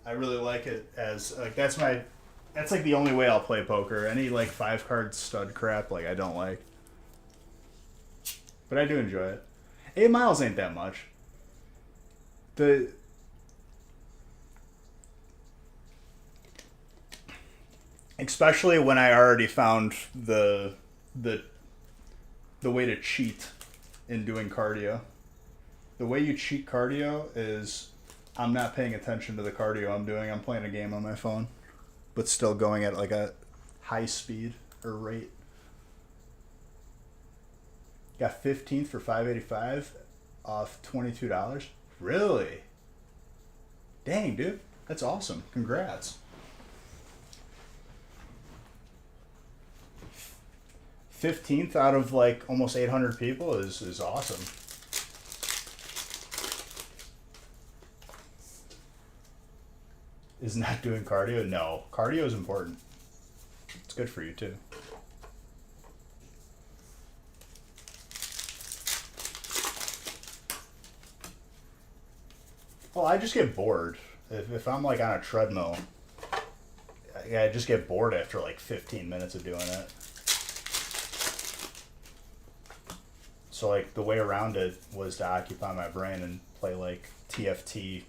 A: I really like it as like that's like the only way I'll play poker. Any like 5-card stud crap like I don't like. But I do enjoy it. 8 miles ain't that much. Especially when I already found the way to cheat in doing cardio. The way you cheat cardio is I'm not paying attention to the cardio I'm doing. I'm playing a game on my phone, but still going at like a high speed or rate. Got 15th for $5.85 off $22. Really? Dang, dude. That's awesome. Congrats. 15th out of like almost 800 people is awesome. Is not doing cardio? No. Cardio is important. It's good for you too. Well, I just get bored. If I'm like on a treadmill, I just get bored after like 15 minutes of doing it. So like the way around it was to occupy my brain and play like TFT.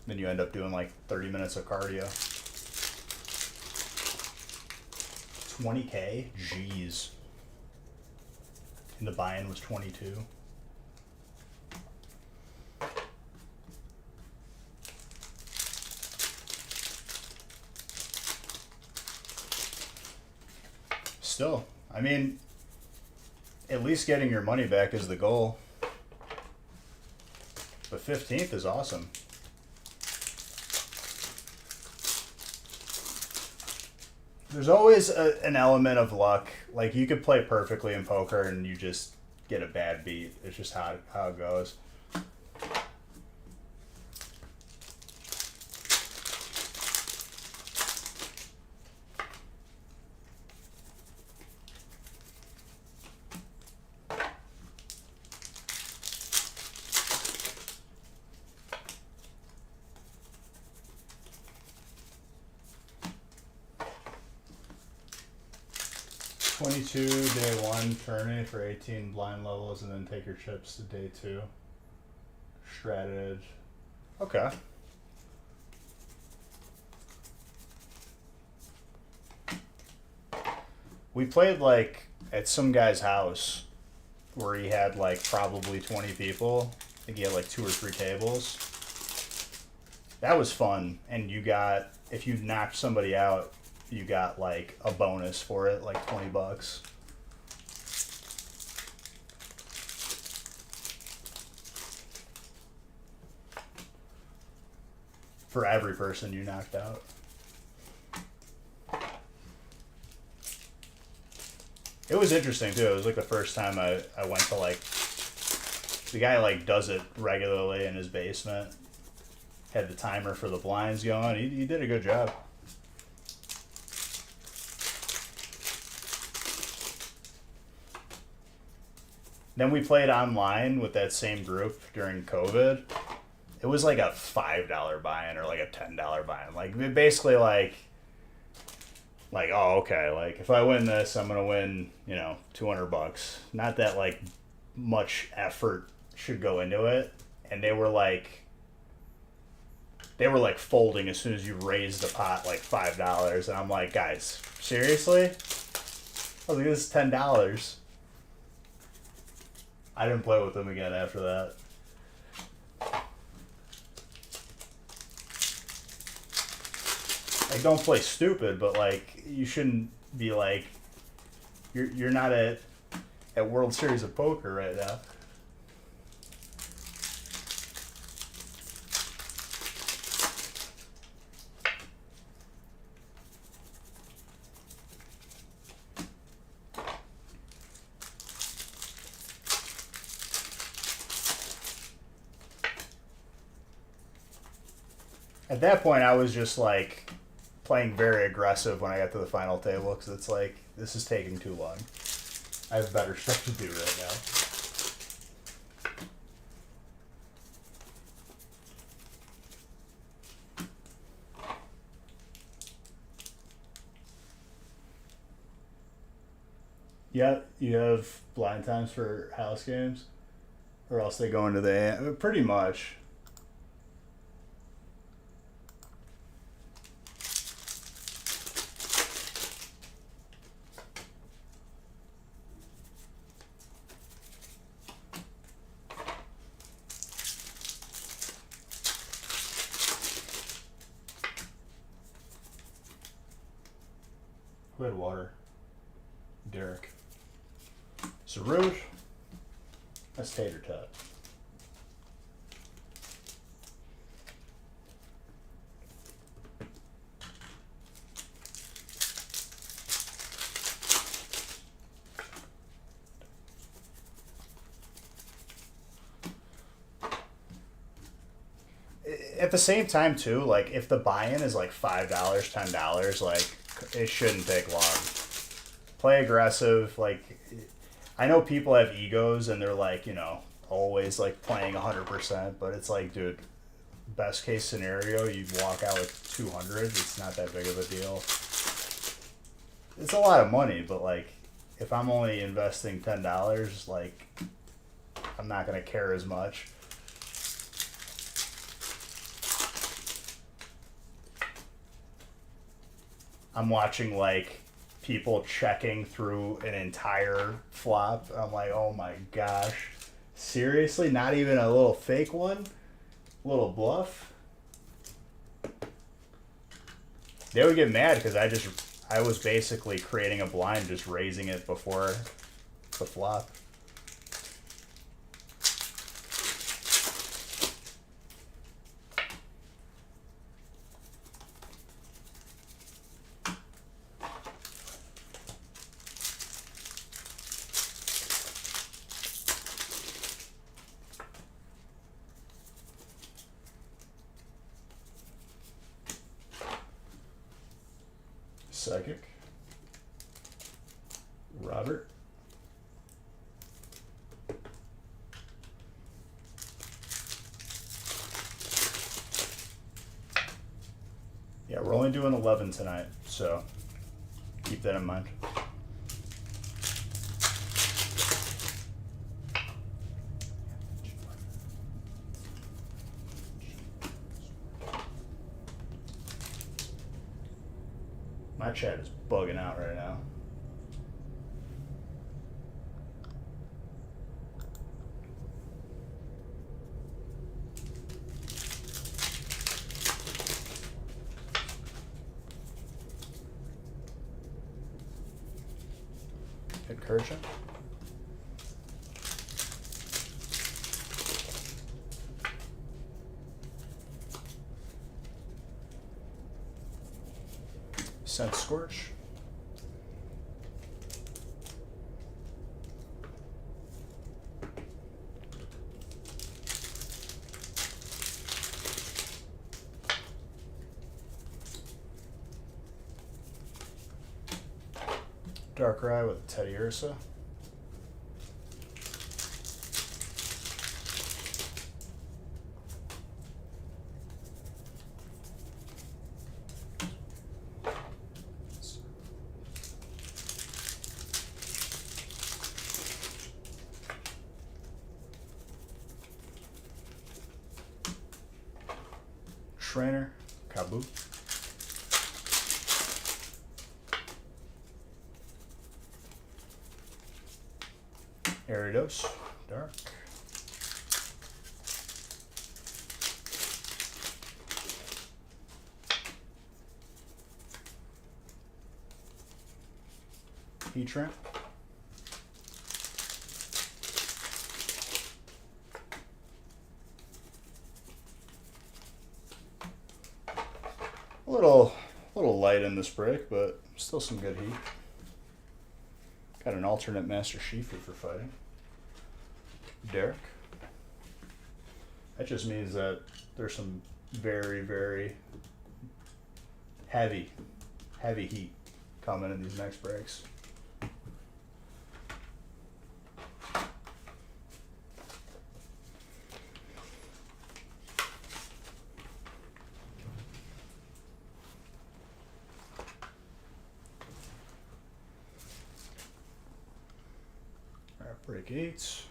A: Then you end up doing like 30 minutes of cardio. 20K? Jeez. And the buy-in was 22. Still, I mean, at least getting your money back is the goal. But 15th is awesome. There's always an element of luck. Like, you could play perfectly in poker and you just get a bad beat. It's just how it goes. 22 day one tourney for 18 blind levels, and then take your chips to day two. Shredded. Okay. We played like at some guy's house where he had like probably 20 people. I think he had like 2 or 3 tables. That was fun, and you got, if you knocked somebody out, you got like a bonus for it, like $20. For every person you knocked out. It was interesting too. It was like the first time I went to like, the guy like does it regularly in his basement. Had the timer for the blinds going. He did a good job. Then we played online with that same group during COVID. It was like a $5 buy-in or like a $10 buy-in. Like basically like oh okay, like if I win this, I'm gonna win, you know, $200. Not that like much effort should go into it. And they were like folding as soon as you raised the pot like $5, and I'm like, guys, seriously? I was like, this is $10. I didn't play with them again after that. Like, don't play stupid, but like you shouldn't be like, you're not at World Series of Poker right now. At that point, I was just like playing very aggressive when I got to the final table, because it's like, this is taking too long. I have better stuff to do right now. Yeah, you have blind times for house games, or else they go into the pretty much. Who had water? Derek. Sarouge. That's tater tot. At the same time too, like if the buy-in is like $5, $10, like it shouldn't take long. Play aggressive. Like, I know people have egos and they're like, you know, always like playing 100%, but it's like, dude, best case scenario, you walk out with 200. It's not that big of a deal. It's a lot of money, but like, if I'm only investing $10, like, I'm not gonna care as much. I'm watching like people checking through an entire flop. I'm like, oh my gosh, seriously? Not even a little fake one? A little bluff? They would get mad because I was basically creating a blind, just raising it before the flop. Psychic. Robert. Yeah, we're only doing 11 tonight, so keep that in mind. My chat is bugging out right now. Incursion. Scent Scorch. Darkrai with Teddy Ursa. Trainer, Kabu. Aridos, Dark. Heatramp. A little light in this break, but still some good heat. Got an alternate Master Shifu for fighting. Derek. That just means that there's some very, very heavy heat coming in these next breaks. Break 8.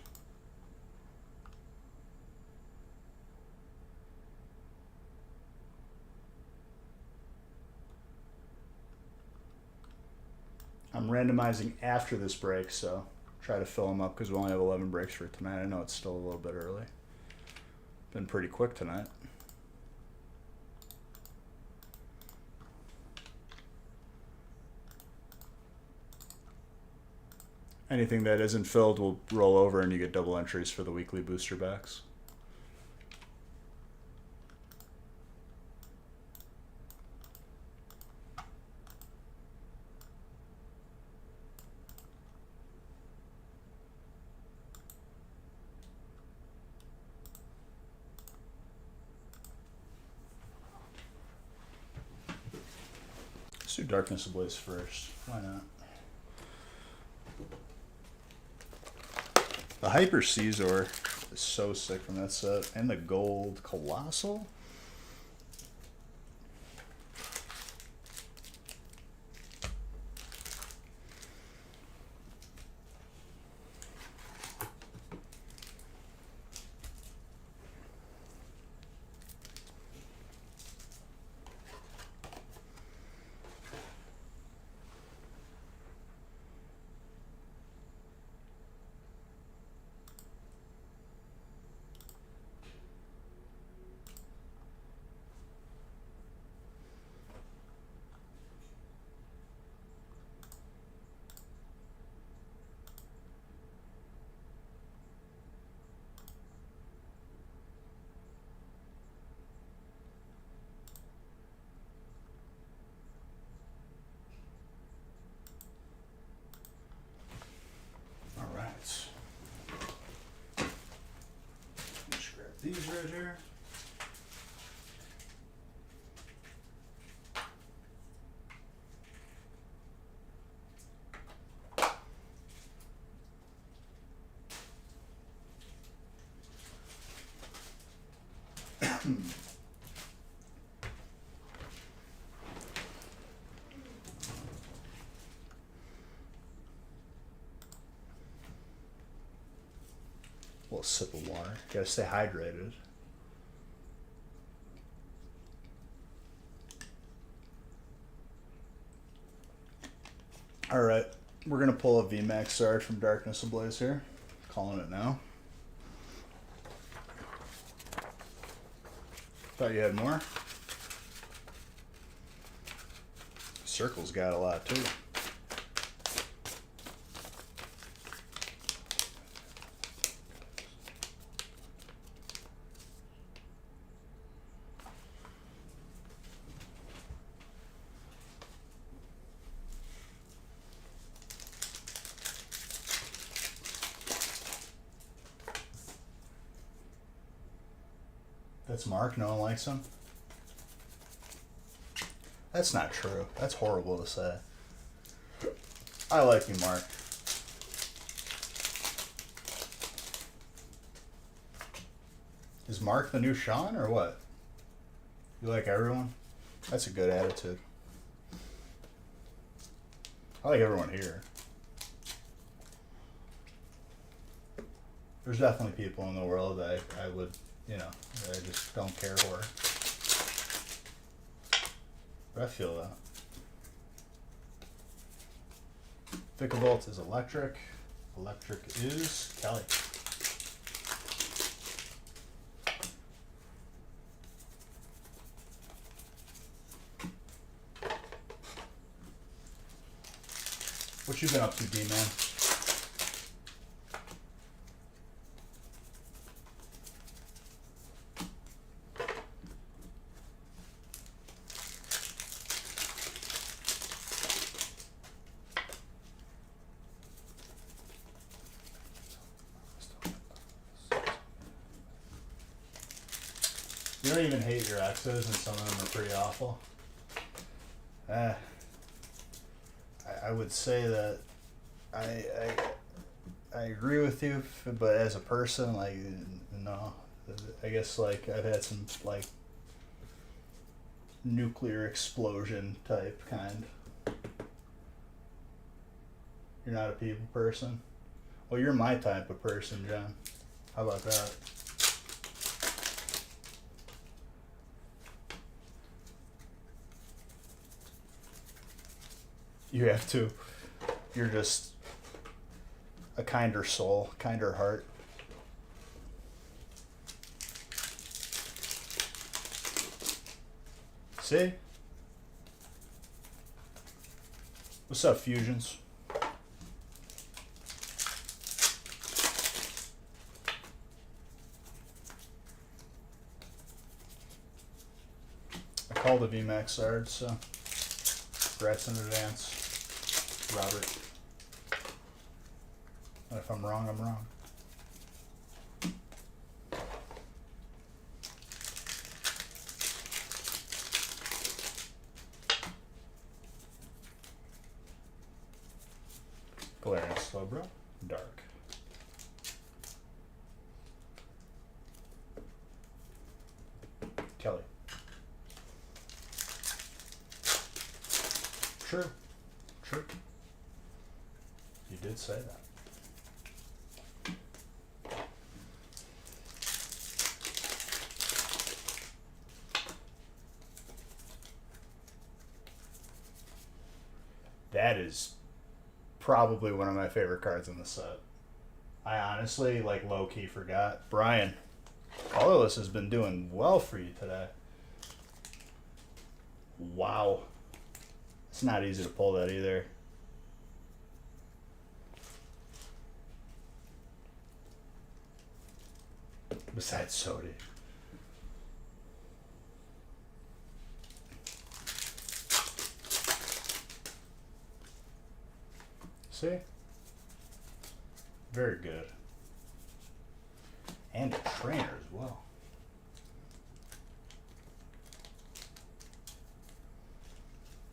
A: I'm randomizing after this break, so try to fill them up because we only have 11 breaks for tonight. I know it's still a little bit early. Been pretty quick tonight. Anything that isn't filled will roll over and you get double entries for the weekly booster backs. Let's do Darkness Ablaze first. Why not? The Hyper Caesar is so sick from that set. And the Gold Colossal. These right here. A little sip of water. Gotta stay hydrated. All right, we're gonna pull a VMAX Sarge from Darkness Ablaze here. Calling it now. Thought you had more. Circle's got a lot too. That's Mark. No one likes him. That's not true. That's horrible to say. I like you, Mark. Is Mark the new Sean or what? You like everyone? That's a good attitude. I like everyone here. There's definitely people in the world that I would, you know, that I just don't care for. But I feel that. Vicavolt is electric. Electric is Kelly. What you been up to, D-Man? You don't even hate your exes, and some of them are pretty awful. I would say that I agree with you, but as a person, like, no. I guess, like, I've had some, like, nuclear explosion type kind. You're not a people person? Well, you're my type of person, John. How about that? You have to. You're just a kinder soul, kinder heart. See? What's up, Fusions? I called the VMAX Sarge, so congrats in advance, Robert. And if I'm wrong, I'm wrong. Galarian Slowbro, dark. Kelly. True. True. You did say that. That is probably one of my favorite cards in the set. I honestly, like, low-key forgot. Brian, Colorless has been doing well for you today. Wow. It's not easy to pull that either. Besides Sodi. See? Very good. And a trainer as well.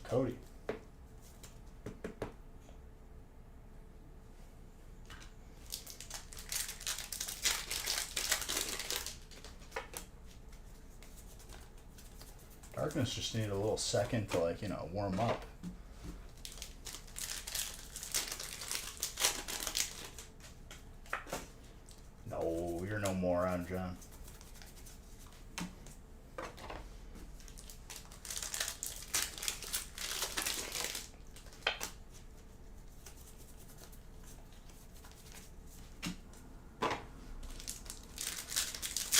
A: Cody. Darkness just needed a little second to, like, you know, warm up. No, you're no moron, John.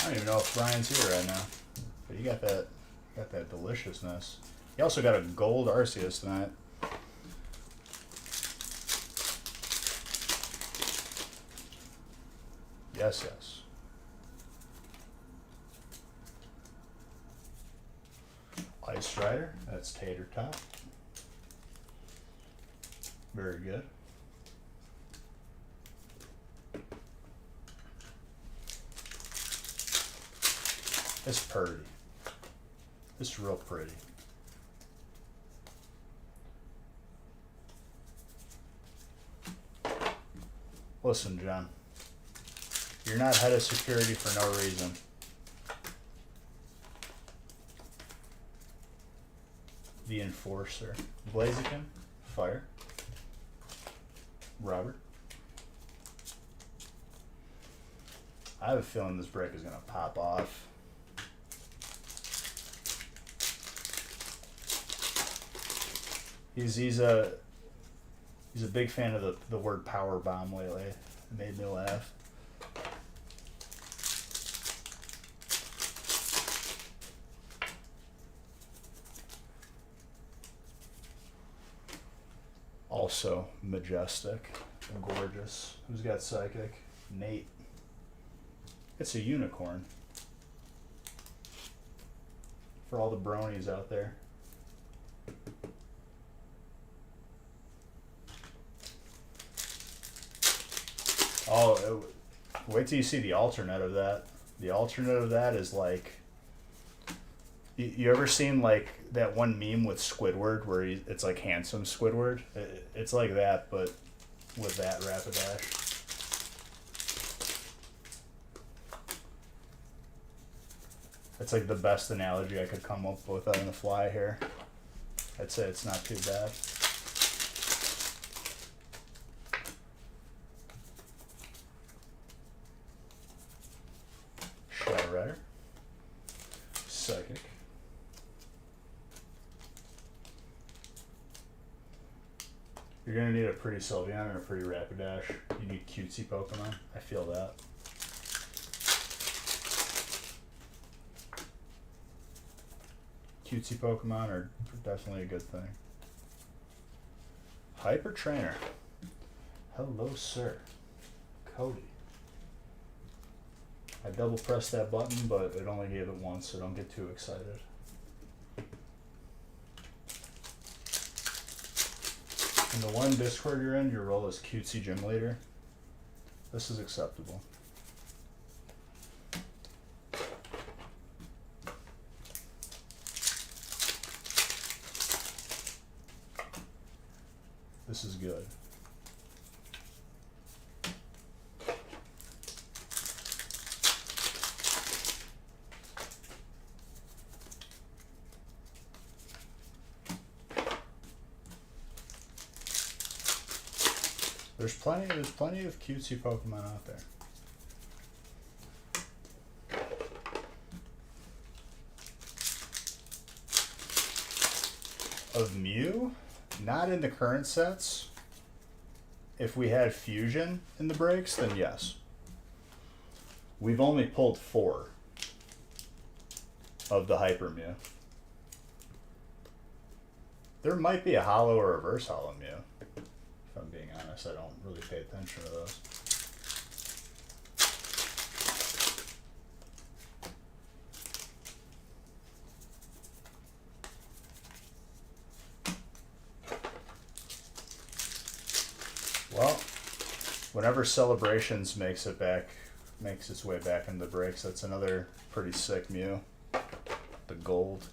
A: don't even know if Brian's here right now, but you got that deliciousness. You also got a gold Arceus tonight. Yes, yes. Ice Strider, that's Tater Tot. Very good. It's pretty. It's real pretty. Listen, John. You're not head of security for no reason. The Enforcer. Blaziken. Fire. Robert. I have a feeling this break is going to pop off. He's a big fan of the word power bomb lately. It made me laugh. Also majestic and gorgeous. Who's got psychic? Nate. It's a unicorn. For all the bronies out there. Oh, wait till you see the alternate of that. The alternate of that is like, you ever seen like that one meme with Squidward where it's like handsome Squidward? It's like that, but with that Rapidash. It's like the best analogy I could come up with on the fly here. I'd say it's not too bad. Shadow Rider. Psychic. You're gonna need a pretty Sylveon and a pretty Rapidash. You need cutesy Pokemon. I feel that. Cutesy Pokemon are definitely a good thing. Hyper Trainer. Hello, sir. Cody. I double pressed that button, but it only gave it once, so don't get too excited. In the one Discord you're in, your role is cutesy gym leader. This is acceptable. This is good. There's plenty of cutesy Pokemon out there. Of Mew? Not in the current sets. If we had Fusion in the breaks, then yes. We've only pulled 4 of the Hyper Mew. There might be a Hollow or Reverse Hollow Mew. If I'm being honest, I don't really pay attention to those. Well, whenever Celebrations makes its way back into the breaks, that's another pretty sick Mew. The gold.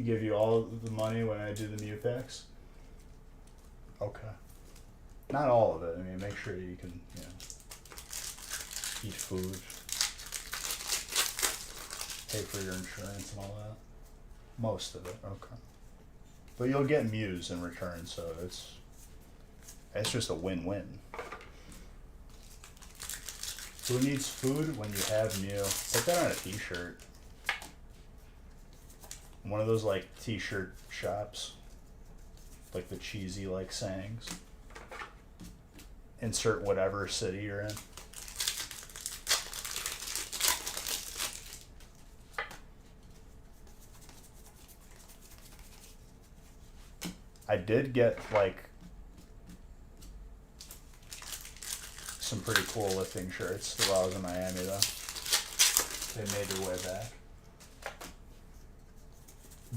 A: Give you all the money when I do the Mew packs? Okay. Not all of it. I mean, make sure you can, eat food, pay for your insurance and all that. Most of it, okay. But you'll get Mews in return, so it's just a win-win. Who needs food when you have Mew? Put that on a t-shirt. One of those like t-shirt shops. Like the cheesy like sayings. Insert whatever city you're in. I did get like some pretty cool lifting shirts while I was in Miami though. They made their way back.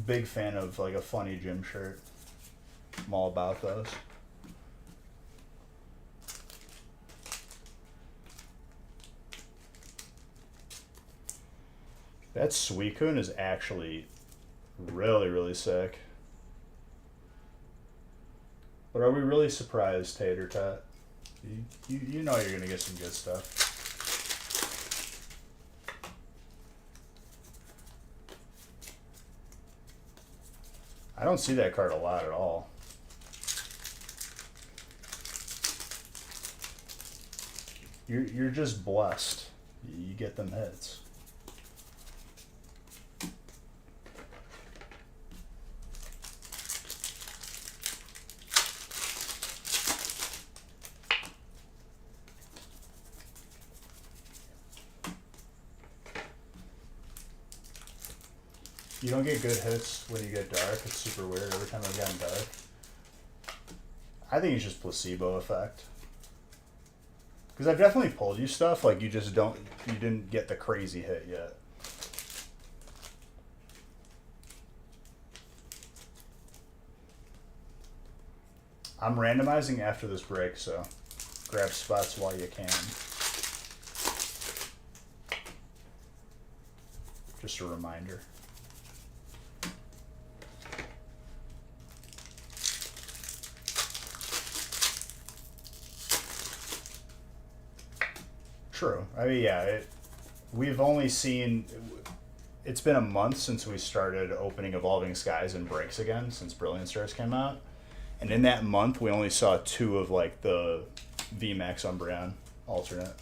A: Big fan of like a funny gym shirt. I'm all about those. That Suicune is actually really, really sick. But are we really surprised, Tater Tot? You know you're gonna get some good stuff. I don't see that card a lot at all. You're just blessed. You get them hits. You don't get good hits when you get dark. It's super weird every time I've gotten dark. I think it's just placebo effect. Because I've definitely pulled you stuff, like you didn't get the crazy hit yet. I'm randomizing after this break, so grab spots while you can. Just a reminder. True. I mean, yeah, we've only seen, it's been a month since we started opening Evolving Skies and breaks again, since Brilliant Stars came out. And in that month, we only saw 2 of, like, the VMAX Umbreon alternate.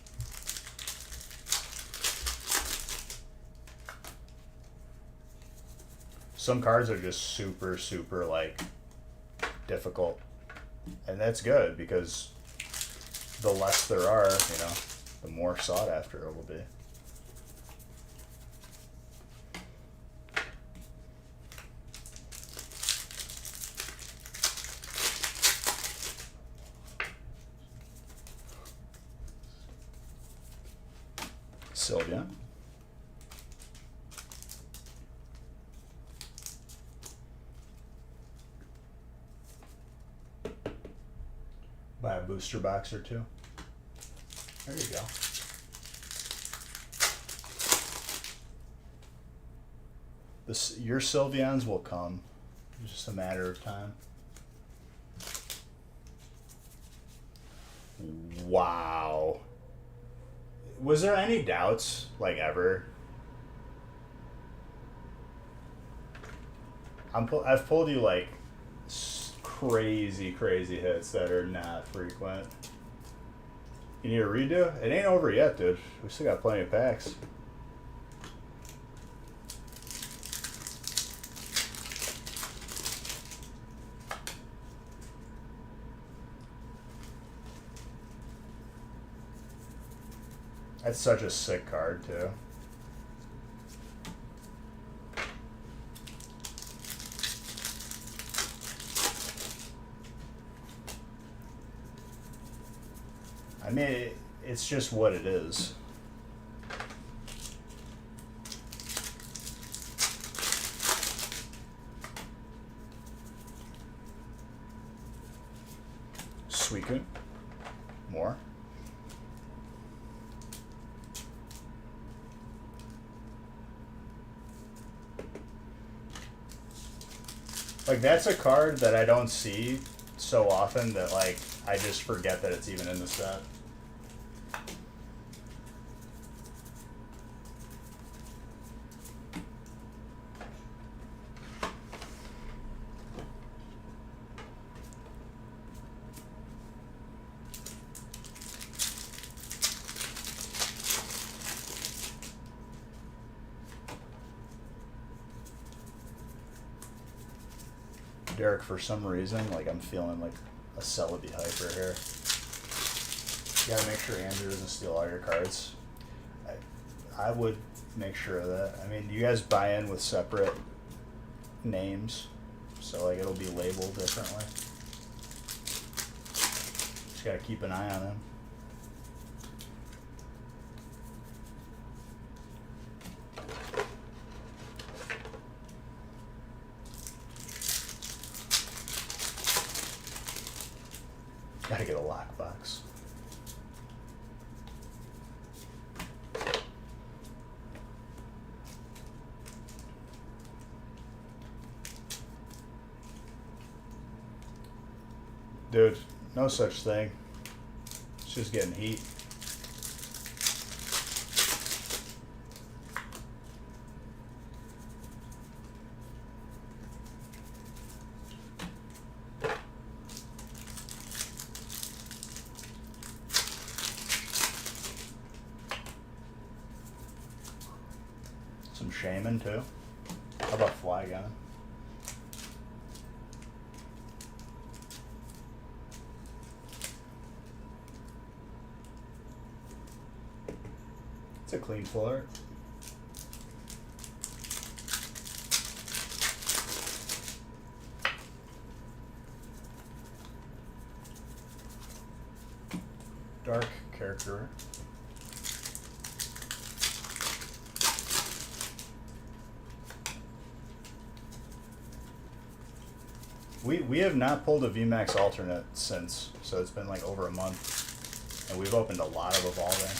A: Some cards are just super, super, like, difficult. And that's good, because the less there are, you know, the more sought after it will be. Sylveon. Buy a booster box or 2. There you go. Your Sylveons will come. It's just a matter of time. Wow. Was there any doubts, like, ever? I've pulled you, like, crazy, crazy hits that are not frequent. You need a redo? It ain't over yet, dude. We still got plenty of packs. That's such a sick card, too. I mean, it's just what it is. Suicune. More. Like, that's a card that I don't see so often that, like, I just forget that it's even in the set. Derek, for some reason, like I'm feeling like a Celebi hyper here. You gotta make sure Andrew doesn't steal all your cards. I would make sure of that. I mean, you guys buy in with separate names, so like it'll be labeled differently. Just gotta keep an eye on him. Gotta get a lockbox. Dude, no such thing. It's just getting heat. Some shaman too. How about Flygon? It's a clean floor. Dark character. We have not pulled a VMAX alternate since, so it's been like over a month, and we've opened a lot of Evolving.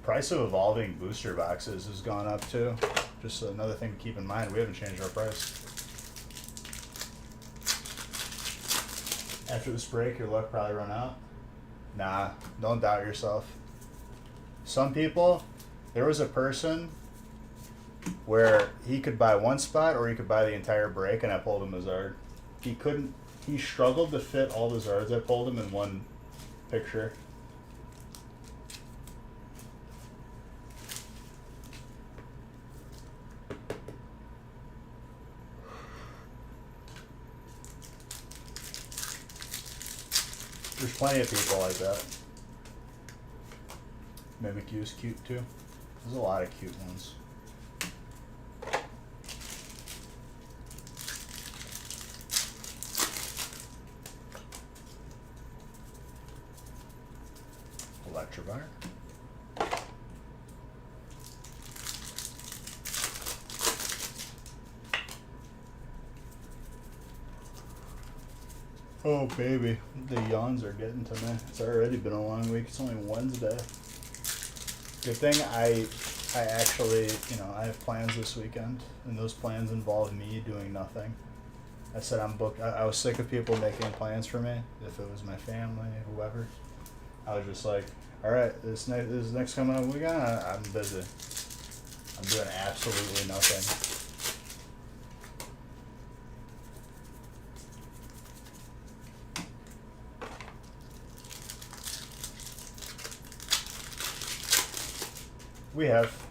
A: Price of Evolving booster boxes has gone up too. Just another thing to keep in mind, we haven't changed our price. After this break, your luck probably run out. Nah, don't doubt yourself. Some people, there was a person where he could buy one spot or he could buy the entire break, and I pulled him a Zard. He struggled to fit all the Zards I pulled him in one picture. There's plenty of people like that. Mimikyu's cute too. There's a lot of cute ones. Electrovire. Oh baby, the yawns are getting to me. It's already been a long week. It's only Wednesday. Good thing I actually, I have plans this weekend, and those plans involve me doing nothing. I said I'm booked. I was sick of people making plans for me. If it was my family, whoever, I was just like, all right, this next coming up weekend, I'm busy. I'm doing absolutely nothing.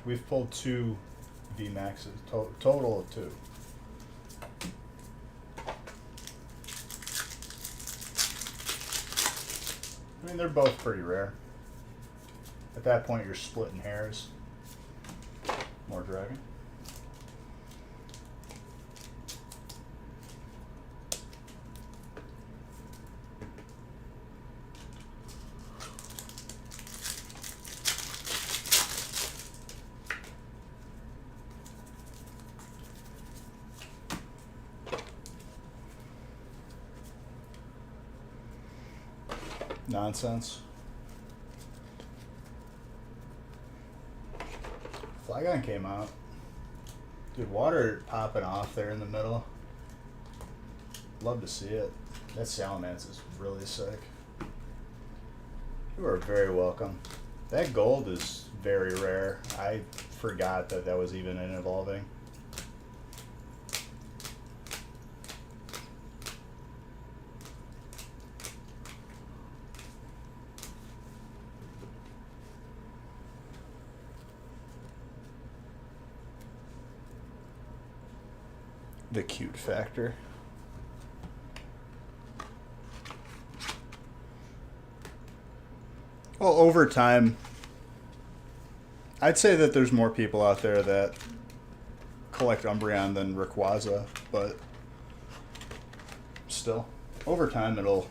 A: We've pulled 2 VMAXs, total of 2. I mean, they're both pretty rare. At that point, you're splitting hairs. More dragon. Nonsense. Flygon came out. Dude, water popping off there in the middle. Love to see it. That Salamence is really sick. You are very welcome. That gold is very rare. I forgot that was even in Evolving. the cute factor. Well, over time, I'd say that there's more people out there that collect Umbreon than Rayquaza, but still, over time it'll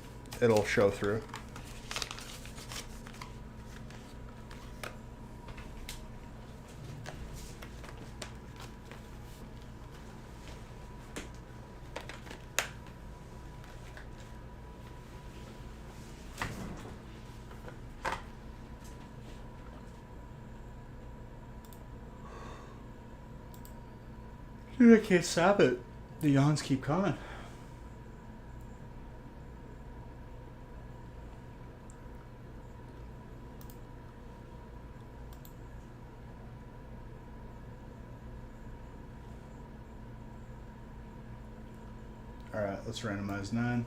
A: show through. Dude, I can't stop it. The yawns keep coming. Alright, let's randomize 9.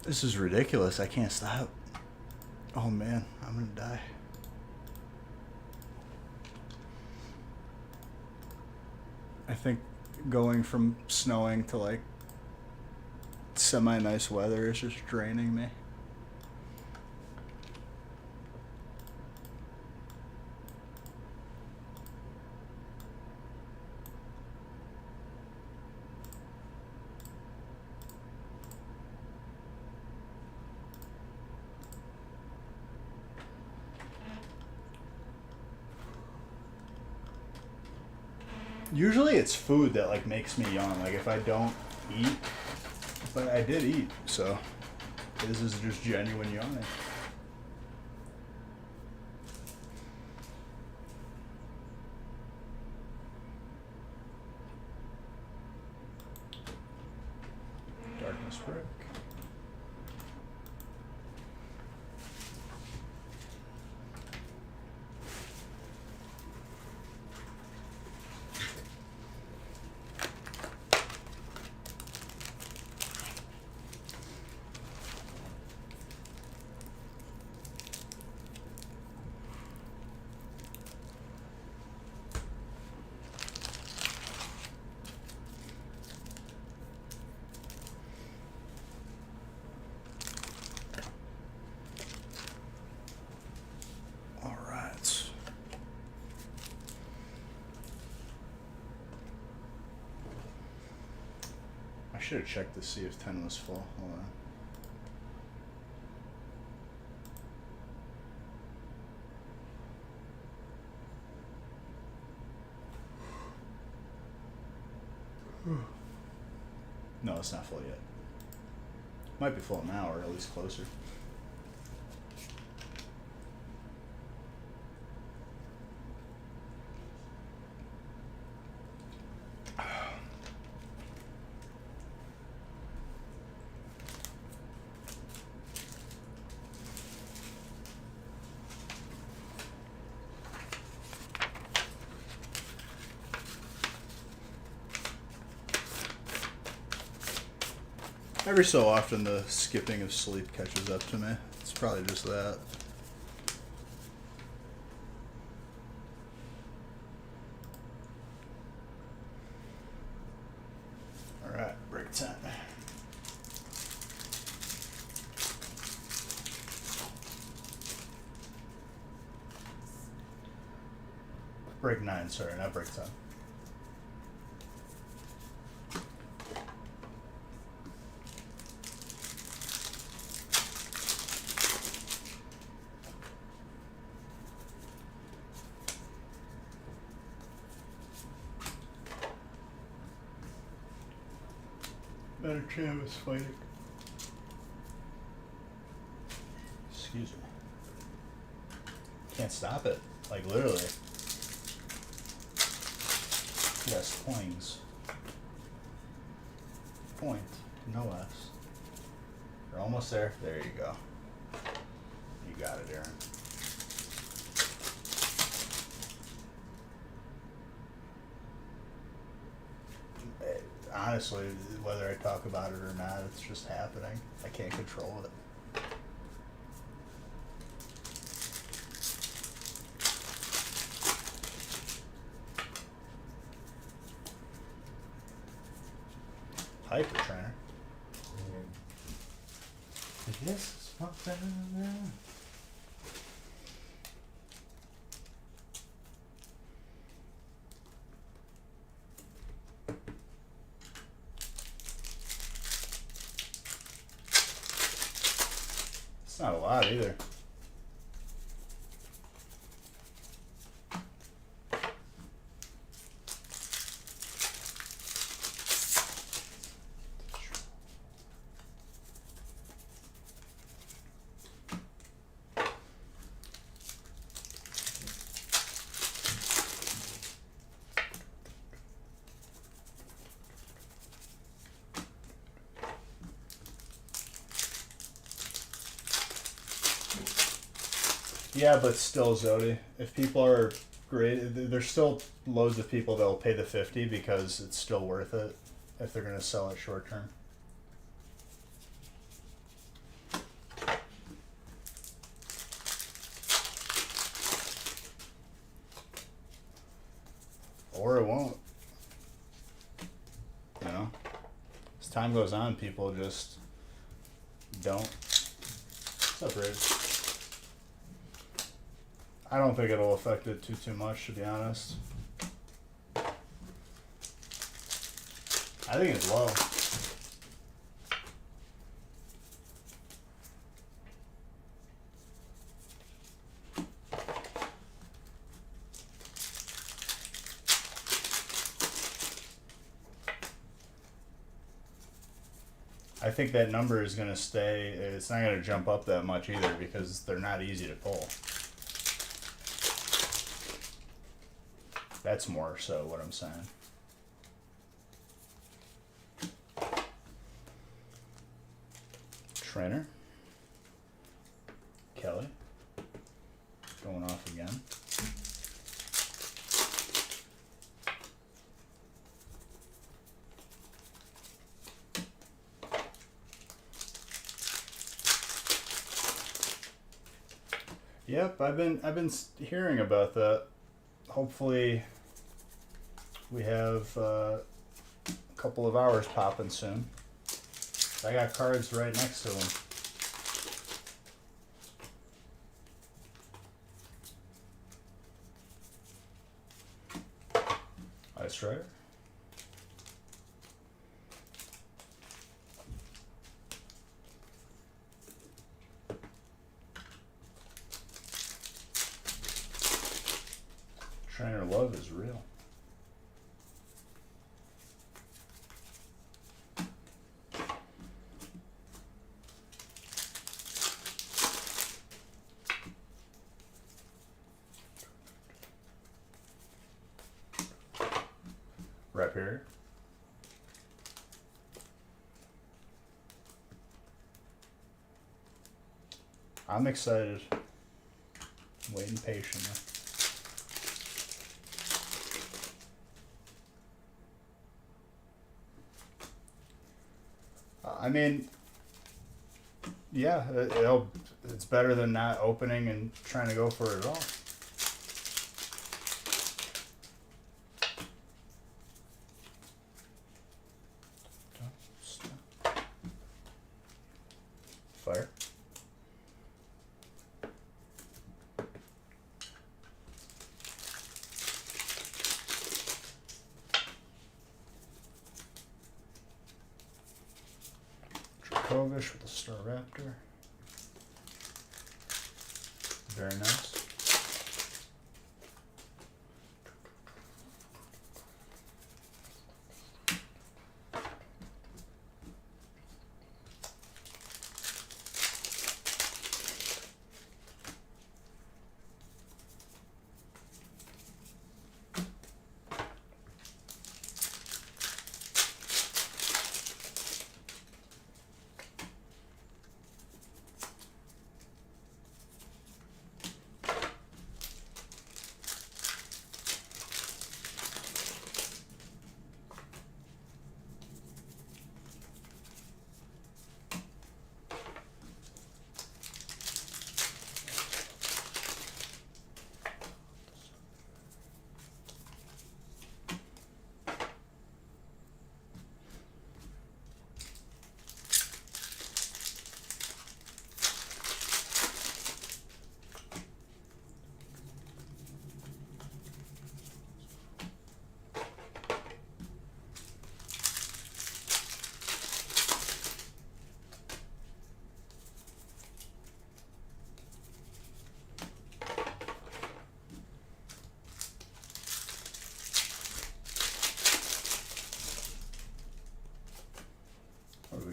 A: This is ridiculous. I can't stop. Oh man, I'm gonna die. I think going from snowing to like semi-nice weather is just draining me. Usually it's food that like makes me yawn. Like if I don't eat, but I did eat, so this is just genuine yawning. Darkness brick. I should have checked to see if 10 was full. Hold on. No, it's not full yet. Might be full now, or at least closer. Every so often the skipping of sleep catches up to me. It's probably just that. Alright, break 10. Break 9, sorry, not break 10. Better Cham is fighting. Excuse me. Can't stop it. Like literally. Yes, points. Point. No S. We're almost there. There you go. You got it, Aaron. honestly, whether I talk about it or not, it's just happening. I can't control it. Hyper trainer. Yes, it's not better than that. It's not a lot either. Yeah, but still, Zodi, if people are great, there's still loads of people that'll pay the 50 because it's still worth it if they're gonna sell it short term. Or it won't. You know? As time goes on, people just don't. What's up, Rich? I don't think it'll affect it too much, to be honest. I think it's low. I think that number is going to stay. It's not going to jump up that much either because they're not easy to pull. That's more so what I'm saying. Trainer. Kelly. Going off again. Yep, I've been hearing about that. Hopefully we have a couple of hours popping soon. I got cards right next to them. Ice Rider. Trainer love is real. Rep here. I'm excited. Waiting patiently. I mean, yeah, it's better than not opening and trying to go for it at all. Fire. Dracovish with the Staraptor. Very nice.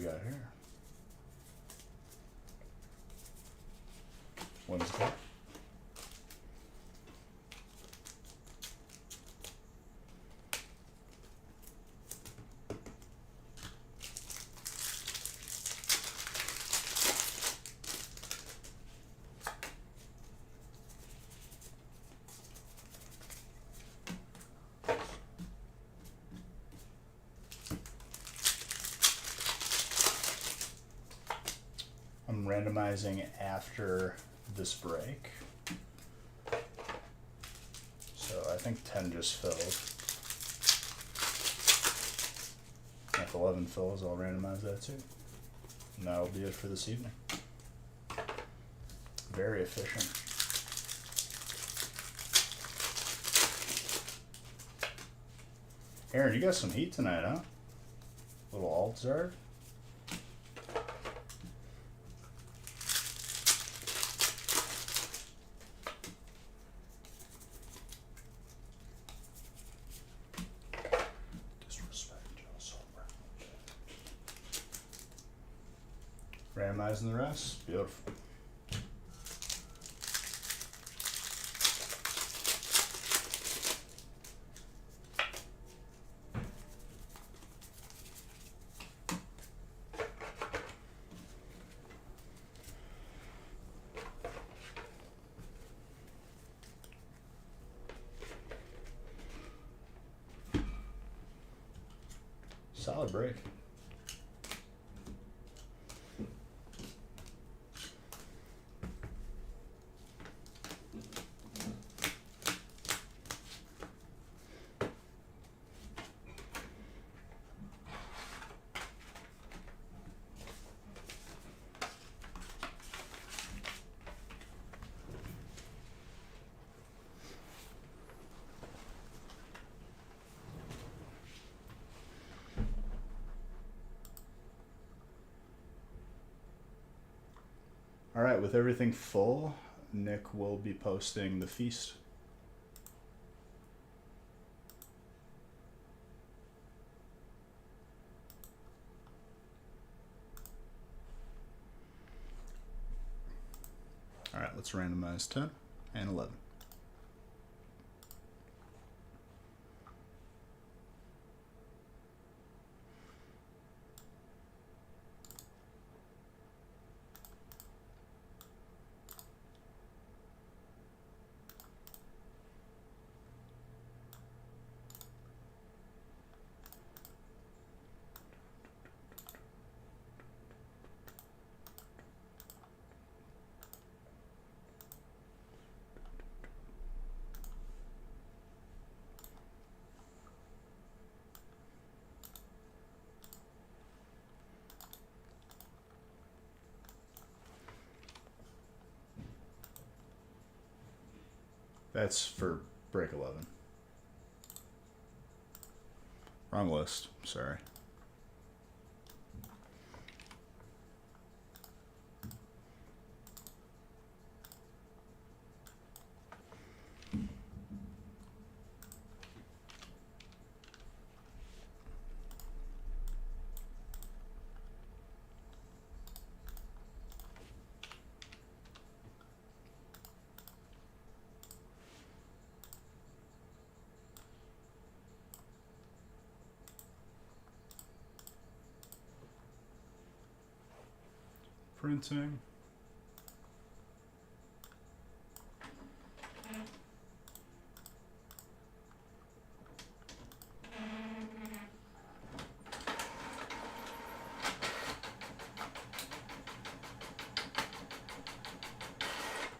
A: we got here? When's it called? I'm randomizing after this break. So I think 10 just filled. If 11 fills, I'll randomize that too. And that'll be it for this evening. Very efficient. Aaron, you got some heat tonight, huh? Little Altzard. Randomizing the rest. Beautiful. Solid break. All right, with everything full, Nick will be posting the feast. All right, let's randomize 10 and 11. That's for break 11. Wrong list, sorry. Printing.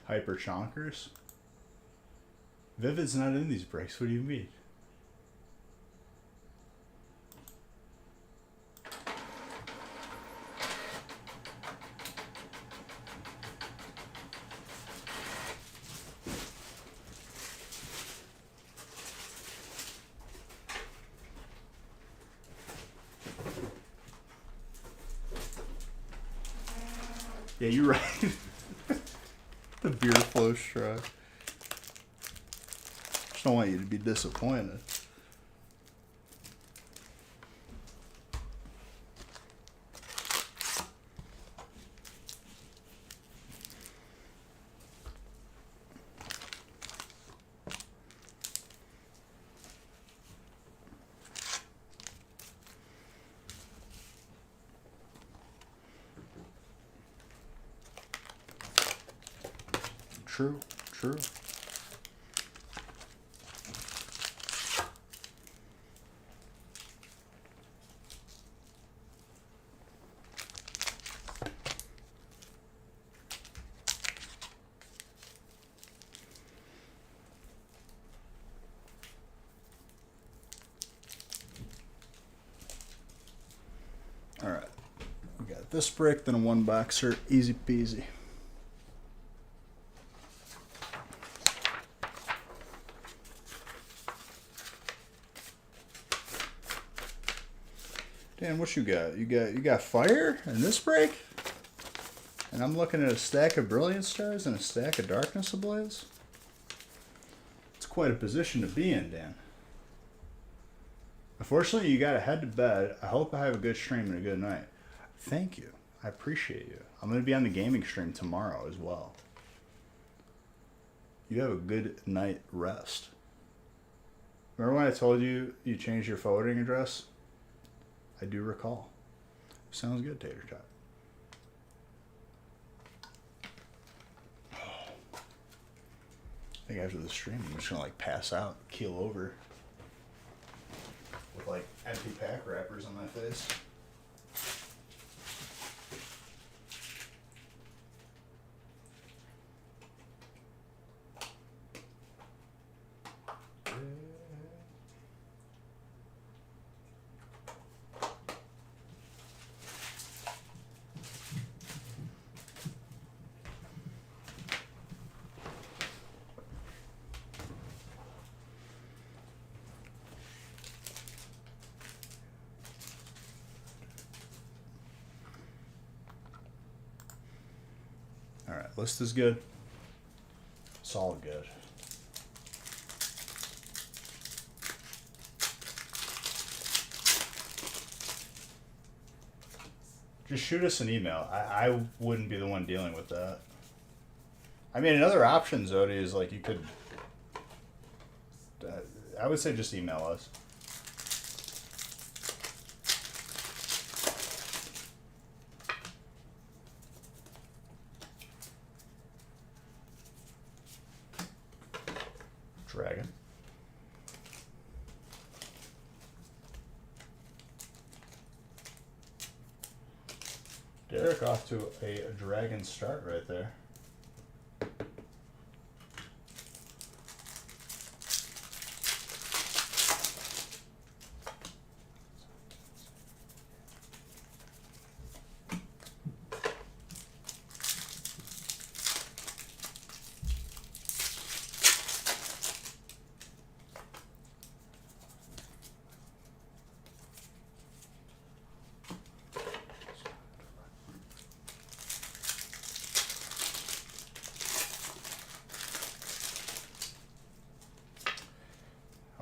A: Hyper Chonkers. Vivid's not in these breaks. What do you mean? Yeah, you're right. The beer flow shrug. Just don't want you to be disappointed. True. True. All right. We got this brick, then a one boxer. Easy peasy. Dan, what you got? You got fire in this break? And I'm looking at a stack of brilliant stars and a stack of darkness ablaze. It's quite a position to be in, Dan. Unfortunately, you got to head to bed. I hope I have a good stream and a good night. Thank you. I appreciate you. I'm going to be on the gaming stream tomorrow as well. You have a good night rest. Remember when I told you you changed your forwarding address? I do recall. Sounds good, Tater Tot. I think after the stream, I'm just gonna like pass out, keel over, with like empty pack wrappers on my face. Alright, list is good. It's all good. Just shoot us an email. I wouldn't be the one dealing with that. I mean, another option, Zodi, is like you could... I would say just email us. Dragon. Derek off to a dragon start right there.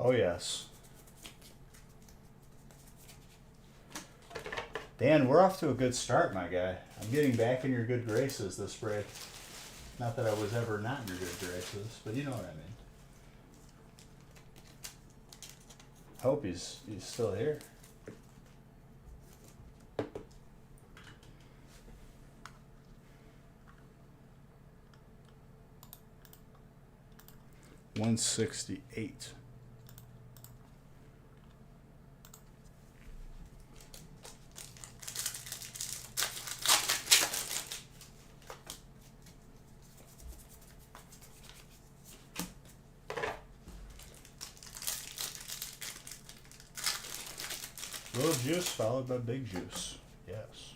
A: Oh, yes. Dan, we're off to a good start, my guy. I'm getting back in your good graces this break. Not that I was ever not in your good graces, but you know what I mean. Hope he's still here. $168. Little juice followed by big juice. Yes.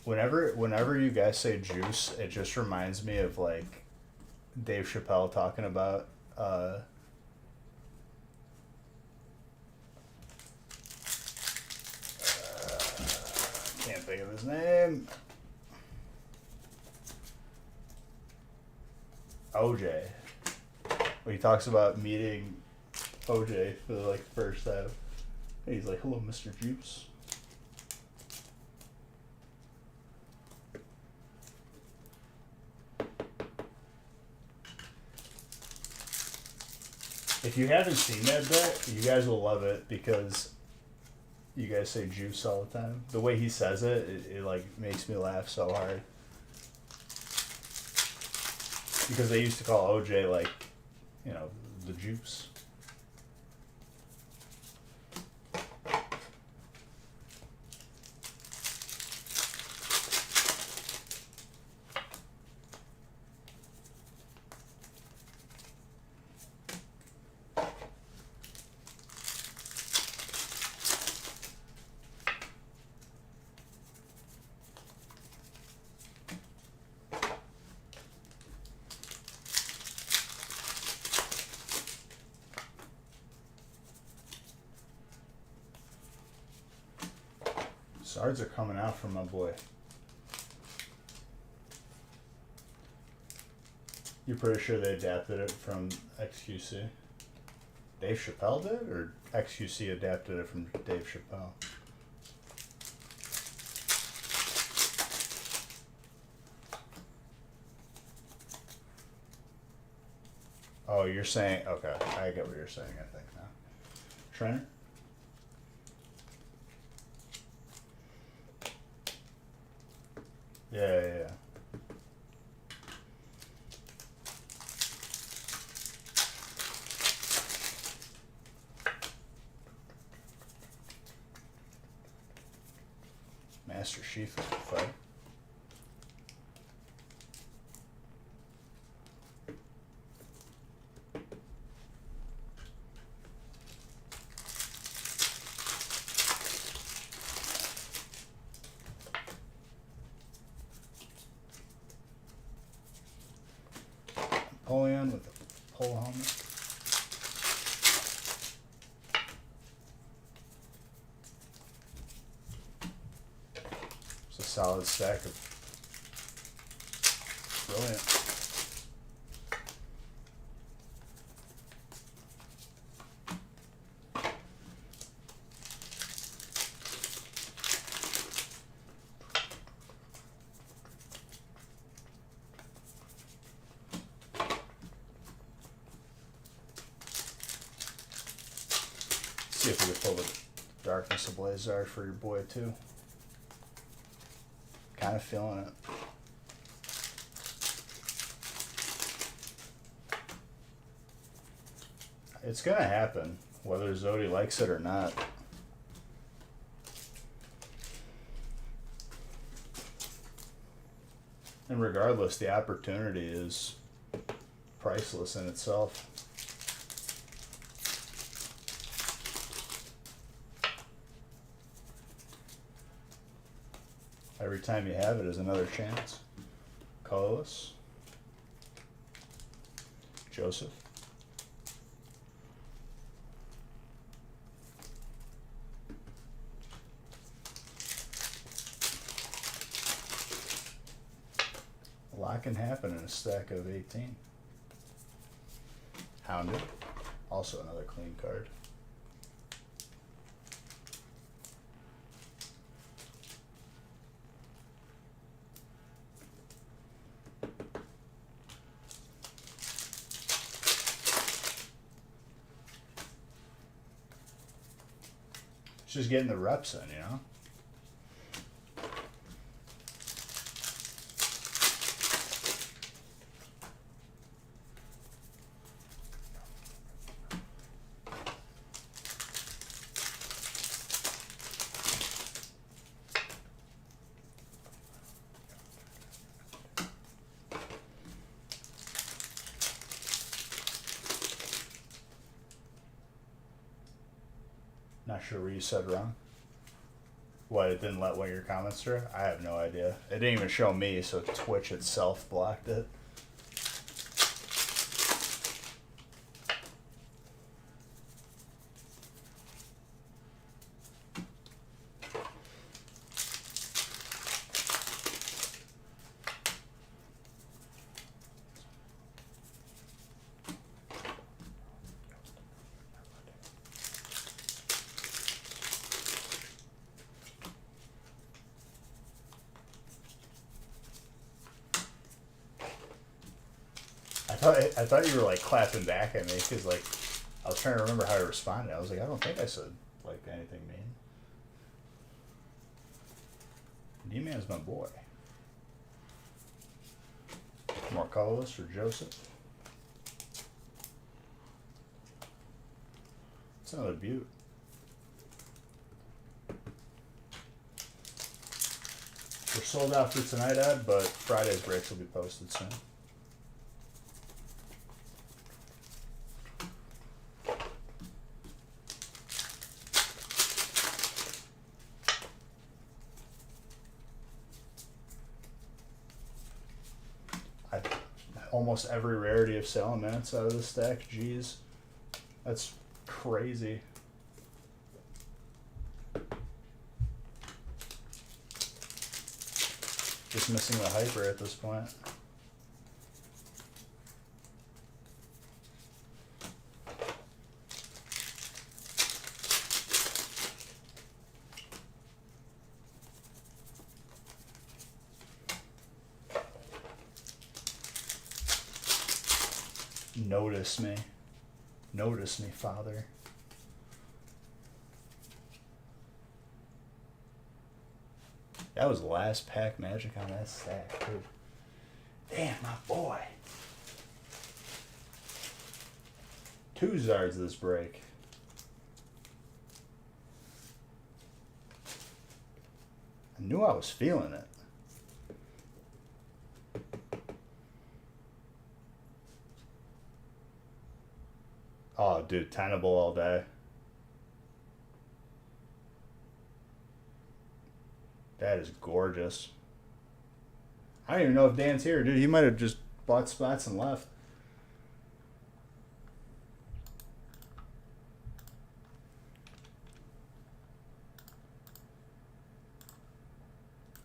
A: Whenever you guys say juice, it just reminds me of like Dave Chappelle talking about can't think of his name. OJ. When he talks about meeting OJ for like the first time. He's like, "Hello, Mr. Juice." If you haven't seen that bit, you guys will love it because you guys say juice all the time. The way he says it, it like makes me laugh so hard. Because they used to call OJ like, you know, the juice. Sards are coming out from my boy. You're pretty sure they adapted it from XQC? Dave Chappelle did? Or XQC adapted it from Dave Chappelle? Oh, you're saying, okay, I get what you're saying, I think now. Trainer? Yeah. Master Chief fight. Napoleon with a pole helmet. It's a solid stack of brilliant. See if we can pull the Darkness Ablaze for your boy too. Kind of feeling it. It's gonna happen, whether Zodi likes it or not. And regardless, the opportunity is priceless in itself. Every time you have it is another chance. Colorless. Joseph. A lot can happen in a stack of 18. Hounded. Also another clean card. Just getting the reps in, you know? Not sure what you said wrong. What, it didn't let one of your comments through? I have no idea. It didn't even show me, so Twitch itself blocked it. I thought you were like clapping back at me because like I was trying to remember how I responded. I was like, I don't think I said like anything mean. D-Man's my boy. More colorless for Joseph. It's another beaut. We're sold out for tonight, Ed, but Friday's breaks will be posted soon. Almost every rarity of Salamence out of the stack. Jeez, that's crazy. Just missing the hyper at this point. Notice me. Notice me, Father. That was last pack magic on that stack, too. Damn, my boy. 2 Zards this break. I knew I was feeling it. Oh, dude, tenable all day. That is gorgeous. I don't even know if Dan's here, dude. He might have just bought spots and left.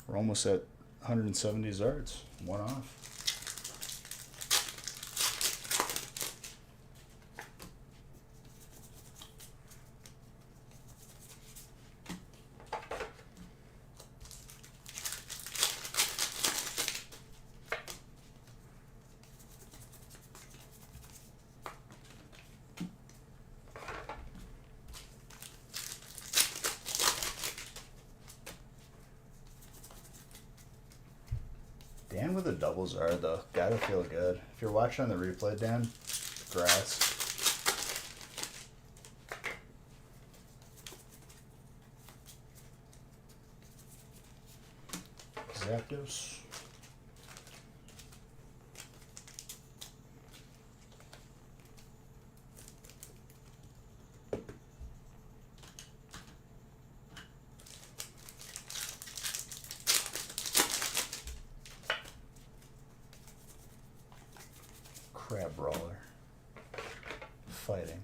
A: We're almost at 170 Zards. One off. Dan with the doubles are though. Gotta feel good. If you're watching on the replay, Dan, grass. Zapdos. Crab roller. Fighting.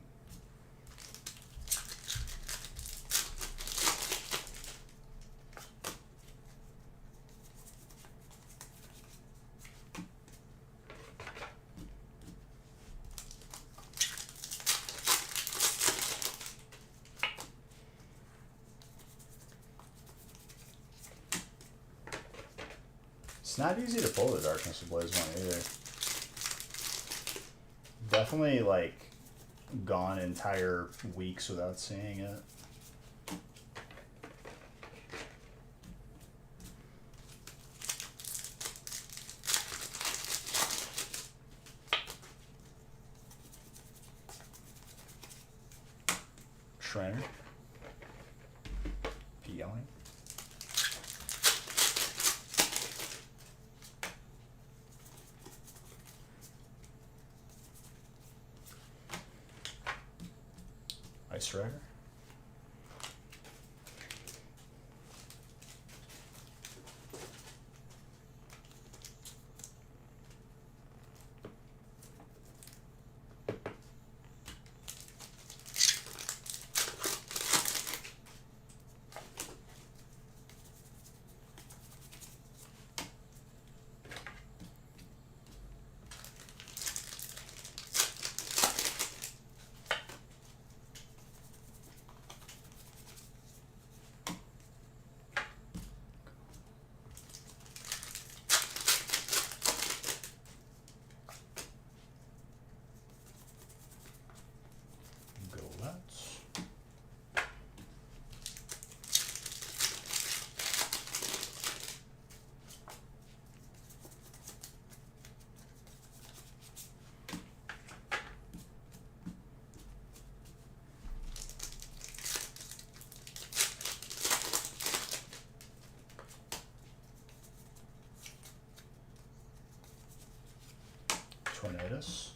A: It's not easy to pull the Darkness Ablaze one either. Definitely like gone entire weeks without seeing it. Trainer. Peeling. Ice Rider. Midas.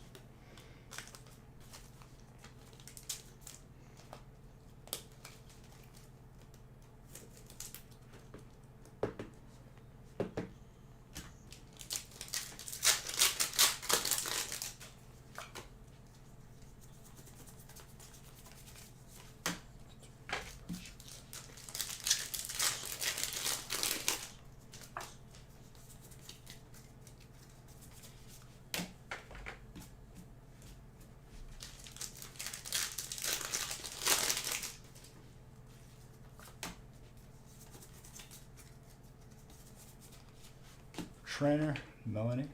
A: Trainer, Melanie.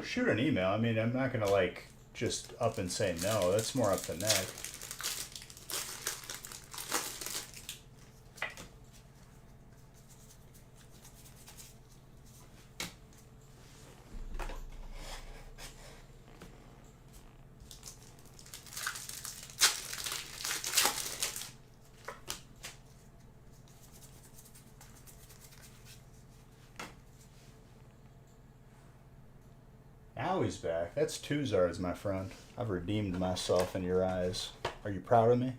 A: Shoot an email. I mean, I'm not gonna like just up and say no. That's more up to Nick. Now he's back. That's two Zards, my friend. I've redeemed myself in your eyes. Are you proud of me?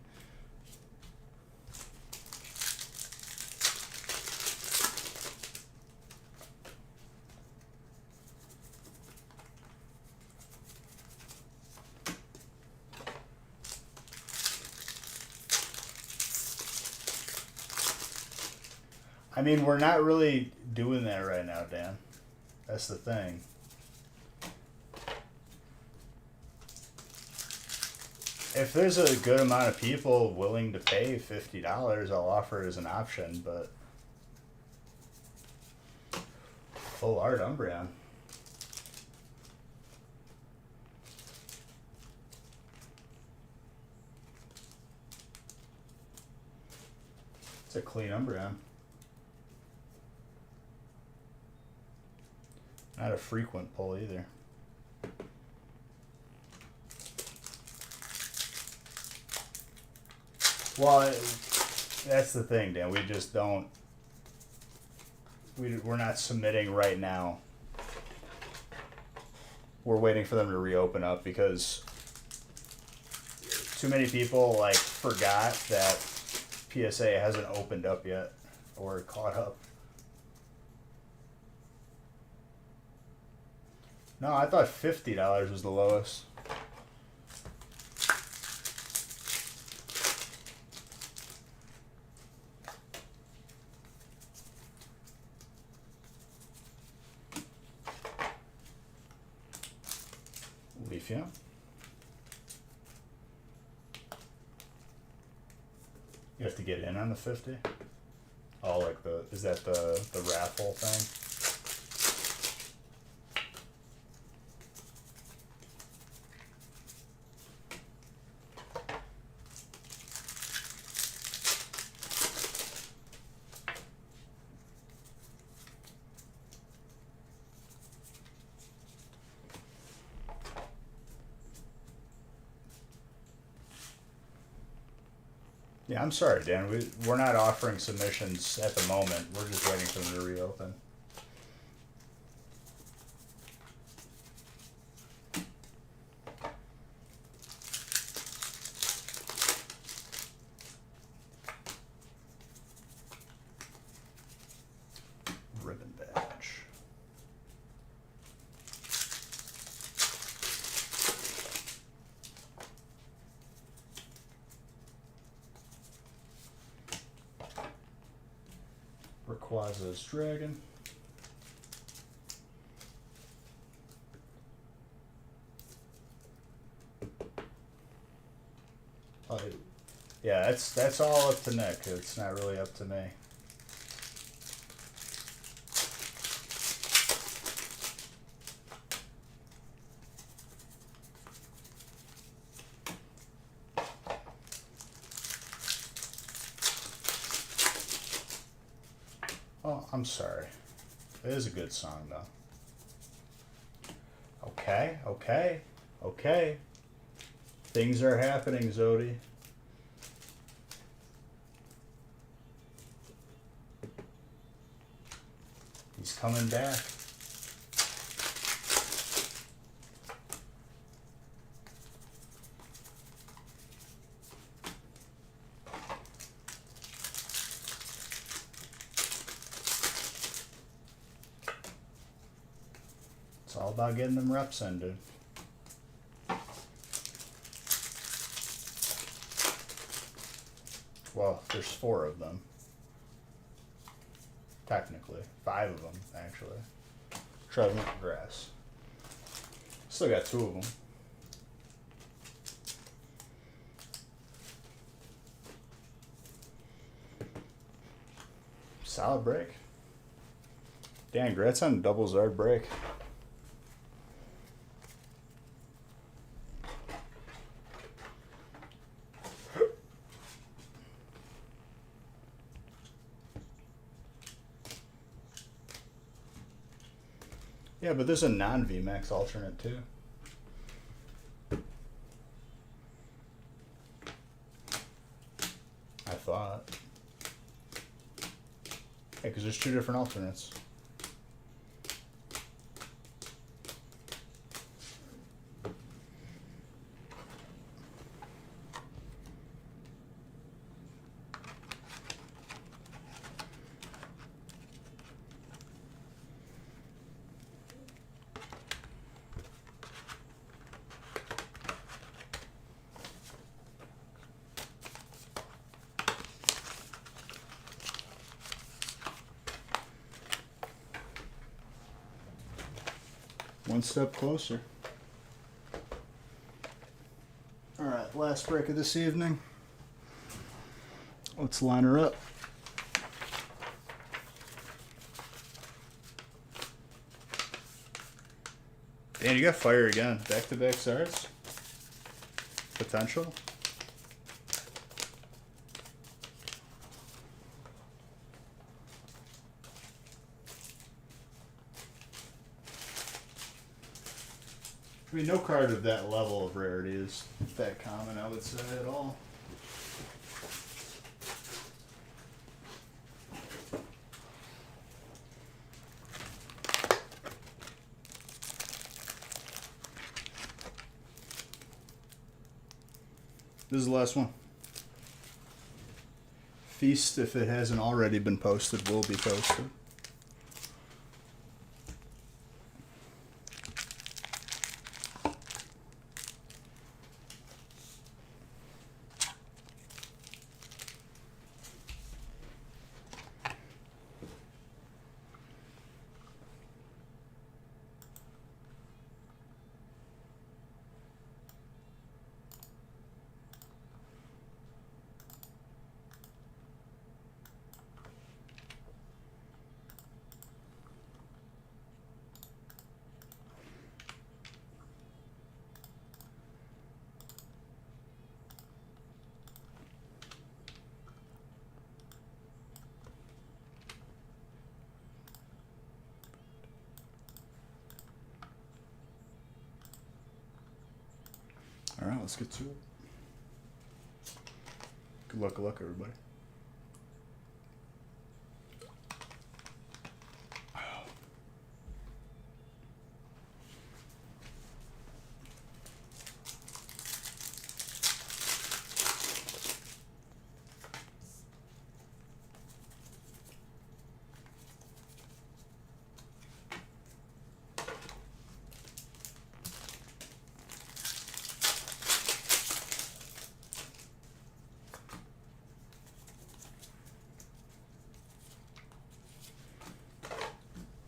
A: I mean, we're not really doing that right now, Dan. That's the thing. If there's a good amount of people willing to pay $50, I'll offer it as an option, but full art Umbreon. It's a clean Umbreon. Not a frequent pull either. Well, that's the thing, Dan. We just don't. We're not submitting right now. We're waiting for them to reopen up because too many people like forgot that PSA hasn't opened up yet or caught up. No, I thought $50 was the lowest. Leafia. You have to get in on the 50? Oh, like is that the raffle thing? Yeah, I'm sorry, Dan. We're not offering submissions at the moment. We're just waiting for them to reopen. Ribbon badge. Rayquaza's Dragon. Yeah, that's all up to Nick. It's not really up to me. Oh, I'm sorry. It is a good song, though. Okay. Things are happening, Zodi. He's coming back. It's all about getting them reps in, dude. Well, there's 4 of them. Technically. 5 of them, actually. Treadmill and grass. Still got 2 of them. Solid break. Dan, congrats on a double Zard break. Yeah, but there's a non-VMAX alternate too. I thought. Yeah, because there's 2 different alternates. One step closer. All right, last break of this evening. Let's line her up. Dan, you got fire again. Back-to-back starts. Potential. I mean, no card of that level of rarity is that common, I would say, at all. This is the last one. Feast, if it hasn't already been posted, will be posted. All right, let's get to it. Good luck, everybody.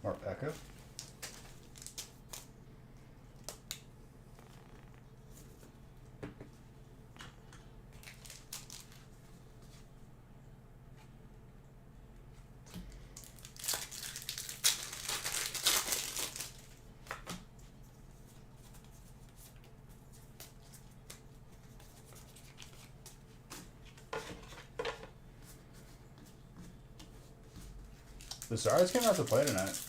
A: Marpeka. The Zards came out to play tonight.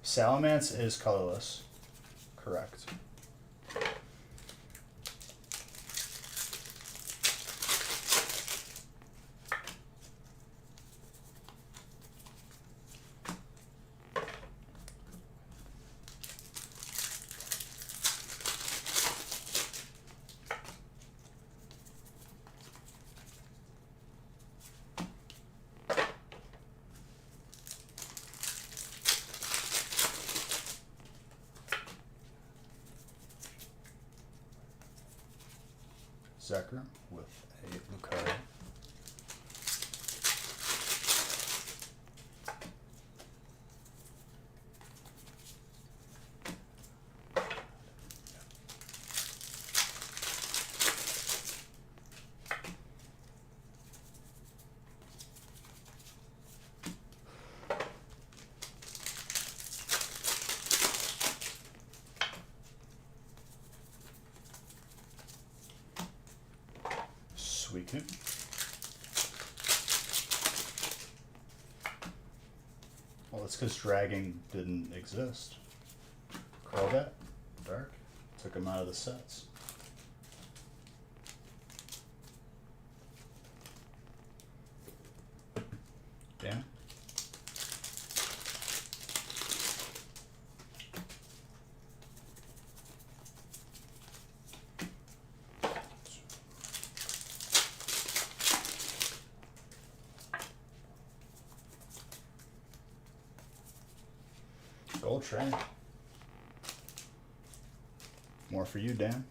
A: Salamence is colorless. Correct. Zekrom with a Lucario. Suicune. Well, it's because Dragging didn't exist. Crobat, Dark, took him out of the sets. Dan. Gold Train. More for you, Dan.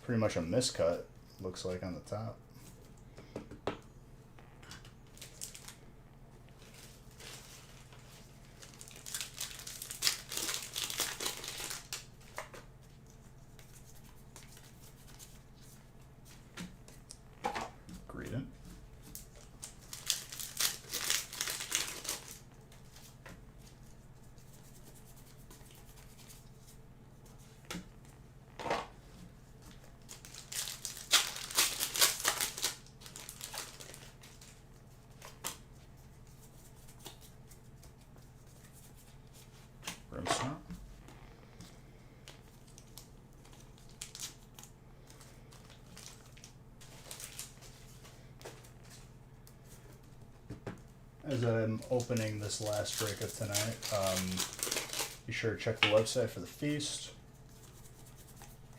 A: Pretty much a miscut, looks like on the top. Greedent. Grimmsnarl. As I'm opening this last break of tonight, be sure to check the website for the feast.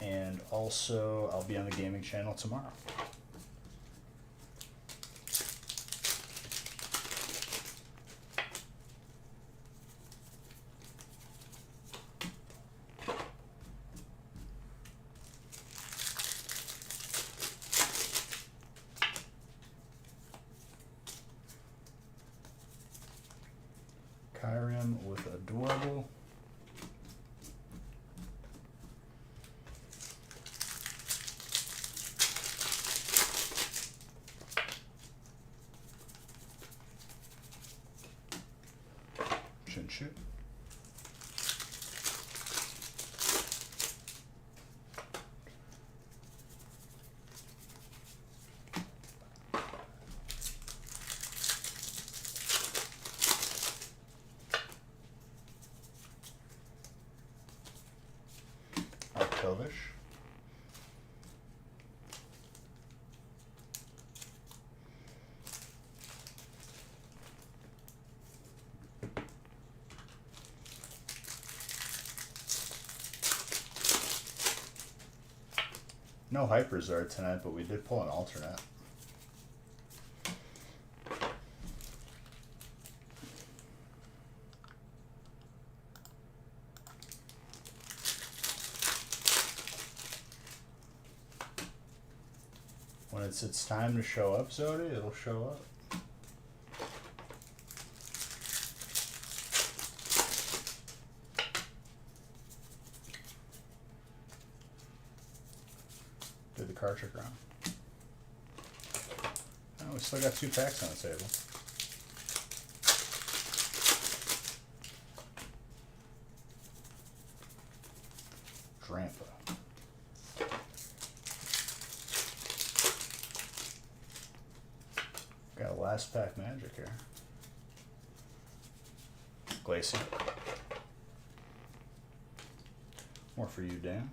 A: And also, I'll be on the gaming channel tomorrow. Kyurem with Adorable. Chinchou. Arctovish. No Hyperzard tonight, but we did pull an alternate. When it's time to show up, Zodi, it'll show up. Did the card trick round. Oh, we still got 2 packs on the table. Drampa. Got a last pack magic here. Glacier. More for you, Dan.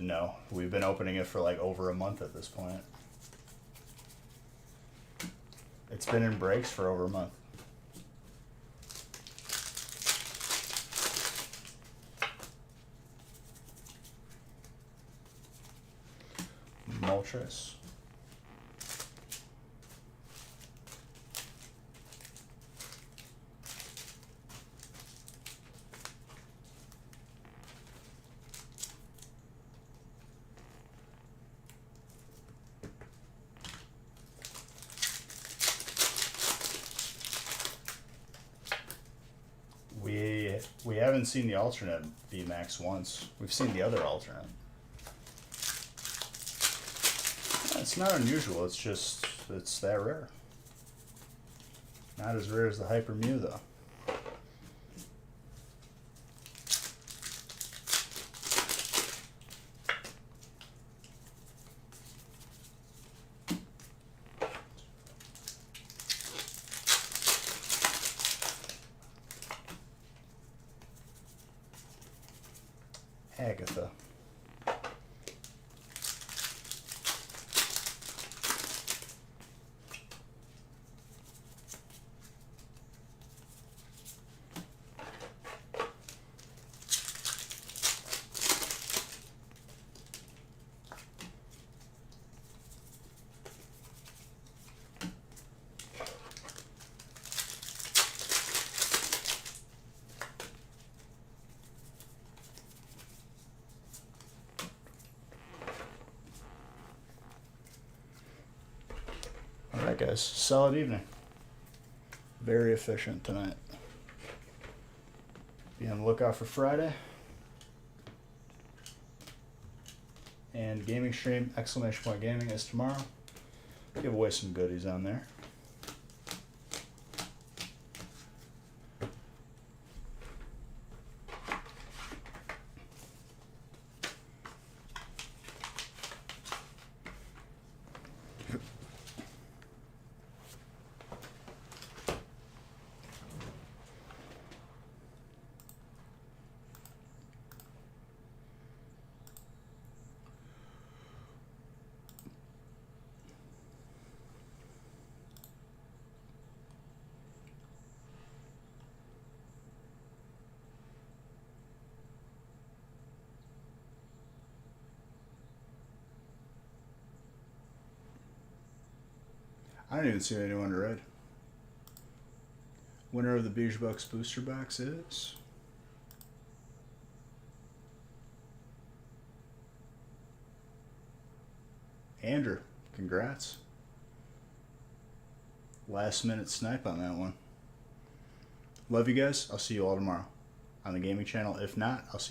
A: No, we've been opening it for like over a month at this point. It's been in breaks for over a month. Moltres. We haven't seen the alternate VMAX once. We've seen the other alternate. It's not unusual, it's just, it's that rare. Not as rare as the Hyper Mew, though. Agatha. Alright guys, solid evening. Very efficient tonight. Be on the lookout for Friday. And gaming stream, exclamation point gaming, is tomorrow. Give away some goodies on there. I don't even see anyone to read. Winner of the Beige Bucks booster box is Andrew. Congrats. Last minute snipe on that one. Love you guys. I'll see you all tomorrow on the gaming channel. If not, I'll see you